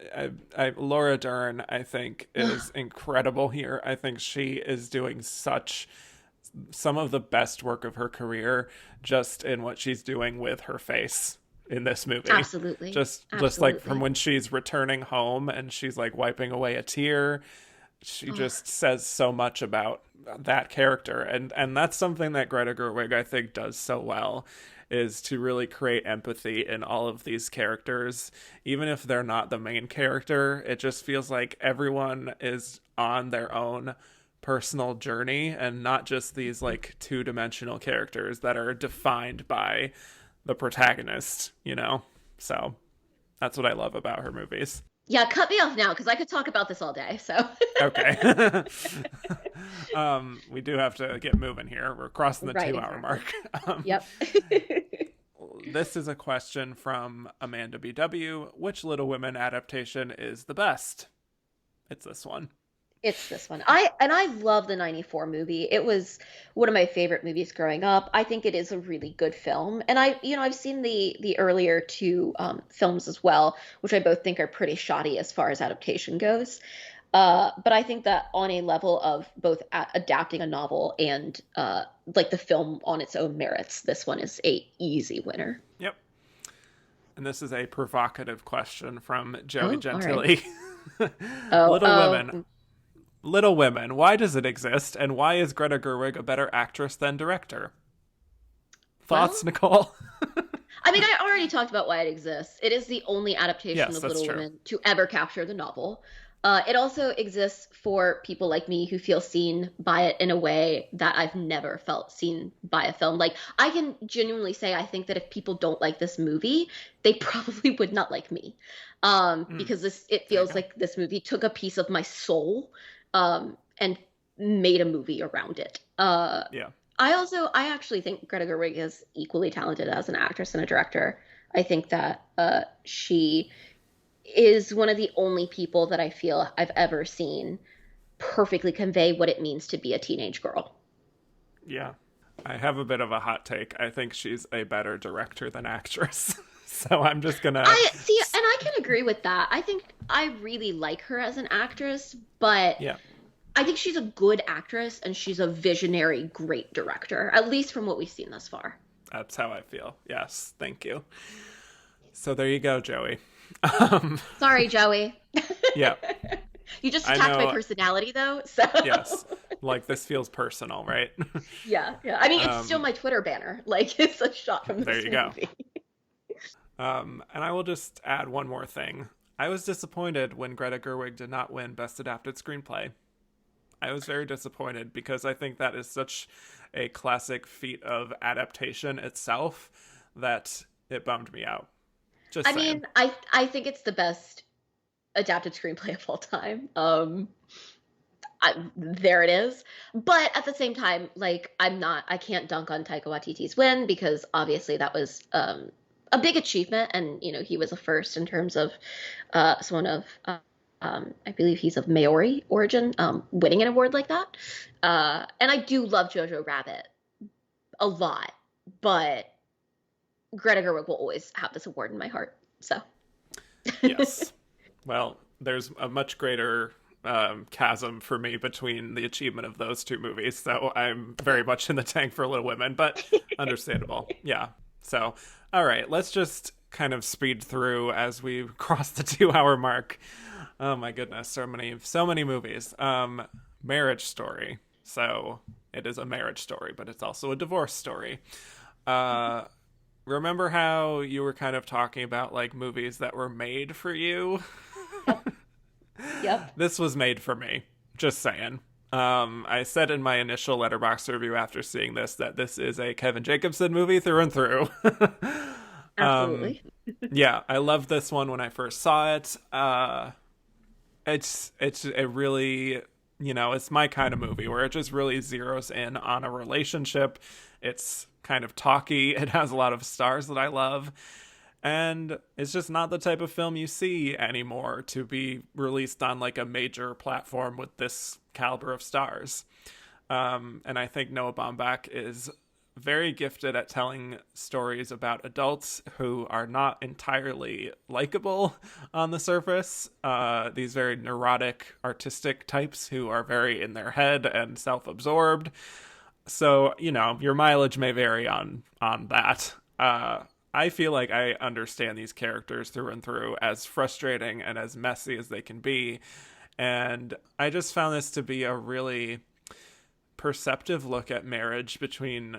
Laura Dern, I think, is incredible here. I think she is doing such some of the best work of her career just in what she's doing with her face in this movie. Absolutely. Just like from Absolutely. when she's returning home and she's like wiping away a tear, she Oh, just says so much about that character, and that's something that Greta Gerwig I think does so well, is to really create empathy in all of these characters. Even if they're not the main character, it just feels like everyone is on their own personal journey and not just these like two-dimensional characters that are defined by the protagonist, you know. So that's what I love about her movies. yeah, cut me off now because I could talk about this all day. So, Okay. We do have to get moving here. We're crossing the right, 2 hour exactly. mark. Yep. This is a question from Amanda BW. Which Little Women adaptation is the best? It's this one. It's this one. I love the 94 movie. It was one of my favorite movies growing up. I think it is a really good film. And I've seen the earlier two films as well, which I both think are pretty shoddy as far as adaptation goes. But I think that on a level of both adapting a novel and like the film on its own merits, this one is a easy winner. Yep. And this is a provocative question from Joey Oh, all right. Gentili. Oh, Little Women. Little Women. Why does it exist? And why is Greta Gerwig a better actress than director? well, Thoughts, Nicole? I mean, I already talked about why it exists. It is the only adaptation Yes, of that's Little true. Women to ever capture the novel. It also exists for people like me who feel seen by it in a way that I've never felt seen by a film. Like, I can genuinely say, I think that if people don't like this movie, they probably would not like me. Mm, Because it there you feels go. like this movie took a piece of my soul, and made a movie around it. Yeah. I actually think Greta Gerwig is equally talented as an actress and a director. I think that she is one of the only people that I feel I've ever seen perfectly convey what it means to be a teenage girl. Yeah. I have a bit of a hot take. I think she's a better director than actress. So I'm just gonna. I see, and I can agree with that. I think I really like her as an actress, but Yeah, I think she's a good actress and she's a visionary, great director, at least from what we've seen thus far. that's how I feel. Yes, thank you. So there you go, Joey. Um, Sorry, Joey. yeah, You just I attacked my know. personality, though. So, Yes, like this feels personal, right? yeah, yeah. I mean, it's still um, my Twitter banner. Like, it's a shot from there this you go. movie. And I will just add one more thing. I was disappointed when Greta Gerwig did not win Best Adapted Screenplay. I was very disappointed because I think that is such a classic feat of adaptation itself that it bummed me out. Just I saying. mean, I think it's the best adapted screenplay of all time. There it is. But at the same time, like, I can't dunk on Taika Waititi's win because obviously that was a big achievement, and he was a first in terms of someone of I believe he's of Maori origin, winning an award like that. And I do love Jojo Rabbit a lot, but Greta Gerwig will always have this award in my heart. So Yes. Well, there's a much greater chasm for me between the achievement of those two movies. So I'm very much in the tank for Little Women, but understandable. Yeah. So, all right, let's just kind of speed through as we cross the 2 hour mark. Oh my goodness, so many movies. Marriage Story. So it is a marriage story, but it's also a divorce story. Uh, Remember how you were kind of talking about like movies that were made for you? Yep. Yep. This was made for me. Just saying. I said in my initial Letterboxd review after seeing this that this is a Kevin Jacobson movie through and through. um, Absolutely. yeah, I loved this one when I first saw it. It's a really, it's my kind of movie where it just really zeroes in on a relationship. It's kind of talky. It has a lot of stars that I love. And it's just not the type of film you see anymore to be released on like a major platform with this caliber of stars. And I think Noah Baumbach is very gifted at telling stories about adults who are not entirely likable on the surface. These very neurotic, artistic types who are very in their head and self-absorbed. So, your mileage may vary on that. I feel like I understand these characters through and through, as frustrating and as messy as they can be. And I just found this to be a really perceptive look at marriage between,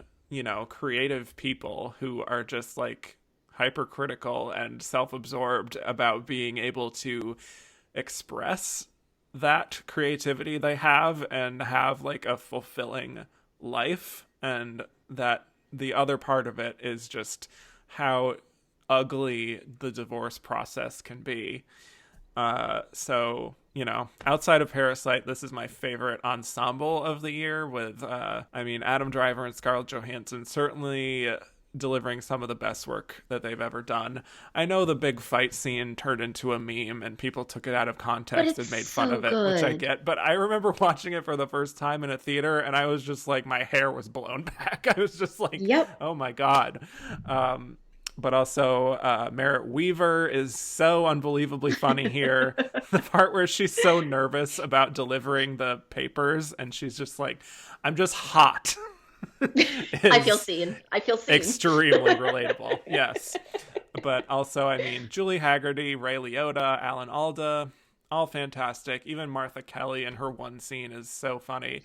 creative people who are just like hypercritical and self-absorbed about being able to express that creativity they have and have like a fulfilling life, and that the other part of it is just how ugly the divorce process can be. So, outside of Parasite, this is my favorite ensemble of the year with, Adam Driver and Scarlett Johansson certainly delivering some of the best work that they've ever done. I know the big fight scene turned into a meme and people took it out of But context and it's made fun so of it, which I good. get, but I remember watching it for the first time in a theater and I was just like, my hair was blown back. I was just like, Yep. oh my God. But also, Merritt Weaver is so unbelievably funny here. The part where she's so nervous about delivering the papers and she's just like, I'm just hot, I feel is seen. I feel seen. extremely relatable. Yes. But also, Julie Haggerty, Ray Liotta, Alan Alda, all fantastic. Even Martha Kelly in her one scene is so funny.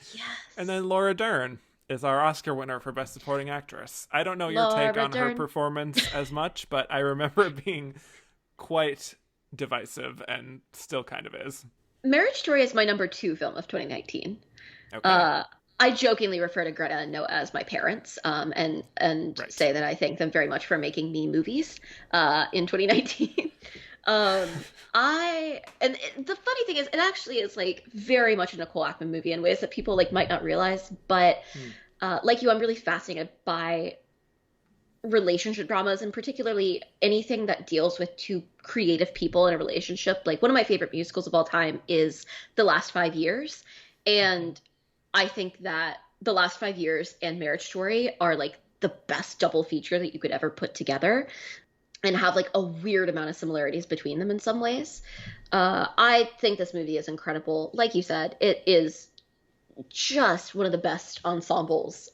And Yes. then Laura Dern is our Oscar winner for Best Supporting Actress. I don't know your take Laura on her Dern. performance as much, but I remember it being quite divisive and still kind of is. Marriage Story is my number two film of 2019. Okay. Uh, I jokingly refer to Greta and Noah as my parents, and Right. say that I thank them very much for making me movies in 2019. The funny thing is, it actually is like very much a Nicole Ackman movie in ways that people like might not realize. But Hmm. like you, I'm really fascinated by relationship dramas, and particularly anything that deals with two creative people in a relationship. Like one of my favorite musicals of all time is The Last 5 Years, and I think that The Last 5 Years and Marriage Story are like the best double feature that you could ever put together, and have like a weird amount of similarities between them in some ways. I think this movie is incredible. Like you said, it is just one of the best ensembles,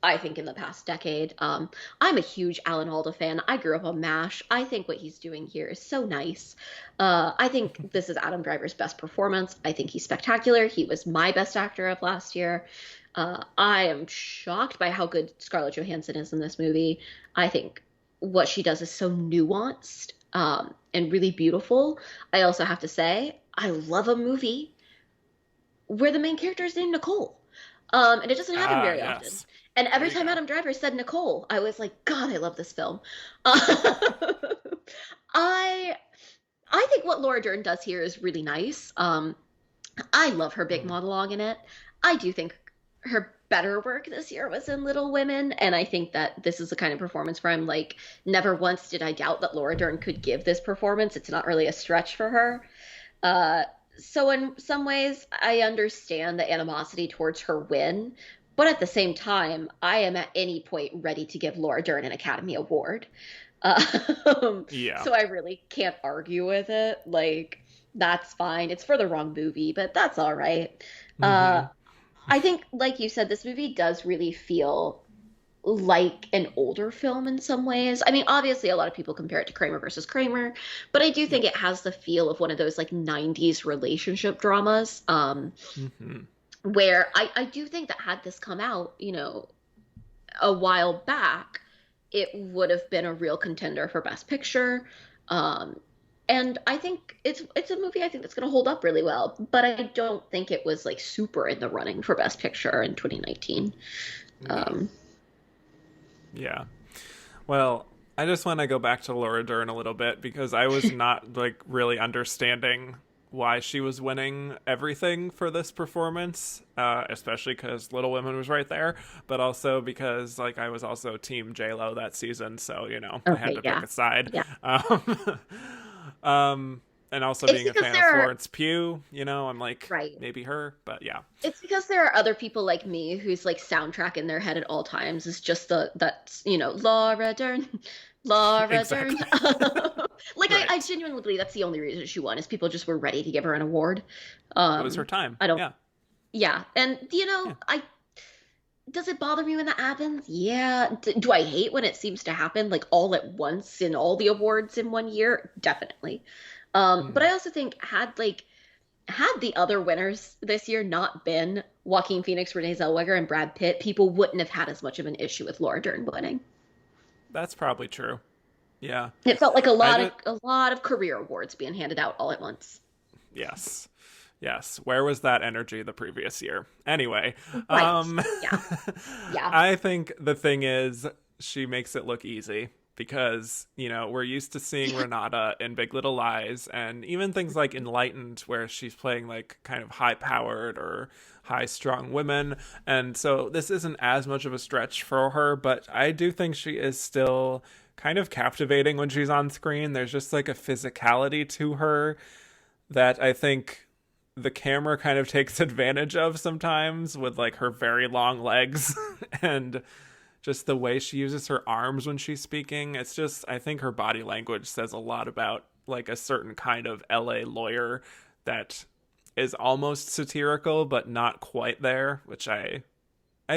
I think, in the past decade. I'm a huge Alan Alda fan. I grew up on MASH. I think what he's doing here is so nice. I think this is Adam Driver's best performance. I think he's spectacular. He was my best actor of last year. I am shocked by how good Scarlett Johansson is in this movie. I think what she does is so nuanced, and really beautiful. I also have to say, I love a movie where the main character is named Nicole. And it doesn't happen Ah, very often. yes. And There every you time go. Adam Driver said Nicole, I was like, God, I love this film. I I think what Laura Dern does here is really nice. I love her big Hmm. monologue in it. I do think her better work this year was in Little Women, and I think that this is the kind of performance where I'm like, never once did I doubt that Laura Dern could give this performance. It's not really a stretch for her. Uh, so in some ways, I understand the animosity towards her win, but at the same time, I am at any point ready to give Laura Dern an Academy Award. Yeah. So I really can't argue with it. Like, That's fine. It's for the wrong movie, but that's all right. Uh, Mm-hmm. I think, like you said, this movie does really feel like an older film in some ways. I mean, obviously, a lot of people compare it to Kramer versus Kramer, but I do Yep. think it has the feel of one of those like 90s relationship dramas, Mm-hmm. where I do think that had this come out, a while back, it would have been a real contender for Best Picture. Um, and I think it's a movie I think that's going to hold up really well, but I don't think it was like super in the running for Best Picture in 2019. Yeah. Um, Yeah. Well, I just want to go back to Laura Dern a little bit because I was not like really understanding why she was winning everything for this performance, especially because Little Women was right there, but also because like I was also Team J Lo that season, so I had okay, to pick yeah, a side. yeah. Um, and also It's being a because fan of there are Florence Pugh, I'm like right. maybe her, but yeah, It's because there are other people like me whose like soundtrack in their head at all times is just Laura Dern, Laura Dern. exactly, Like I right. genuinely believe that's the only reason she won is people just were ready to give her an award. It was her time. I don't. Yeah, Yeah, and yeah. I does it bother me when that happens? Yeah. Do I hate when it seems to happen like all at once in all the awards in one year? Definitely. But Mm. I also think had the other winners this year not been Joaquin Phoenix, Renee Zellweger, and Brad Pitt, people wouldn't have had as much of an issue with Laura Dern winning. That's probably true. Yeah. It felt like I just a lot of career awards being handed out all at once. yes. Yes. Where was that energy the previous year? Anyway, Right. Yeah. Yeah. I think the thing is she makes it look easy because, we're used to seeing Renata in Big Little Lies and even things like Enlightened where she's playing like kind of high powered or high strong women. And so this isn't as much of a stretch for her, but I do think she is still kind of captivating when she's on screen. There's just like a physicality to her that I think the camera kind of takes advantage of sometimes with like her very long legs and just the way she uses her arms when she's speaking. It's just, I think her body language says a lot about like a certain kind of LA lawyer that is almost satirical but not quite there, which I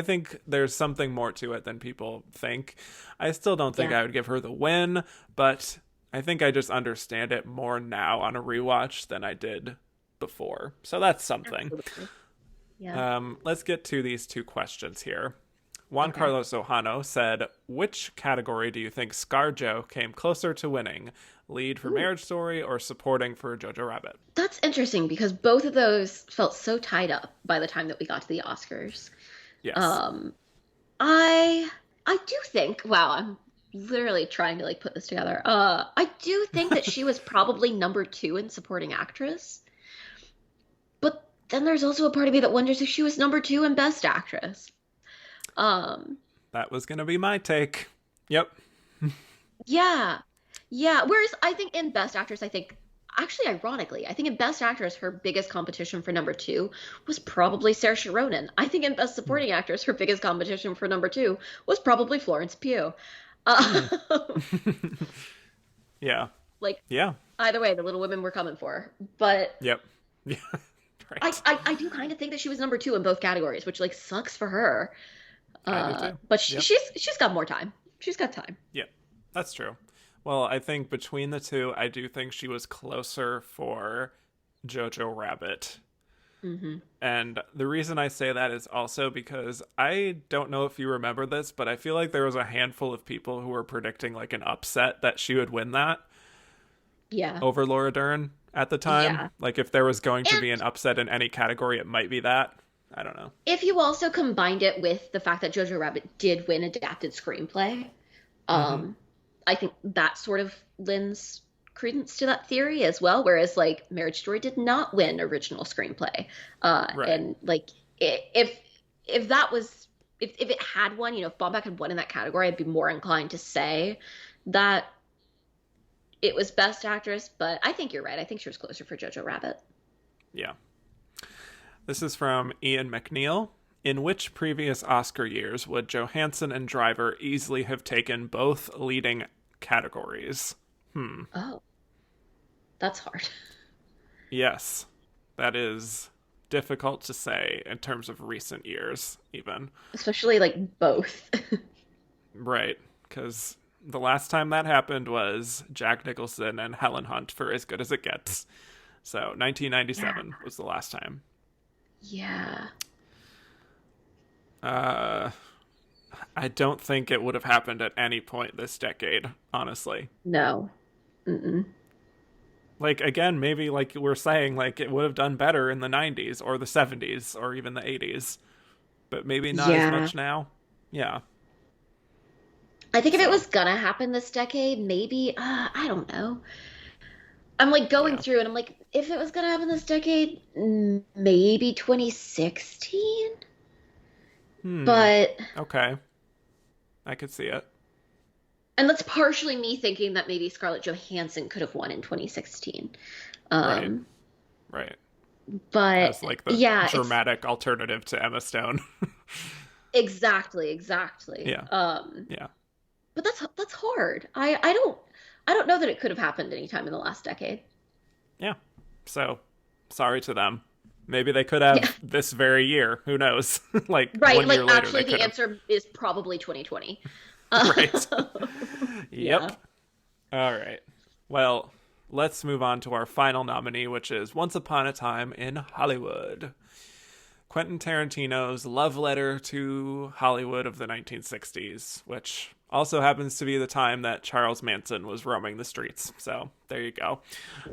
think there's something more to it than people think. I still don't think Yeah. I would give her the win, but I think I just understand it more now on a rewatch than I did before. So that's something. Absolutely. Yeah. Let's get to these two questions here. Juan Okay. Carlos Ojano said, which category do you think ScarJo came closer to winning? Lead for Ooh. Marriage Story or supporting for Jojo Rabbit? That's interesting because both of those felt so tied up by the time that we got to the Oscars. Yes. Um, I I do think, wow, I'm literally trying to like put this together. I do think that she was probably number two in supporting actress, but then there's also a part of me that wonders if she was number two in best actress. Um, That was going to be my take. Yep. yeah. Yeah. Whereas I think in best actress, I think actually ironically, I think in best actress, her biggest competition for number two was probably Saoirse Ronan. I think in best Hmm. supporting actress, her biggest competition for number two was probably Florence Pugh. Uh, Hmm. Yeah. like Yeah. either way, the Little Women were coming for her. But Yep. Yeah. Right. I do kind of think that she was number two in both categories, which like sucks for her. I do too. But Yep. she's got more time. She's got time. Yep. That's true. Well, I think between the two, I do think she was closer for Jojo Rabbit. Hmm. And the reason I say that is also because I don't know if you remember this, but I feel like there was a handful of people who were predicting like an upset that she would win that Yeah. over Laura Dern at the time. Yeah. Like if there was going to And be an upset in any category, it might be that. I don't know. if you also combined it with the fact that Jojo Rabbit did win adapted screenplay, Mm-hmm. um, I think that sort of lends credence to that theory as well. Whereas like Marriage Story did not win original screenplay, Right. and like if that was if it had won, if Baumbach had won in that category, I'd be more inclined to say that it was Best Actress. But I think you're right. I think she was closer for Jojo Rabbit. Yeah. This is from Ian McNeil. In which previous Oscar years would Johansson and Driver easily have taken both leading categories? Hmm. Oh, that's hard. Yes, that is difficult to say in terms of recent years, even. Especially like both. Right, because the last time that happened was Jack Nicholson and Helen Hunt for As Good as It Gets. So Yeah. 1997 was the last time. Yeah. Uh, I don't think it would have happened at any point this decade, honestly. No. Mm-mm. Like, again, maybe like we're saying, like it would have done better in the 90s or the 70s or even the 80s, but maybe not as Yeah. much now. Yeah. I think if it So, was gonna happen this decade, maybe, I don't know. I'm like going yeah. through and I'm like, if it was gonna happen this decade, maybe 2016? Hmm. But, Okay. I could see it. and that's partially me thinking that maybe Scarlett Johansson could have won in 2016. Right. Um, Right. but As like the yeah, it's dramatic alternative to Emma Stone. exactly, exactly. Yeah. Yeah. But that's hard. I don't know that it could have happened anytime in the last decade. Yeah. So, sorry to them. Maybe they could Yeah, have this very year. Who knows? Like right. one Like year later, they actually, could the have. answer is probably 2020. Right. Yeah. Yep. All right. Well, let's move on to our final nominee, which is Once Upon a Time in Hollywood. Quentin Tarantino's love letter to Hollywood of the 1960s, which also happens to be the time that Charles Manson was roaming the streets. So there you go.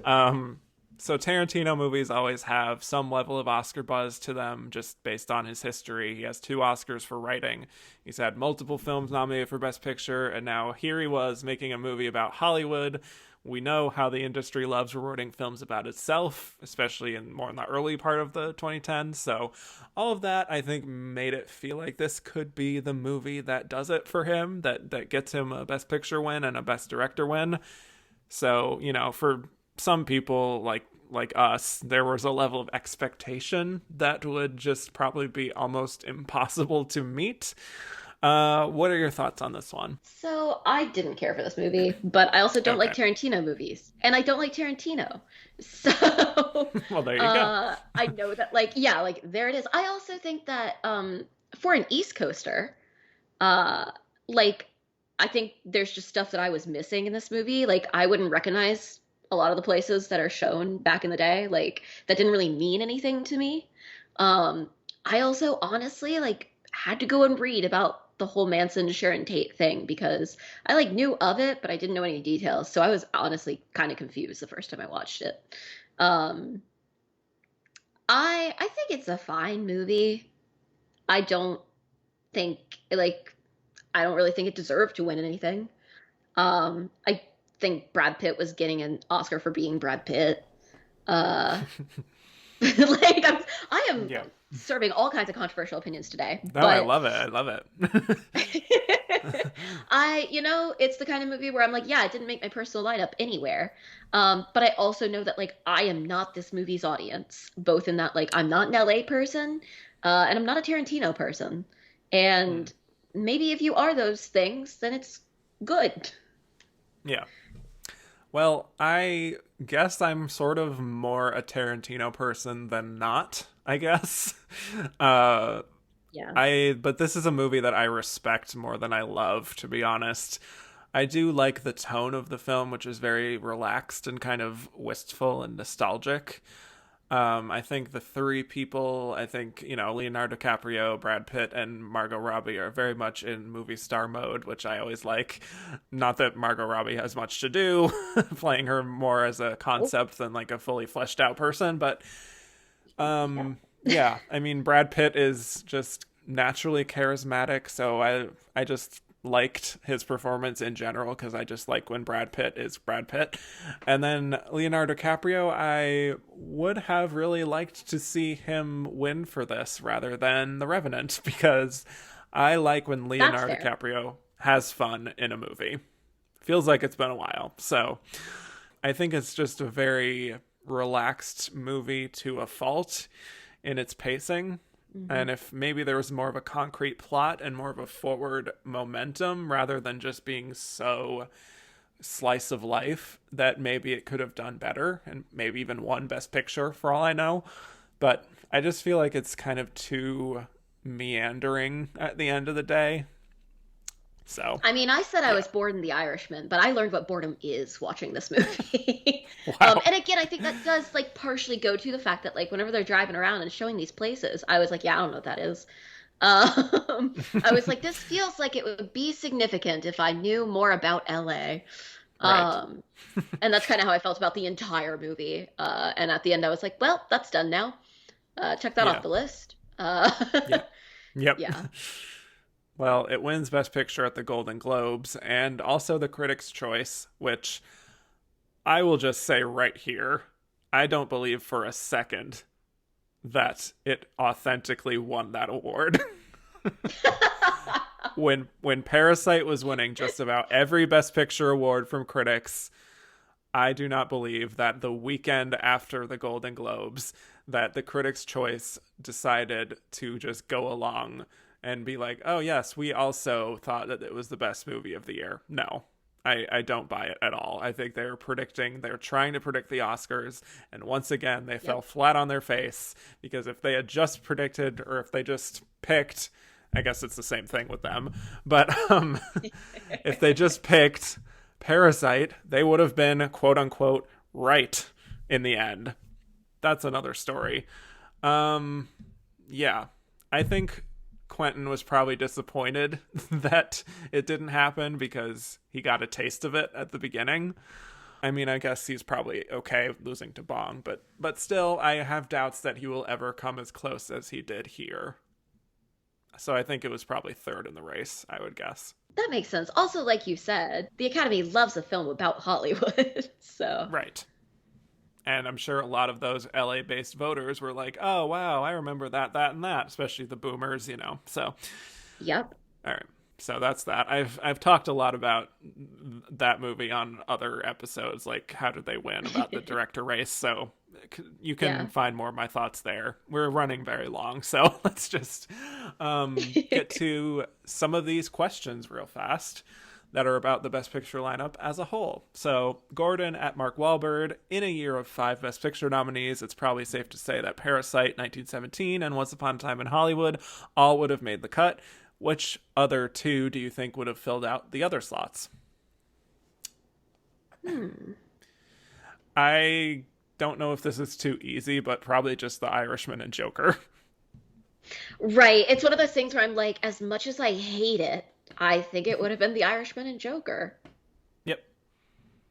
Um, so Tarantino movies always have some level of Oscar buzz to them just based on his history. He has 2 Oscars for writing. He's had multiple films nominated for Best Picture, and now here he was making a movie about Hollywood. We know how the industry loves rewarding films about itself, especially in more in the early part of the 2010s. So all of that, I think, made it feel like this could be the movie that does it for him, that gets him a Best Picture win and a Best Director win. So, for some people like us, there was a level of expectation that would just probably be almost impossible to meet. What are your thoughts on this one? So I didn't care for this movie, but I also don't like Okay. Tarantino movies, and I don't like Tarantino. So Well, there you go. I know that, like, yeah, like there it is. I also think that for an East Coaster, uh, like I think there's just stuff that I was missing in this movie. Like I wouldn't recognize a lot of the places that are shown back in the day. Like that didn't really mean anything to me. I also honestly like had to go and read about the whole Manson Sharon Tate thing because I like knew of it, but I didn't know any details. So I was honestly kind of confused the first time I watched it. Um, I think it's a fine movie. I don't think like I don't really think it deserved to win anything. I think Brad Pitt was getting an Oscar for being Brad Pitt. Uh, like I am Yeah. serving all kinds of controversial opinions today, No, I but love it. I love it. it's the kind of movie where I'm like, yeah, it didn't make my personal lineup anywhere. But I also know that like I am not this movie's audience, both in that like I'm not an LA person, and I'm not a Tarantino person. Hmm. And maybe if you are those things, then it's good. Yeah. Well, I guess I'm sort of more a Tarantino person than not, I guess. Uh Yeah. but this is a movie that I respect more than I love, to be honest. I do like the tone of the film, which is very relaxed and kind of wistful and nostalgic. I think the 3 people, I think, Leonardo DiCaprio, Brad Pitt, and Margot Robbie are very much in movie star mode, which I always like. Not that Margot Robbie has much to do, playing her more as a Oh, concept than like a fully fleshed out person, but yeah. yeah, I mean Brad Pitt is just naturally charismatic, so I just liked his performance in general because I just like when Brad Pitt is Brad Pitt. And then Leonardo DiCaprio, I would have really liked to see him win for this rather than The Revenant because I like when That's Leonardo fair. DiCaprio has fun in a movie. Feels like it's been a while. So, I think it's just a very relaxed movie to a fault in its pacing. Hmm. And if maybe there was more of a concrete plot and more of a forward momentum rather than just being so slice of life that maybe it could have done better and maybe even won Best Picture for all I know. But I just feel like it's kind of too meandering at the end of the day. So, I mean, I said I yeah. was bored in The Irishman, but I learned what boredom is watching this movie. Wow. And again, I think that does like partially go to the fact that like whenever they're driving around and showing these places, I was like, yeah, I don't know what that is. I was like, this feels like it would be significant if I knew more about LA. Right. Um, and that's kind of how I felt about the entire movie. And at the end, I was like, well, that's done now. Check that off Yeah. the list. Yeah. Yep. Yeah. Well, it wins Best Picture at the Golden Globes and also the Critics' Choice, which I will just say right here, I don't believe for a second that it authentically won that award. When Parasite was winning just about every Best Picture award from critics, I do not believe that the weekend after the Golden Globes that the Critics' Choice decided to just go along and be like, oh yes, we also thought that it was the best movie of the year. No, I don't buy it at all. I think they're trying to predict the Oscars, and once again they fell flat on their face, because if they had just predicted, or if they just picked, I guess it's the same thing with them, but if they just picked Parasite, they would have been quote unquote right in the end. That's another story. Yeah, I think Quentin was probably disappointed that it didn't happen because he got a taste of it at the beginning. I mean, I guess he's probably okay losing to Bong, but still, I have doubts that he will ever come as close as he did here. So I think it was probably third in the race, I would guess. That makes sense. Also, like you said, the Academy loves a film about Hollywood. So, Right. And I'm sure a lot of those LA-based voters were like, oh, wow, I remember that, and that, especially the boomers, So, yep. all right. So that's that. I've talked a lot about that movie on other episodes, like How Did They Win, about the director race. So you can find more of my thoughts there. We're running very long, so let's just get to some of these questions real fast that are about the Best Picture lineup as a whole. So Gordon at Mark Wahlberg, in a year of 5 Best Picture nominees, it's probably safe to say that Parasite, 1917, and Once Upon a Time in Hollywood all would have made the cut. Which other two do you think would have filled out the other slots? I don't know if this is too easy, but probably just The Irishman and Joker. Right. It's one of those things where I'm like, as much as I hate it, I think it would have been The Irishman and Joker. Yep.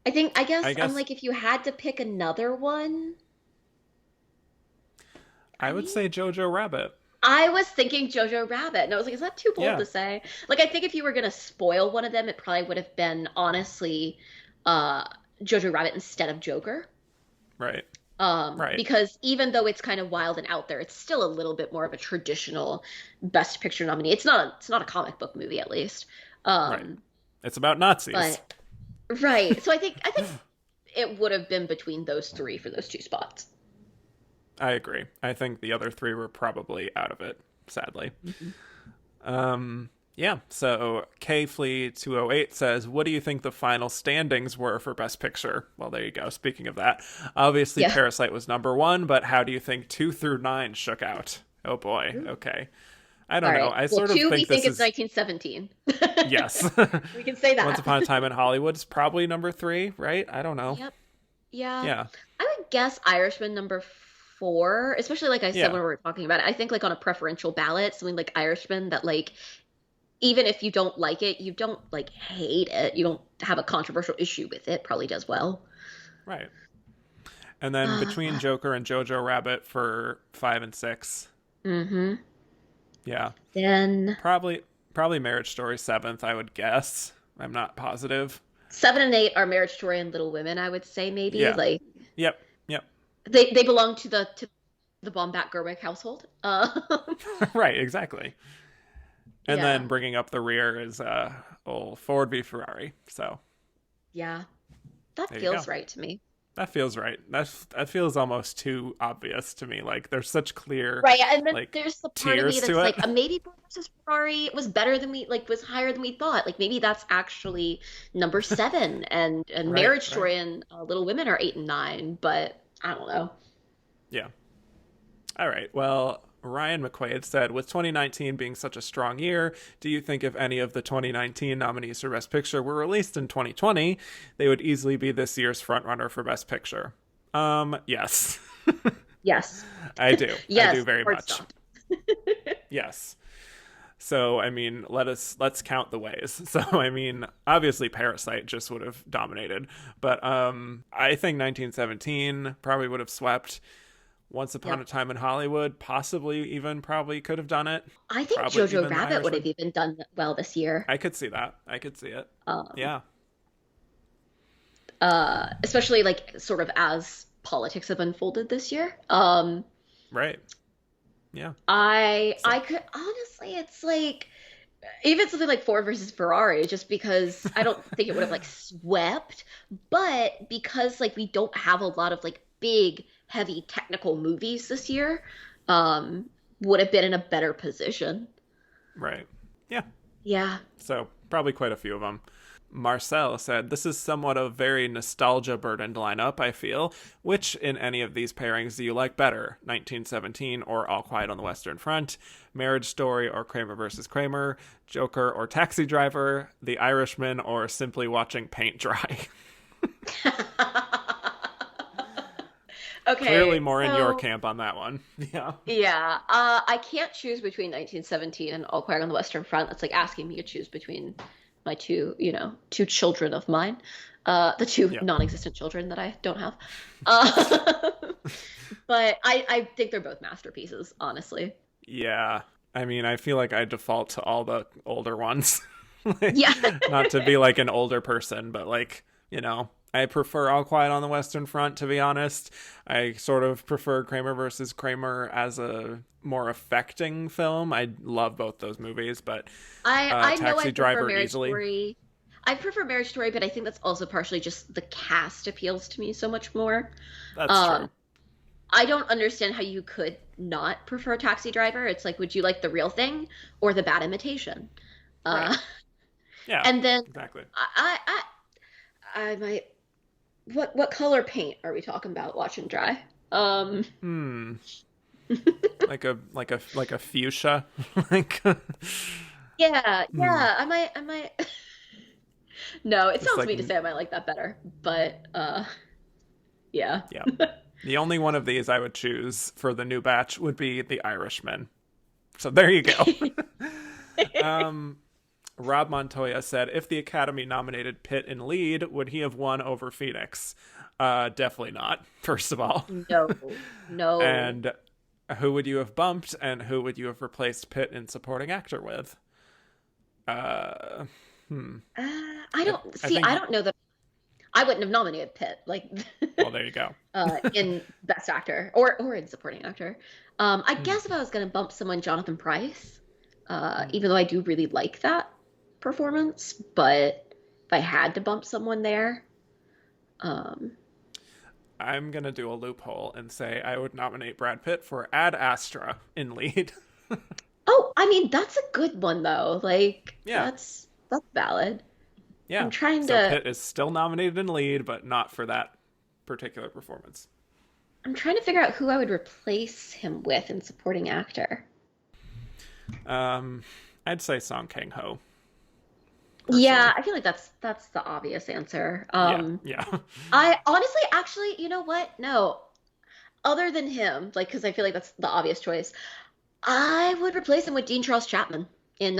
I guess I I'm guess like, if you had to pick another one, I would say Jojo Rabbit. I was thinking Jojo Rabbit, and I was like, is that too bold Yeah. to say? Like, I think if you were gonna spoil one of them, it probably would have been honestly uh Jojo Rabbit instead of Joker. Right. Right. Because even though it's kind of wild and out there, it's still a little bit more of a traditional Best Picture nominee. It's not a comic book movie, at least. Right. It's about Nazis. But right. So I think it would have been between those three for those two spots. I agree. I think the other three were probably out of it, sadly. Yeah, so K Flea 208 says, what do you think the final standings were for Best Picture? Well, there you go. Speaking of that, obviously Parasite was number 1, but how do you think 2 through 9 shook out? Oh boy. Okay. I don't know. I sort of two, think we this think is... it's 1917. Yes. We can say that. Once Upon a Time in Hollywood is probably number 3, right? I don't know. Yep. Yeah. Yeah. I would guess Irishman number 4, especially like I said Yeah. when we were talking about it. I think like on a preferential ballot, something like Irishman that like even if you don't like it, you don't like hate it. You don't have a controversial issue with it. Probably does well. Right. And then between Joker and Jojo Rabbit for 5 and 6. Mm-hmm. Yeah. Then Probably Marriage Story 7th, I would guess. I'm not positive. 7 and 8 are Marriage Story and Little Women, I would say maybe. Yeah. Like Yep. they belong to the Bombat Gerwig household. Right, exactly. And Yeah. then bringing up the rear is old Ford v Ferrari. So Yeah. That there you feels go. right to me. That feels right. That feels almost too obvious to me. Like there's such clear Right, and then like there's the part of me tiers that's to like, it. maybe Ford versus Ferrari was better than we like was higher than we thought. Like maybe that's actually number seven, and Right, Marriage right. Story and Little Women are eight and nine. But I don't know. Yeah. All right. Well, Ryan McQuaid said, with 2019 being such a strong year, do you think if any of the 2019 nominees for Best Picture were released in 2020, they would easily be this year's frontrunner for Best Picture? Yes. Yes, I do. I do yes, very hard much. stop. Yes. So, I mean, let's count the ways. So, I mean, obviously Parasite just would have dominated, but I think 1917 probably would have swept. Once Upon a Yep. Time in Hollywood, possibly even probably could have done it. I think Probably Jojo even The Rabbit would have Irishman. even done well this year. I could see that. I could see it. Um, Yeah. Especially like sort of as politics have unfolded this year. Right. Yeah. So I could honestly, it's like even something like Ford versus Ferrari, just because I don't think it would have like swept, but because like we don't have a lot of like big, heavy technical movies this year, would have been in a better position. right. Yeah. Yeah. So probably quite a few of them. Marcel said, this is somewhat a very nostalgia burdened lineup, I feel. Which in any of these pairings do you like better? 1917 or All Quiet on the Western Front? Marriage Story or Kramer versus Kramer? Joker or Taxi Driver? The Irishman or simply watching paint dry? Clearly Okay, more in your so camp on that one. Yeah. yeah, I can't choose between 1917 and All Quiet on the Western Front. That's like asking me to choose between my two, two children of mine, the two Yeah. non-existent children that I don't have. Uh, but I think they're both masterpieces, honestly. Yeah. I mean, I feel like I default to all the older ones. Like, Yeah. not to be like an older person, but like, I prefer All Quiet on the Western Front, to be honest. I sort of prefer Kramer versus Kramer as a more affecting film. I love both those movies, but I know I Taxi prefer Driver Marriage easily. Story. I prefer Marriage Story, but I think that's also partially just the cast appeals to me so much more. That's Um, true. I don't understand how you could not prefer Taxi Driver. It's like, would you like the real thing or the bad imitation? Right. Uh, Yeah, and then exactly. I might. What color paint are we talking about? Watch and dry. Um, Hmm. Like a fuchsia. like yeah, hmm. yeah. I might. No, it Just sounds like mean to say I might like that better, but yeah. yeah. The only one of these I would choose for the new batch would be The Irishman. So there you go. um, Rob Montoya said, if the Academy nominated Pitt in lead, would he have won over Phoenix? Definitely not, first of all. No, no. And who would you have bumped, and who would you have replaced Pitt in supporting actor with? Uh, hmm. I I, don't I see. think, I don't know that I wouldn't have nominated Pitt like well, there you go. in Best Actor or in Supporting Actor. I Hmm. guess if I was going to bump someone, Jonathan Pryce, Hmm. even though I do really like that performance, but if I had to bump someone there, um, I'm going to do a loophole and say I would nominate Brad Pitt for Ad Astra in lead. oh, I mean that's a good one though. Like Yeah. that's valid. I'm Yeah. trying So to Pitt is still nominated in lead, but not for that particular performance. I'm trying to figure out who I would replace him with in Supporting Actor. Um, I'd say Song Kang Ho, Yeah, personally. I feel like that's the obvious answer. Yeah. Yeah. I honestly, actually, you know what? No, other than him, like, because I feel like that's the obvious choice. I would replace him with Dean Charles Chapman in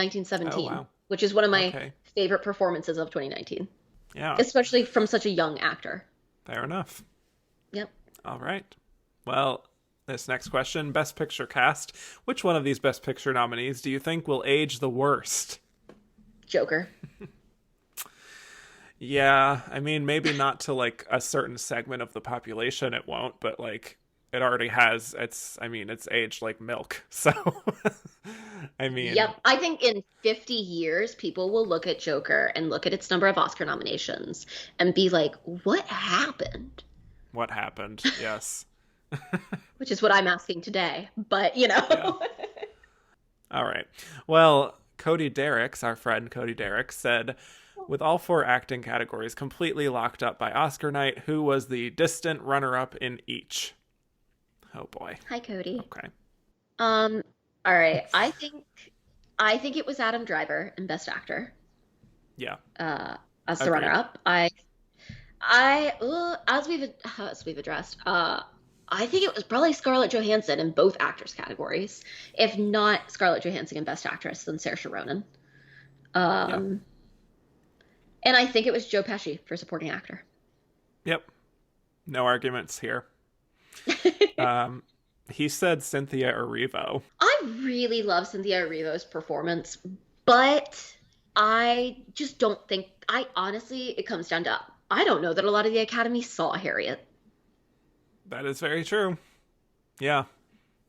Oh, 1917, wow. which is one of my Okay. favorite performances of 2019, Yeah. especially from such a young actor. Fair enough. Yep. All right. Well, this next question, Best Picture cast. Which one of these Best Picture nominees do you think will age the worst? Joker. Yeah, I mean, maybe not to like a certain segment of the population it won't, but like it already has. It's aged like milk. So, I mean, Yep. I think in 50 years, people will look at Joker and look at its number of Oscar nominations and be like, what happened? what happened. Yes. which is what I'm asking today. But, Yeah. All right. Well, our friend Cody Derricks, said, with all 4 acting categories completely locked up by Oscar night, who was the distant runner-up in each? Oh boy. Hi, Cody. Okay. All right. I think it was Adam Driver in Best Actor. Yeah. As the Agreed. runner-up. As we've addressed, I think it was probably Scarlett Johansson in both actors categories. If not Scarlett Johansson in Best Actress, then Saoirse Ronan. Yeah. Um, and I think it was Joe Pesci for supporting actor. Yep. No arguments here. Um, he said Cynthia Erivo. I really love Cynthia Erivo's performance, but I just don't think. I honestly, it comes down to I don't know that a lot of the Academy saw Harriet. That is very true. Yeah.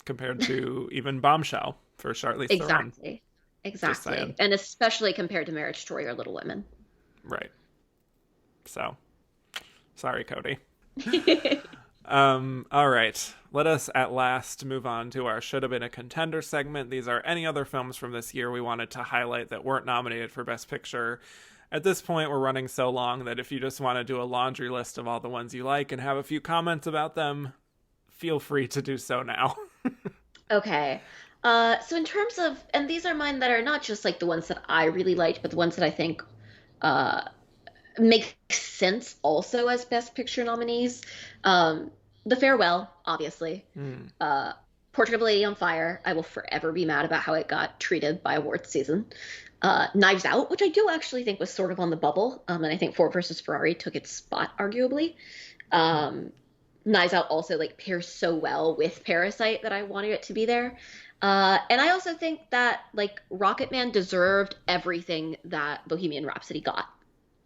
Compared to even Bombshell for Charlize Theron. Exactly. Just saying. Exactly. And especially compared to Marriage Story or Little Women. Right. So, sorry, Cody. Yep. All right. Let us at last move on to our Should Have Been a Contender segment. These are any other films from this year we wanted to highlight that weren't nominated for Best Picture. At this point, we're running so long that if you just want to do a laundry list of all the ones you like and have a few comments about them, feel free to do so now. Okay. So in terms of, and these are mine that are not just like the ones that I really liked, but the ones that I think uh, make sense also as Best Picture nominees. The Farewell, obviously. Mm, Uh, Portrait of a Lady on Fire. I will forever be mad about how it got treated by awards season. Knives Out, which I do actually think was sort of on the bubble, and I think Ford versus Ferrari took its spot, arguably. Um, Knives Out also like pairs so well with Parasite that I wanted it to be there. And I also think that like Rocketman deserved everything that Bohemian Rhapsody got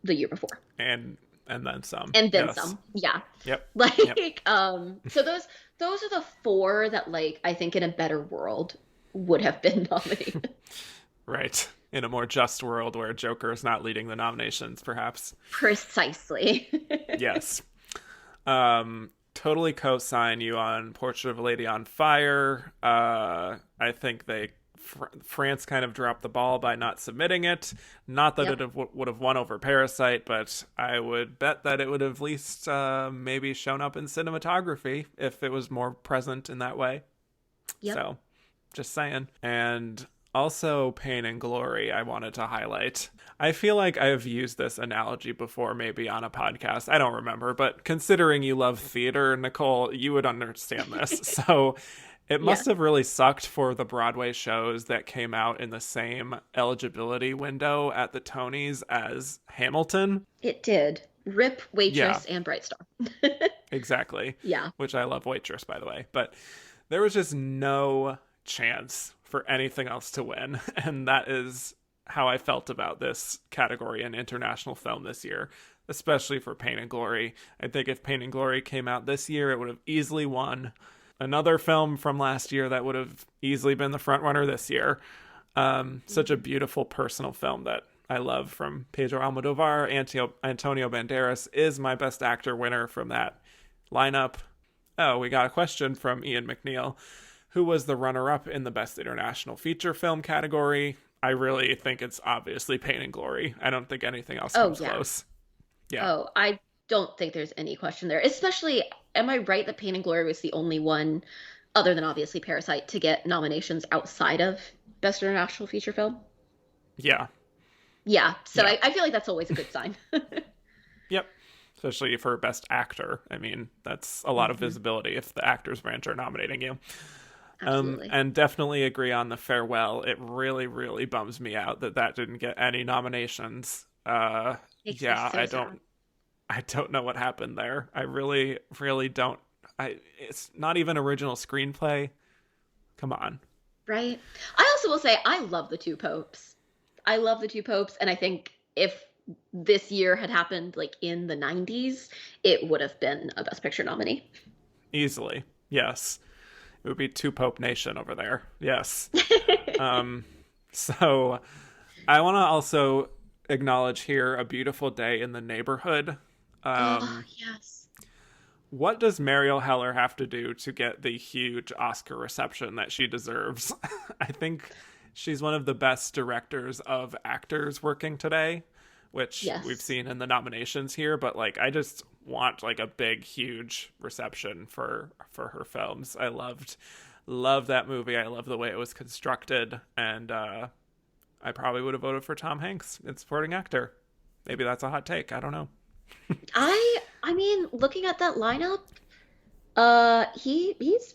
the year before. and then some. And then Yes. some. Yeah. Yep. Yep. Like so those are the 4 that like I think in a better world would have been nominated. Right. In a more just world where Joker is not leading the nominations, perhaps. Precisely. Yes. Totally co-sign you on Portrait of a Lady on Fire. I think France kind of dropped the ball by not submitting it. Not that Yep. would have won over Parasite, but I would bet that it would have at least maybe shown up in cinematography if it was more present in that way. Yep. So, just saying. And also Pain and Glory, I wanted to highlight. I feel like I've used this analogy before, maybe on a podcast. I don't remember, but considering you love theater, Nicole, you would understand this. So it Yeah. must have really sucked for the Broadway shows that came out in the same eligibility window at the Tonys as Hamilton. It did. Rip, Yeah, Waitress, and Bright Star. exactly. Yeah. Which I love Waitress, by the way. But there was just no chance for anything else to win. And that is how I felt about this category in international film this year, especially for Pain and Glory. I think if Pain and Glory came out this year, it would have easily won. Another film from last year that would have easily been the front runner this year. Such a beautiful personal film that I love from Pedro Almodovar. Antonio Banderas is my Best Actor winner from that lineup. Oh, we got a question from Ian McNeil. Who was the runner-up in the Best International Feature Film category? I really think it's obviously Pain and Glory. I don't think anything else Oh, comes yeah. close. Yeah. Oh, I don't think there's any question there. Especially, am I right that Pain and Glory was the only one, other than obviously Parasite, to get nominations outside of Best International Feature Film? Yeah. Yeah, so Yeah. I feel like that's always a good sign. Yep. Especially for Best Actor. I mean, that's a lot of visibility if the actors branch are nominating you. Absolutely. And definitely agree on The Farewell. It really, really bums me out that didn't get any nominations. Makes me Yeah, so sad. I don't know what happened there. I really, really don't. It's not even original screenplay. Come on. Right? I also will say I love the two popes. I love the two popes, and I think if this year had happened like in the 90s, it would have been a Best Picture nominee. Easily. Yes. It would be Two Pope Nation over there. Yes. So I want to also acknowledge here A Beautiful Day in the Neighborhood. Oh, yes. what does Mariel Heller have to do to get the huge Oscar reception that she deserves? I think she's one of the best directors of actors working today, which we've Yes. seen in the nominations here, but like I just want like a big huge reception for her films. I loved that movie. I love the way it was constructed, and I probably would have voted for Tom Hanks in supporting actor. Maybe that's a hot take. I don't know. I mean, looking at that lineup, he's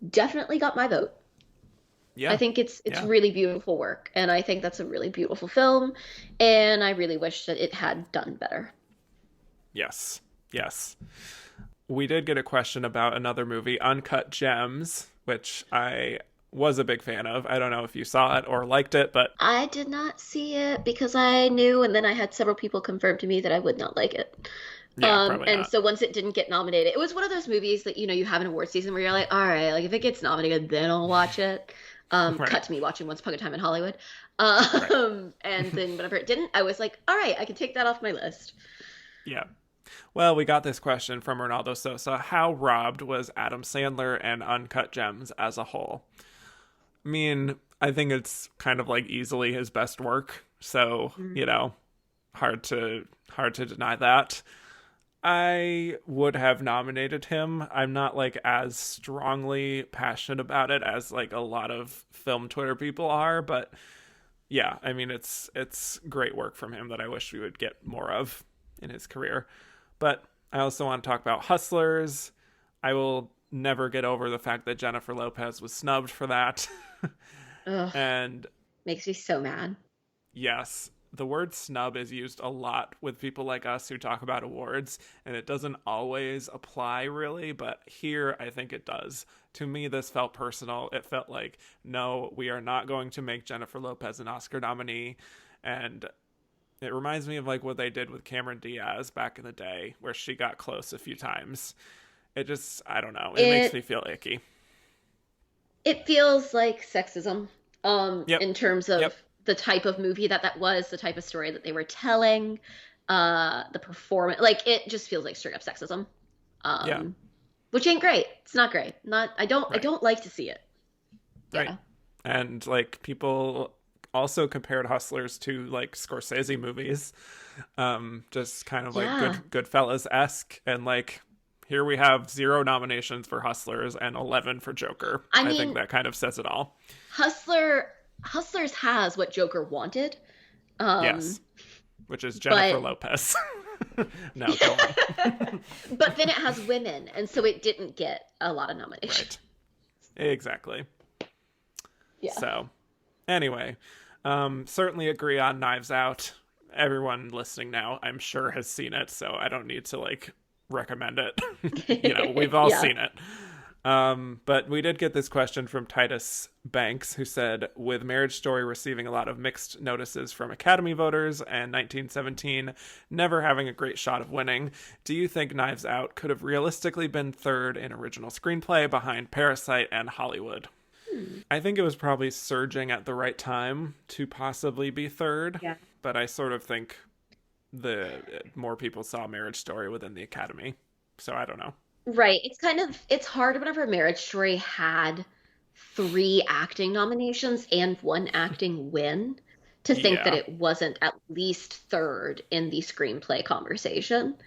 definitely got my vote. I Yeah. think it's Yeah. really beautiful work, and I think that's a really beautiful film, and I really wish that it had done better. Yes. Yes. We did get a question about another movie, Uncut Gems, which I was a big fan of. I don't know if you saw it or liked it, but I did not see it because I knew, and then I had several people confirm to me that I would not like it. yeah, probably And not. so once it didn't get nominated, it was one of those movies that you have an award season where you're like, all right, like if it gets nominated, then I'll watch it. Right. Cut to me watching Once Upon a Time in Hollywood. Right. And then whenever it didn't, I was like, all right, I can take that off my list. Yeah. Well, we got this question from Ronaldo Sosa. How robbed was Adam Sandler and Uncut Gems as a whole? I mean, I think it's kind of like easily his best work. So, Mm. hard to deny that. I would have nominated him. I'm not like as strongly passionate about it as like a lot of film Twitter people are, but yeah, I mean it's great work from him that I wish we would get more of in his career. But I also want to talk about Hustlers. I will never get over the fact that Jennifer Lopez was snubbed for that. Ugh, And makes me so mad. yes, the word snub is used a lot with people like us who talk about awards, and it doesn't always apply really, but here I think it does. To me, this felt personal. It felt like, no, we are not going to make Jennifer Lopez an Oscar nominee. And it reminds me of like what they did with Cameron Diaz back in the day, where she got close a few times. It just, I don't know, it makes It me feel icky. it feels like sexism, Yep, in terms of yep, the type of movie that was, the type of story that they were telling, the performance. Like it just feels like straight up sexism. yeah, Um, which ain't great. It's not great. Not I right. don't like to see it. Right. Yeah. And like people also compared Hustlers to like Scorsese movies. Just kind of like Yeah. Goodfellas esque, and like here we have 0 nominations for Hustlers and 11 for Joker. I I think mean, that kind of says it all. Hustlers has what Joker wanted. Um, Yes. Which is Jennifer but Lopez. No, go on. but then it has women, and so it didn't get a lot of nominations. Right. Exactly. Yeah. So anyway, certainly agree on Knives Out. Everyone listening now, I'm sure, has seen it, so I don't need to like recommend it. We've all Yeah. seen it. But we did get this question from Titus Banks, who said, with Marriage Story receiving a lot of mixed notices from Academy voters and 1917 never having a great shot of winning, do you think Knives Out could have realistically been third in original screenplay behind Parasite and Hollywood? Hmm. I think it was probably surging at the right time to possibly be third, Yeah. but I sort of think the more people saw Marriage Story within the Academy. So I don't know. Right. It's hard whenever Marriage Story had three acting nominations and one acting win to think that Yeah, it wasn't at least third in the screenplay conversation.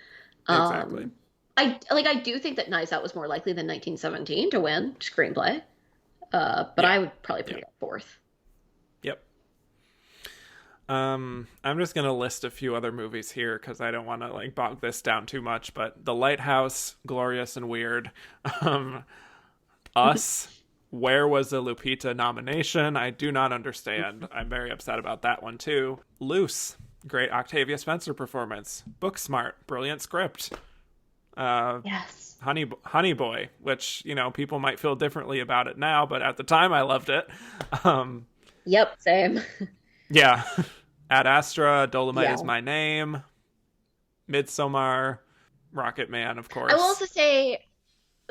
exactly. Um, I do think that Knives Out was more likely than 1917 to win screenplay. But Yeah, I would probably put yeah, it at fourth. yep. I'm just gonna list a few other movies here because I don't want to like bog this down too much. But The Lighthouse, Glorious and Weird, um, Us. Where was the Lupita nomination? I do not understand. I'm very upset about that one too. Loose, great Octavia Spencer performance. Booksmart, brilliant script. Uh, Yes. Honey Boy, which people might feel differently about it now, but at the time I loved it. Um, Yep, same. yeah, Ad Astra, Dolomite is Yeah. My Name, Midsommar, Rocket Man, of I will course. also say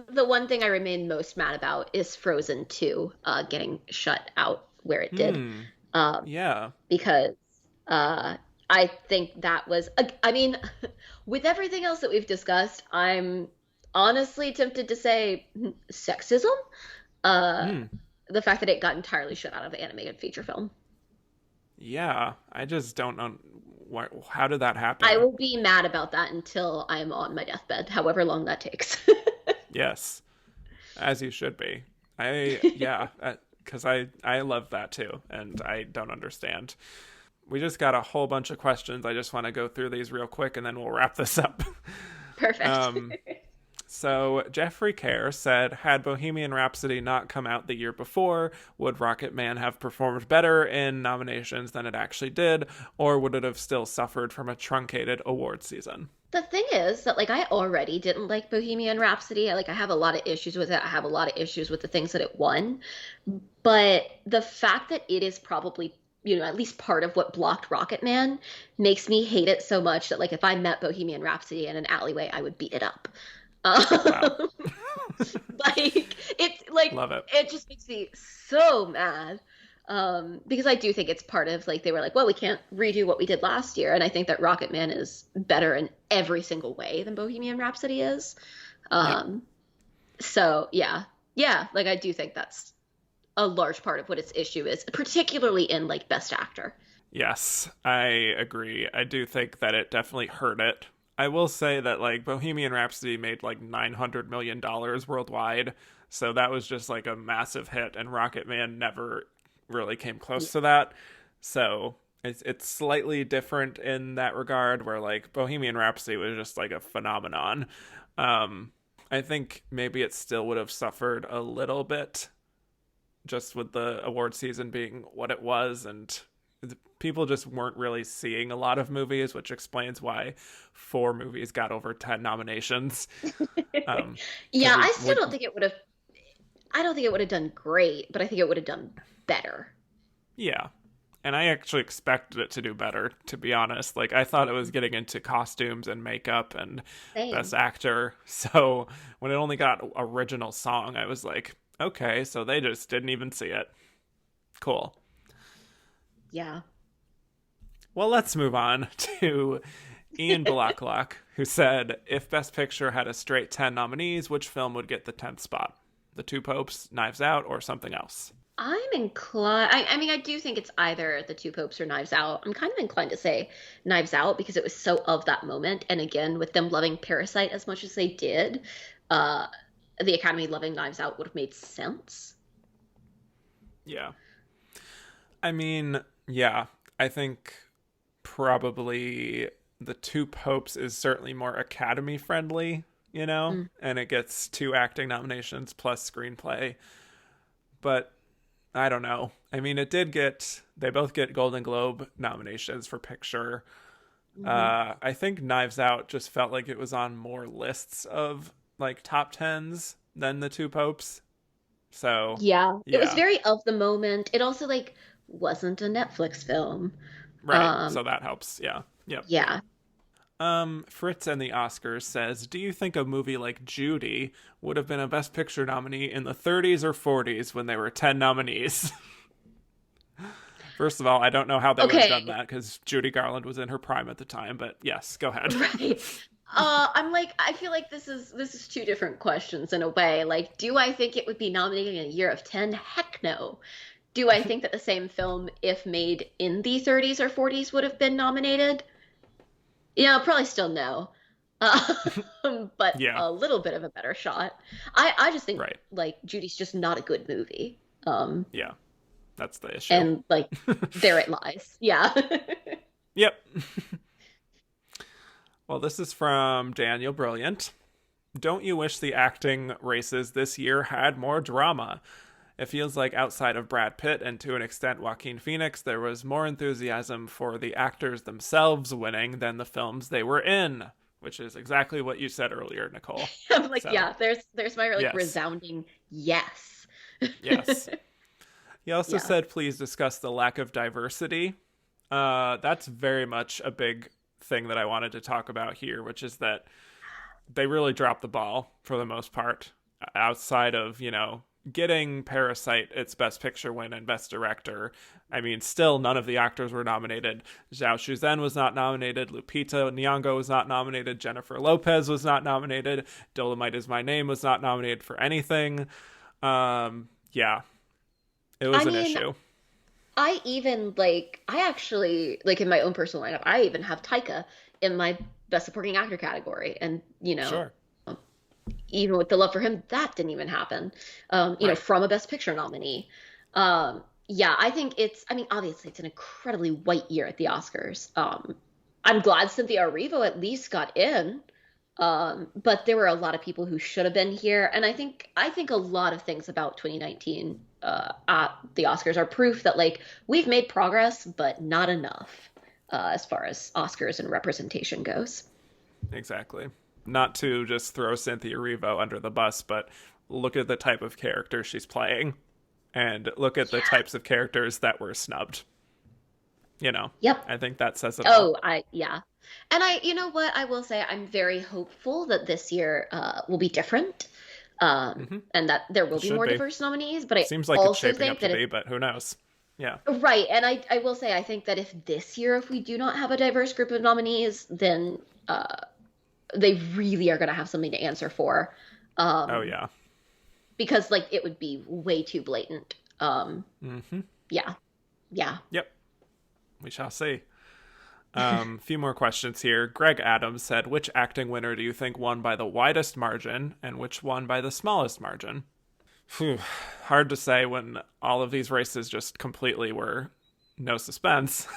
the one thing I remain most mad about is Frozen 2 getting shut out where it did. Hmm. Um, Yeah. because I think that was, I mean, with everything else that we've discussed, I'm honestly tempted to say sexism. Uh, Hmm. the fact that it got entirely shut out of the animated feature film. Yeah, I just don't know how did that I happen? will be mad about that until I'm on my deathbed, however long that takes. Yes, as you should be. Yeah, because I love that too, and I don't understand. We just got a whole bunch of questions. I just want to go through these real quick, and then we'll wrap this up. Perfect. um, So Jeffrey Kerr said, had Bohemian Rhapsody not come out the year before, would Rocket Man have performed better in nominations than it actually did, or would it have still suffered from a truncated award season? The thing is that like I already didn't like Bohemian Rhapsody. I have a lot of issues with it. I have a lot of issues with the things that it won. But the fact that it is probably, at least part of what blocked Rocket Man makes me hate it so much that like if I met Bohemian Rhapsody in an alleyway, I would beat it up. Wow. Um, like it's like Love it. it just makes me so mad. Because I do think it's part of like they were like, well, we can't redo what we did last year, and I think that Rocket Man is better in every single way than Bohemian Rhapsody is. Yep. Um, so yeah, like I do think that's a large part of what its issue is, particularly in like Best Actor. Yes, I agree. I do think that it definitely hurt it. I will say that like Bohemian Rhapsody made like $900 million worldwide, so that was just like a massive hit, and Rocket Man never really came close to that. So it's slightly different in that regard, where like Bohemian Rhapsody was just like a phenomenon. Um, I think maybe it still would have suffered a little bit just with the award season being what it was, and people just weren't really seeing a lot of movies, which explains why 4 movies got over 10 nominations. Because Yeah, we I still would, don't think it would have. I don't think it would have done great, but I think it would have done better. yeah. And I actually expected it to do better, to be honest. Like, I thought it was getting into costumes and makeup and best Same. actor. So when it only got original song, I was like, okay, so they just didn't even see it. Cool. Yeah. Well, let's move on to Ian Blacklock, who said, if Best Picture had a straight 10 nominees, which film would get the 10th spot? The Two Popes, Knives Out, or something else? I'm inclined. I mean, I do think it's either The Two Popes or Knives Out. I'm kind of inclined to say Knives Out because it was so of that moment. And again, with them loving Parasite as much as they did, uh, the Academy loving Knives Out would have made sense. Yeah. I mean, yeah, I think probably The Two Popes is certainly more Academy friendly, Mm. and it gets 2 acting nominations plus screenplay. But I don't know. I mean, they both get Golden Globe nominations for picture. Hmm. I think Knives Out just felt like it was on more lists of like top tens than The Two Popes. So, Yeah, it was yeah, very of the moment. It also like wasn't a Netflix film. right. Um, So that helps. Yeah. Yep. yeah. Fritz and the Oscars says, do you think a movie like Judy would have been a Best Picture nominee in the 30s or 40s when there were 10 nominees? First of all, I don't know how they would have done Okay, that because Judy Garland was in her prime at the time, but yes, go ahead. right. I'm like, I feel like this is two different questions in a way. Like, do I think it would be nominated in a year of 10? Heck no. Do I think that the same film, if made in the 30s or 40s, would have been nominated? Probably still no. But Yeah, a little bit of a better shot. I just think right. like Judy's just not a good movie. Um, Yeah, that's the issue. and like there it lies. Yeah. Yep. Well, this is from Daniel Brilliant. Don't you wish the acting races this year had more drama? It feels like outside of Brad Pitt and to an extent Joaquin Phoenix, there was more enthusiasm for the actors themselves winning than the films they were in, which is exactly what you said earlier, Nicole. I'm like, So, yeah, there's my like yes, resounding yes. yes. He also Yeah. said, please discuss the lack of diversity. That's very much a big thing that I wanted to talk about here, which is that they really dropped the ball for the most part outside of, getting Parasite its Best Picture win and Best Director. I mean, still none of the actors were nominated. Zhao Shuzhen was not nominated. Lupita Nyong'o was not nominated. Jennifer Lopez was not nominated. Dolomite Is My Name was not nominated for anything. Yeah, it was I an mean, issue. I actually, like, in my own personal lineup, I even have Taika in my Best Supporting Actor category. And, Sure. even with the love for him, that didn't even happen, Right. from a Best Picture nominee. Yeah, I think I mean, obviously it's an incredibly white year at the Oscars. I'm glad Cynthia Erivo at least got in. But there were a lot of people who should have been here, and I think a lot of things about 2019 at the Oscars are proof that, like, we've made progress, but not enough as far as Oscars and representation goes. Exactly. Not to just throw Cynthia Erivo under the bus, but look at the type of character she's playing and look at the Yeah. types of characters that were snubbed. You know, Yep. I think that says it all. Oh, yeah. And you know what? I will say I'm very hopeful that this year will be different, Hmm. and that there will It be should more be. diverse nominees. But I Seems like it's also shaping up think to that if be, but who knows? Yeah. right, and I will say I think that if this year, if we do not have a diverse group of nominees, then they really are going to have something to answer for, Oh, um, yeah. because, like, it would be way too blatant. Hmm. Yeah, yeah. Yep. We shall see. Few more questions here. Greg Adams said, which acting winner do you think won by the widest margin and which won by the smallest margin? Phew, hard to say when all of these races just completely were no suspense.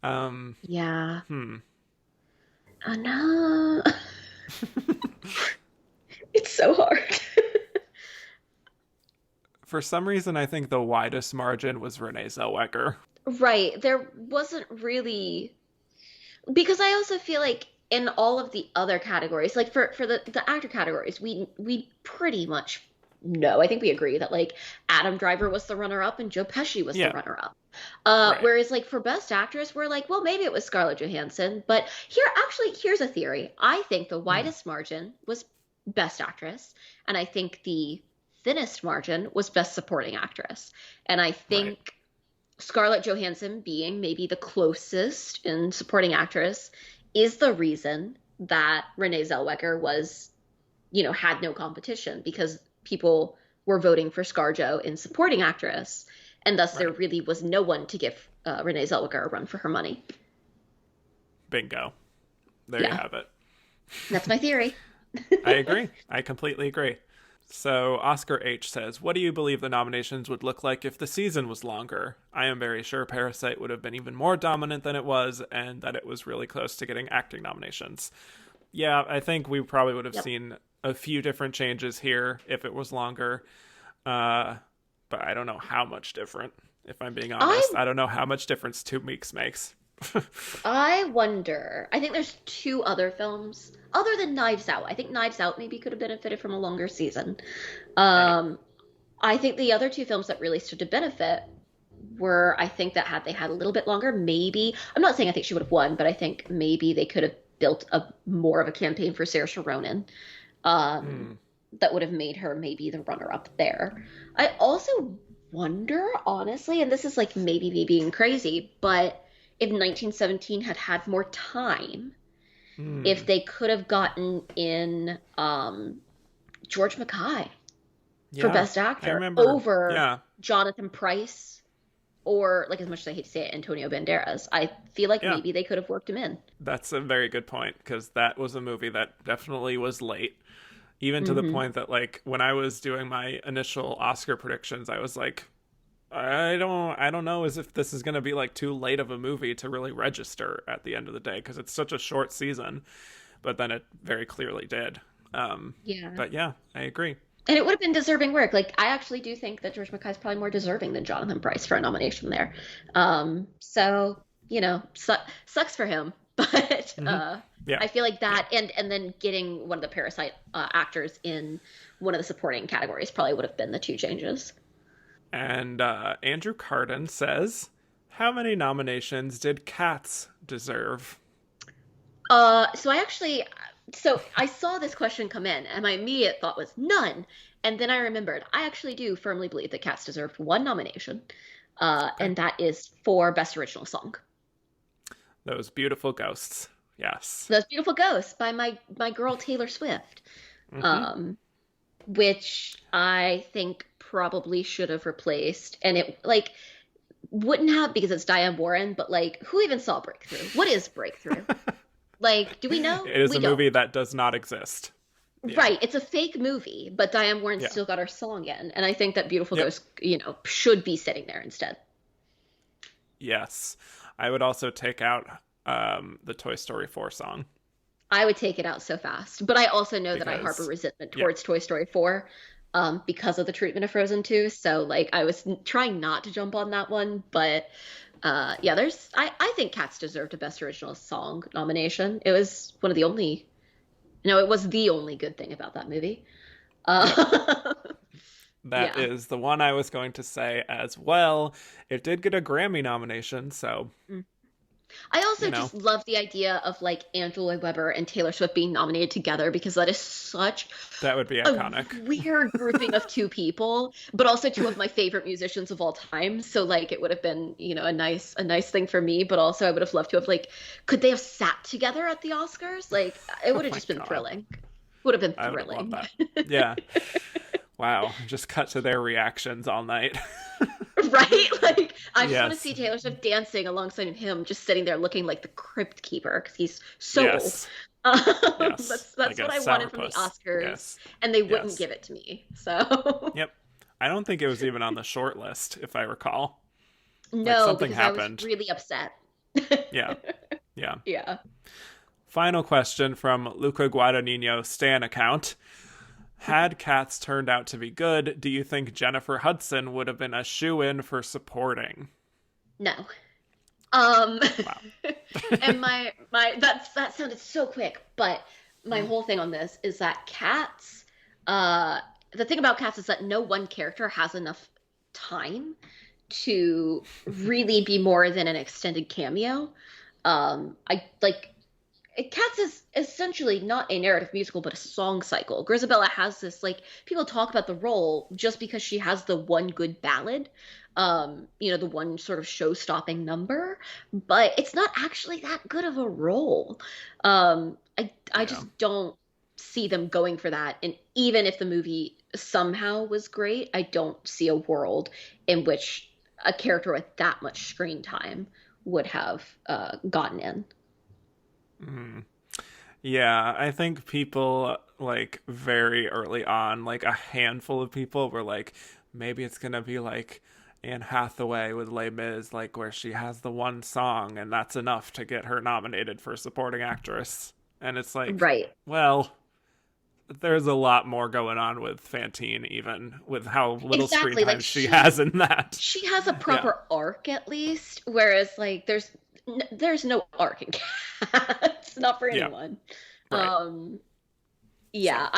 um, Yeah. hmm. No. It's so hard. For some reason, I think the widest margin was Renee Zellweger. Right. There wasn't really, because I also feel like in all of the other categories, like for the actor categories, we pretty much know. I think we agree that, like, Adam Driver was the runner up and Joe Pesci was the Yeah, runner up. right. Whereas, like, for Best Actress, we're like, well, maybe it was Scarlett Johansson, but here's a theory. I think the Hmm, widest margin was Best Actress, and I think the thinnest margin was Best Supporting Actress. And I right, think Scarlett Johansson being maybe the closest in supporting actress is the reason that Renee Zellweger had no competition, because people were voting for ScarJo in supporting actress, and thus there right. really was no one to give Renee Zellweger a run for her money. Bingo. There you Yeah, have it. that's my theory. I agree. I completely agree. So, Oscar H says, what do you believe the nominations would look like if the season was longer? I am very sure Parasite would have been even more dominant than it was, and that it was really close to getting acting nominations. Yeah, I think we probably would have Yep. seen a few different changes here if it was longer. Uh, but I don't know how much different, if I'm being honest. I I don't know how much difference 2 weeks makes. I wonder. I think there's two other films other than Knives Out. I think Knives Out maybe could have benefited from a longer season. Right. Um, I think the other two films that really stood to benefit were, I think that had they had a little bit longer, maybe, I'm not saying I think she would have won, but I think maybe they could have built a more of a campaign for Saoirse Ronan, um, Hmm. that would have made her maybe the runner up there. I also wonder, honestly, and this is, like, maybe me being crazy, but if 1917 had had more time, if Hmm. they could have gotten in George Mackay for Yeah. Best I Actor remember. over Yeah. Jonathan Pryce, or, like, as much as I hate to say it, Antonio Banderas. I feel like Yeah. maybe they could have worked him in. That's a very good point because that was a movie that definitely was late. Even to the Hmm. point that, like, when I was doing my initial Oscar predictions, I was like, I don't know as if this is going to be like too late of a movie to really register at the end of the day because it's such a short season. But then it very clearly did. Yeah. But yeah, I agree. And it would have been deserving work. Like, I actually do think that George Mackay's probably more deserving than Jonathan Pryce for a nomination there. So, sucks for him. But Hmm. Yeah. I feel like that, and then getting one of the Parasite actors in one of the supporting categories probably would have been the two changes. And Andrew Carden says, how many nominations did Cats deserve? So I actually, So I saw this question come in, and my immediate thought was none. And then I remembered I actually do firmly believe that Cats deserved one nomination, Okay. and that is for Best Original Song. Those beautiful ghosts. Yes. Those Beautiful Ghosts by my girl Taylor Swift, Mm-hmm. um, which I think probably should have replaced, and it like wouldn't have because it's Diane Warren, but like who even saw Breakthrough? What is Breakthrough? Like, do we know? It is We a don't. movie that does not exist. Yeah. Right, it's a fake movie, but Diane Warren Yeah. still got her song in, and I think that Beautiful Yep. Ghost, should be sitting there instead. Yes. I would also take out the Toy Story 4 song I would take it out so fast, but I also know that I harbor because, resentment yeah. towards Toy Story 4, because of the treatment of Frozen 2. So like I was trying not to jump on that one, but yeah, I think Cats deserved a Best Original Song nomination. It was one of the only no, it was the only good thing about that movie. Yep. Uh, That yeah. is the one I was going to say as well. It did get a Grammy nomination, so, I you also know, just love the idea of like Andrew Lloyd Webber and Taylor Swift being nominated together because that is such that would be a iconic. weird grouping of two people, but also two of my favorite musicians of all time. So like it would have been, a nice thing for me, but also I would have loved to have like could they have sat together at the Oscars? Like it Oh would have my just been God. thrilling. Would have been I would have loved thrilling. that. Yeah. Wow. Just cut to their reactions all night. Right? Like I just want to Yes. see Taylor Swift dancing alongside of him just sitting there looking like the crypt keeper because he's so old. Yes. Um, Yes. that's Like a what I wanted from the sourpuss. Oscars, Yes. and they wouldn't Yes. give it to me. So Yep. I don't think it was even on the short list, if I recall. Like no, something because I was happened. really upset. Yeah. Yeah. Yeah. Final question from Luca Guadagnino Stan account. Had Cats turned out to be good, do you think Jennifer Hudson would have been a shoe-in for supporting? No. Um, Wow. and that sounded so quick, but my Mm. whole thing on this is that Cats, uh, the thing about Cats is that no one character has enough time to really be more than an extended cameo. I like Cats is essentially not a narrative musical, but a song cycle. Grisabella has this, like, people talk about the role just because she has the one good ballad, the one sort of show stopping number, but it's not actually that good of a role. I Yeah. just don't see them going for that. And even if the movie somehow was great, I don't see a world in which a character with that much screen time would have gotten in. Mm. Yeah, I think people, like, very early on, like, a handful of people were like, maybe it's gonna be like Anne Hathaway with Les Mis, like, where she has the one song and that's enough to get her nominated for supporting actress. And it's like, Right. well, there's a lot more going on with Fantine, even with how little screen Exactly. time Like she has in that. she has a Yeah, proper arc at least, whereas like there's no arc in Cats, not for yeah, anyone. right. Um, So, yeah,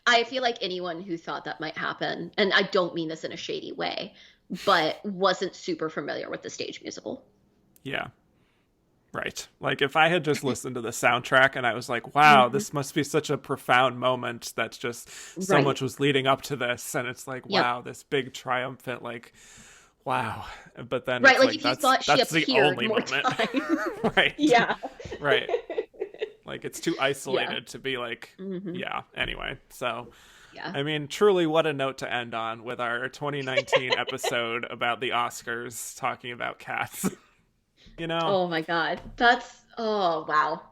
I feel like anyone who thought that might happen, and I don't mean this in a shady way, but wasn't super familiar with the stage musical. yeah. Right. Like if I had just listened to the soundtrack and I was like, wow, Hmm. this must be such a profound moment that's just so Right. much was leading up to this and it's like, Yep. wow, this big triumphant like wow. But then Right. it's Like like if you thought she that's the appeared only more moment. times. Right. Yeah. Right. Like it's too Yeah. isolated to be like Hmm. yeah, anyway. So Yeah. I mean, truly what a note to end on with our 2019 episode about the Oscars talking about cats. You know? Oh my God. Oh wow.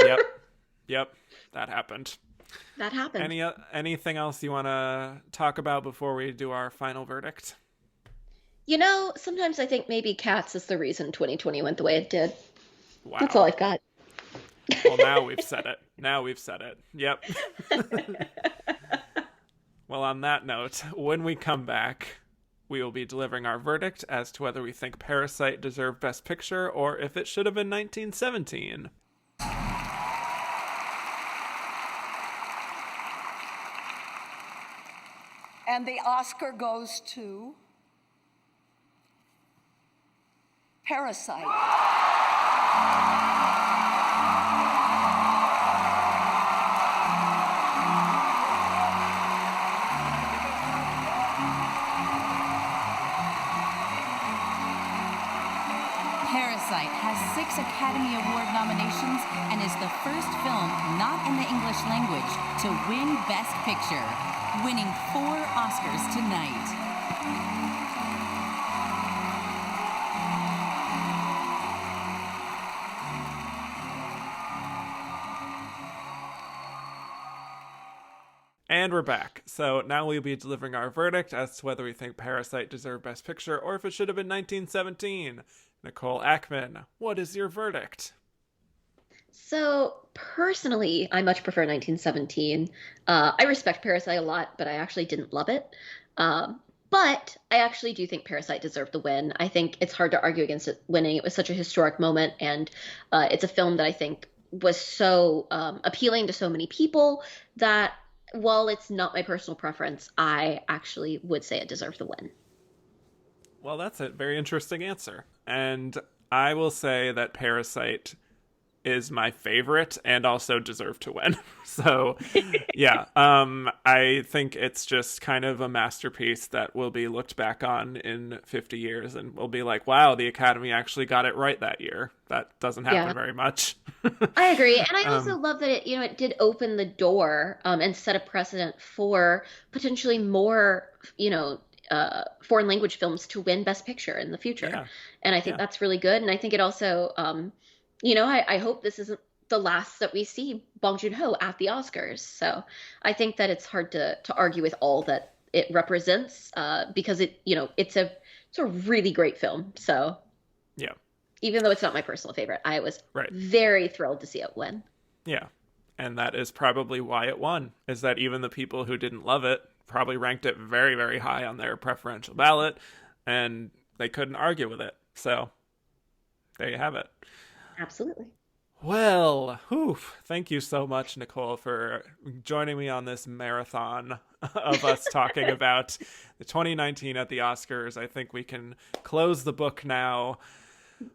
Yep. Yep. That happened. That happened. Anything else you want to talk about before we do our final verdict? Sometimes I think maybe Cats is the reason 2020 went the way it did. That's all Wow. I've got. Well, now we've said it. Now we've said it. Yep. Well, on that note, when we come back, we will be delivering our verdict as to whether we think Parasite deserved Best Picture or if it should have been 1917. And the Oscar goes to Parasite. Parasite has 6 Academy Award nominations and is the first film not in the English language to win Best Picture, winning 4 Oscars tonight. And we're back. So now we'll be delivering our verdict as to whether we think Parasite deserved Best Picture or if it should have been 1917. Nicole Ackman, what is your verdict? So personally, I much prefer 1917. I respect Parasite a lot, but I actually didn't love it. But I actually do think Parasite deserved the win. I think it's hard to argue against it winning. It was such a historic moment, and it's a film that I think was so appealing to so many people that while it's not my personal preference, I actually would say it deserved the win. Well, that's a very interesting answer. And I will say that Parasite is my favorite and also deserved to win. So, yeah, I think it's just kind of a masterpiece that will be looked back on in 50 years and we'll be like, wow, the Academy actually got it right that year. That doesn't happen very much. I agree. And I also love that it did open the door and set a precedent for potentially more, foreign language films to win Best Picture in the future. Yeah. And I think that's really good. And I think it also, I hope this isn't the last that we see Bong Joon-ho at the Oscars. So I think that it's hard to argue with all that it represents because it's a really great film. So yeah, even though it's not my personal favorite, I was very thrilled to see it win. Yeah. And that is probably why it won, is that even the people who didn't love it probably ranked it very, very high on their preferential ballot, and they couldn't argue with it. So there you have it. Absolutely. Well, thank you so much, Nicole, for joining me on this marathon of us talking about the 2019 at the Oscars. I think we can close the book now.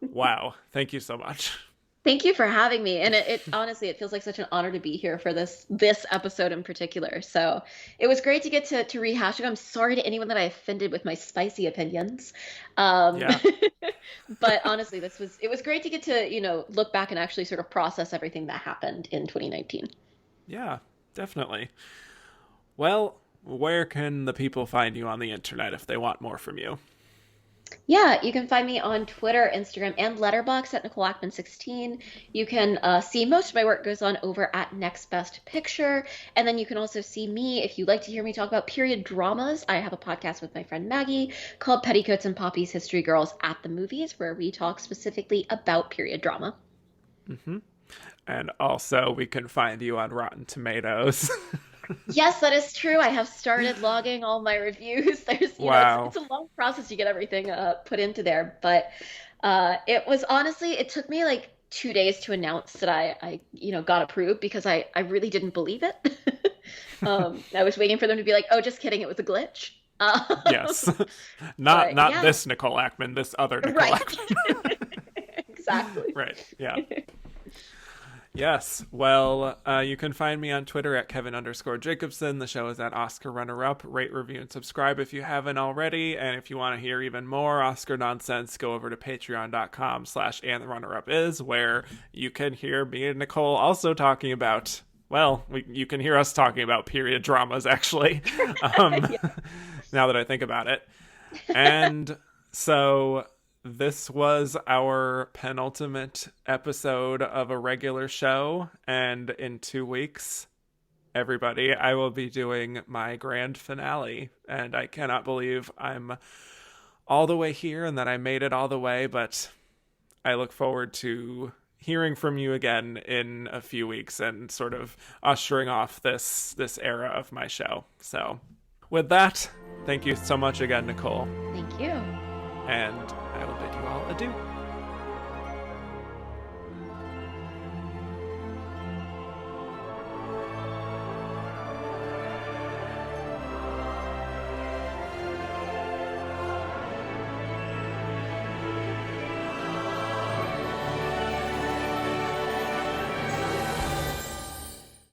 Wow. Thank you so much. Thank you for having me. And it honestly, it feels like such an honor to be here for this episode in particular. So it was great to get to rehash it. I'm sorry to anyone that I offended with my spicy opinions. But honestly, it was great to get to, look back and actually sort of process everything that happened in 2019. Yeah, definitely. Well, where can the people find you on the internet if they want more from you? Yeah, you can find me on Twitter, Instagram, and Letterboxd at Nicole Ackman 16. You can see most of my work goes on over at Next Best Picture. And then you can also see me, if you'd like to hear me talk about period dramas, I have a podcast with my friend Maggie called Petticoats and Poppies History Girls at the Movies, where we talk specifically about period drama. Mm-hmm. And also we can find you on Rotten Tomatoes. Yes, that is true. I have started logging all my reviews. There's, it's a long process to get everything put into there. But it took me like 2 days to announce that I got approved because I really didn't believe it. I was waiting for them to be like, oh, just kidding. It was a glitch. Yes. Not this Nicole Ackman, this other Nicole Ackman. Exactly. Right. Yeah. Yes. Well, you can find me on Twitter at Kevin_Jacobson. The show is at Oscar Runner Up. Rate, review, and subscribe if you haven't already. And if you want to hear even more Oscar nonsense, go over to patreon.com/andtherunnerup where you can hear me and Nicole also talking about, you can hear us talking about period dramas, actually, now that I think about it. And so this was our penultimate episode of a regular show, and in 2 weeks, everybody, I will be doing my grand finale, and I cannot believe I'm all the way here and that I made it all the way, but I look forward to hearing from you again in a few weeks and sort of ushering off this era of my show. So with that, thank you so much again, Nicole. Thank you. And I will bid you all adieu.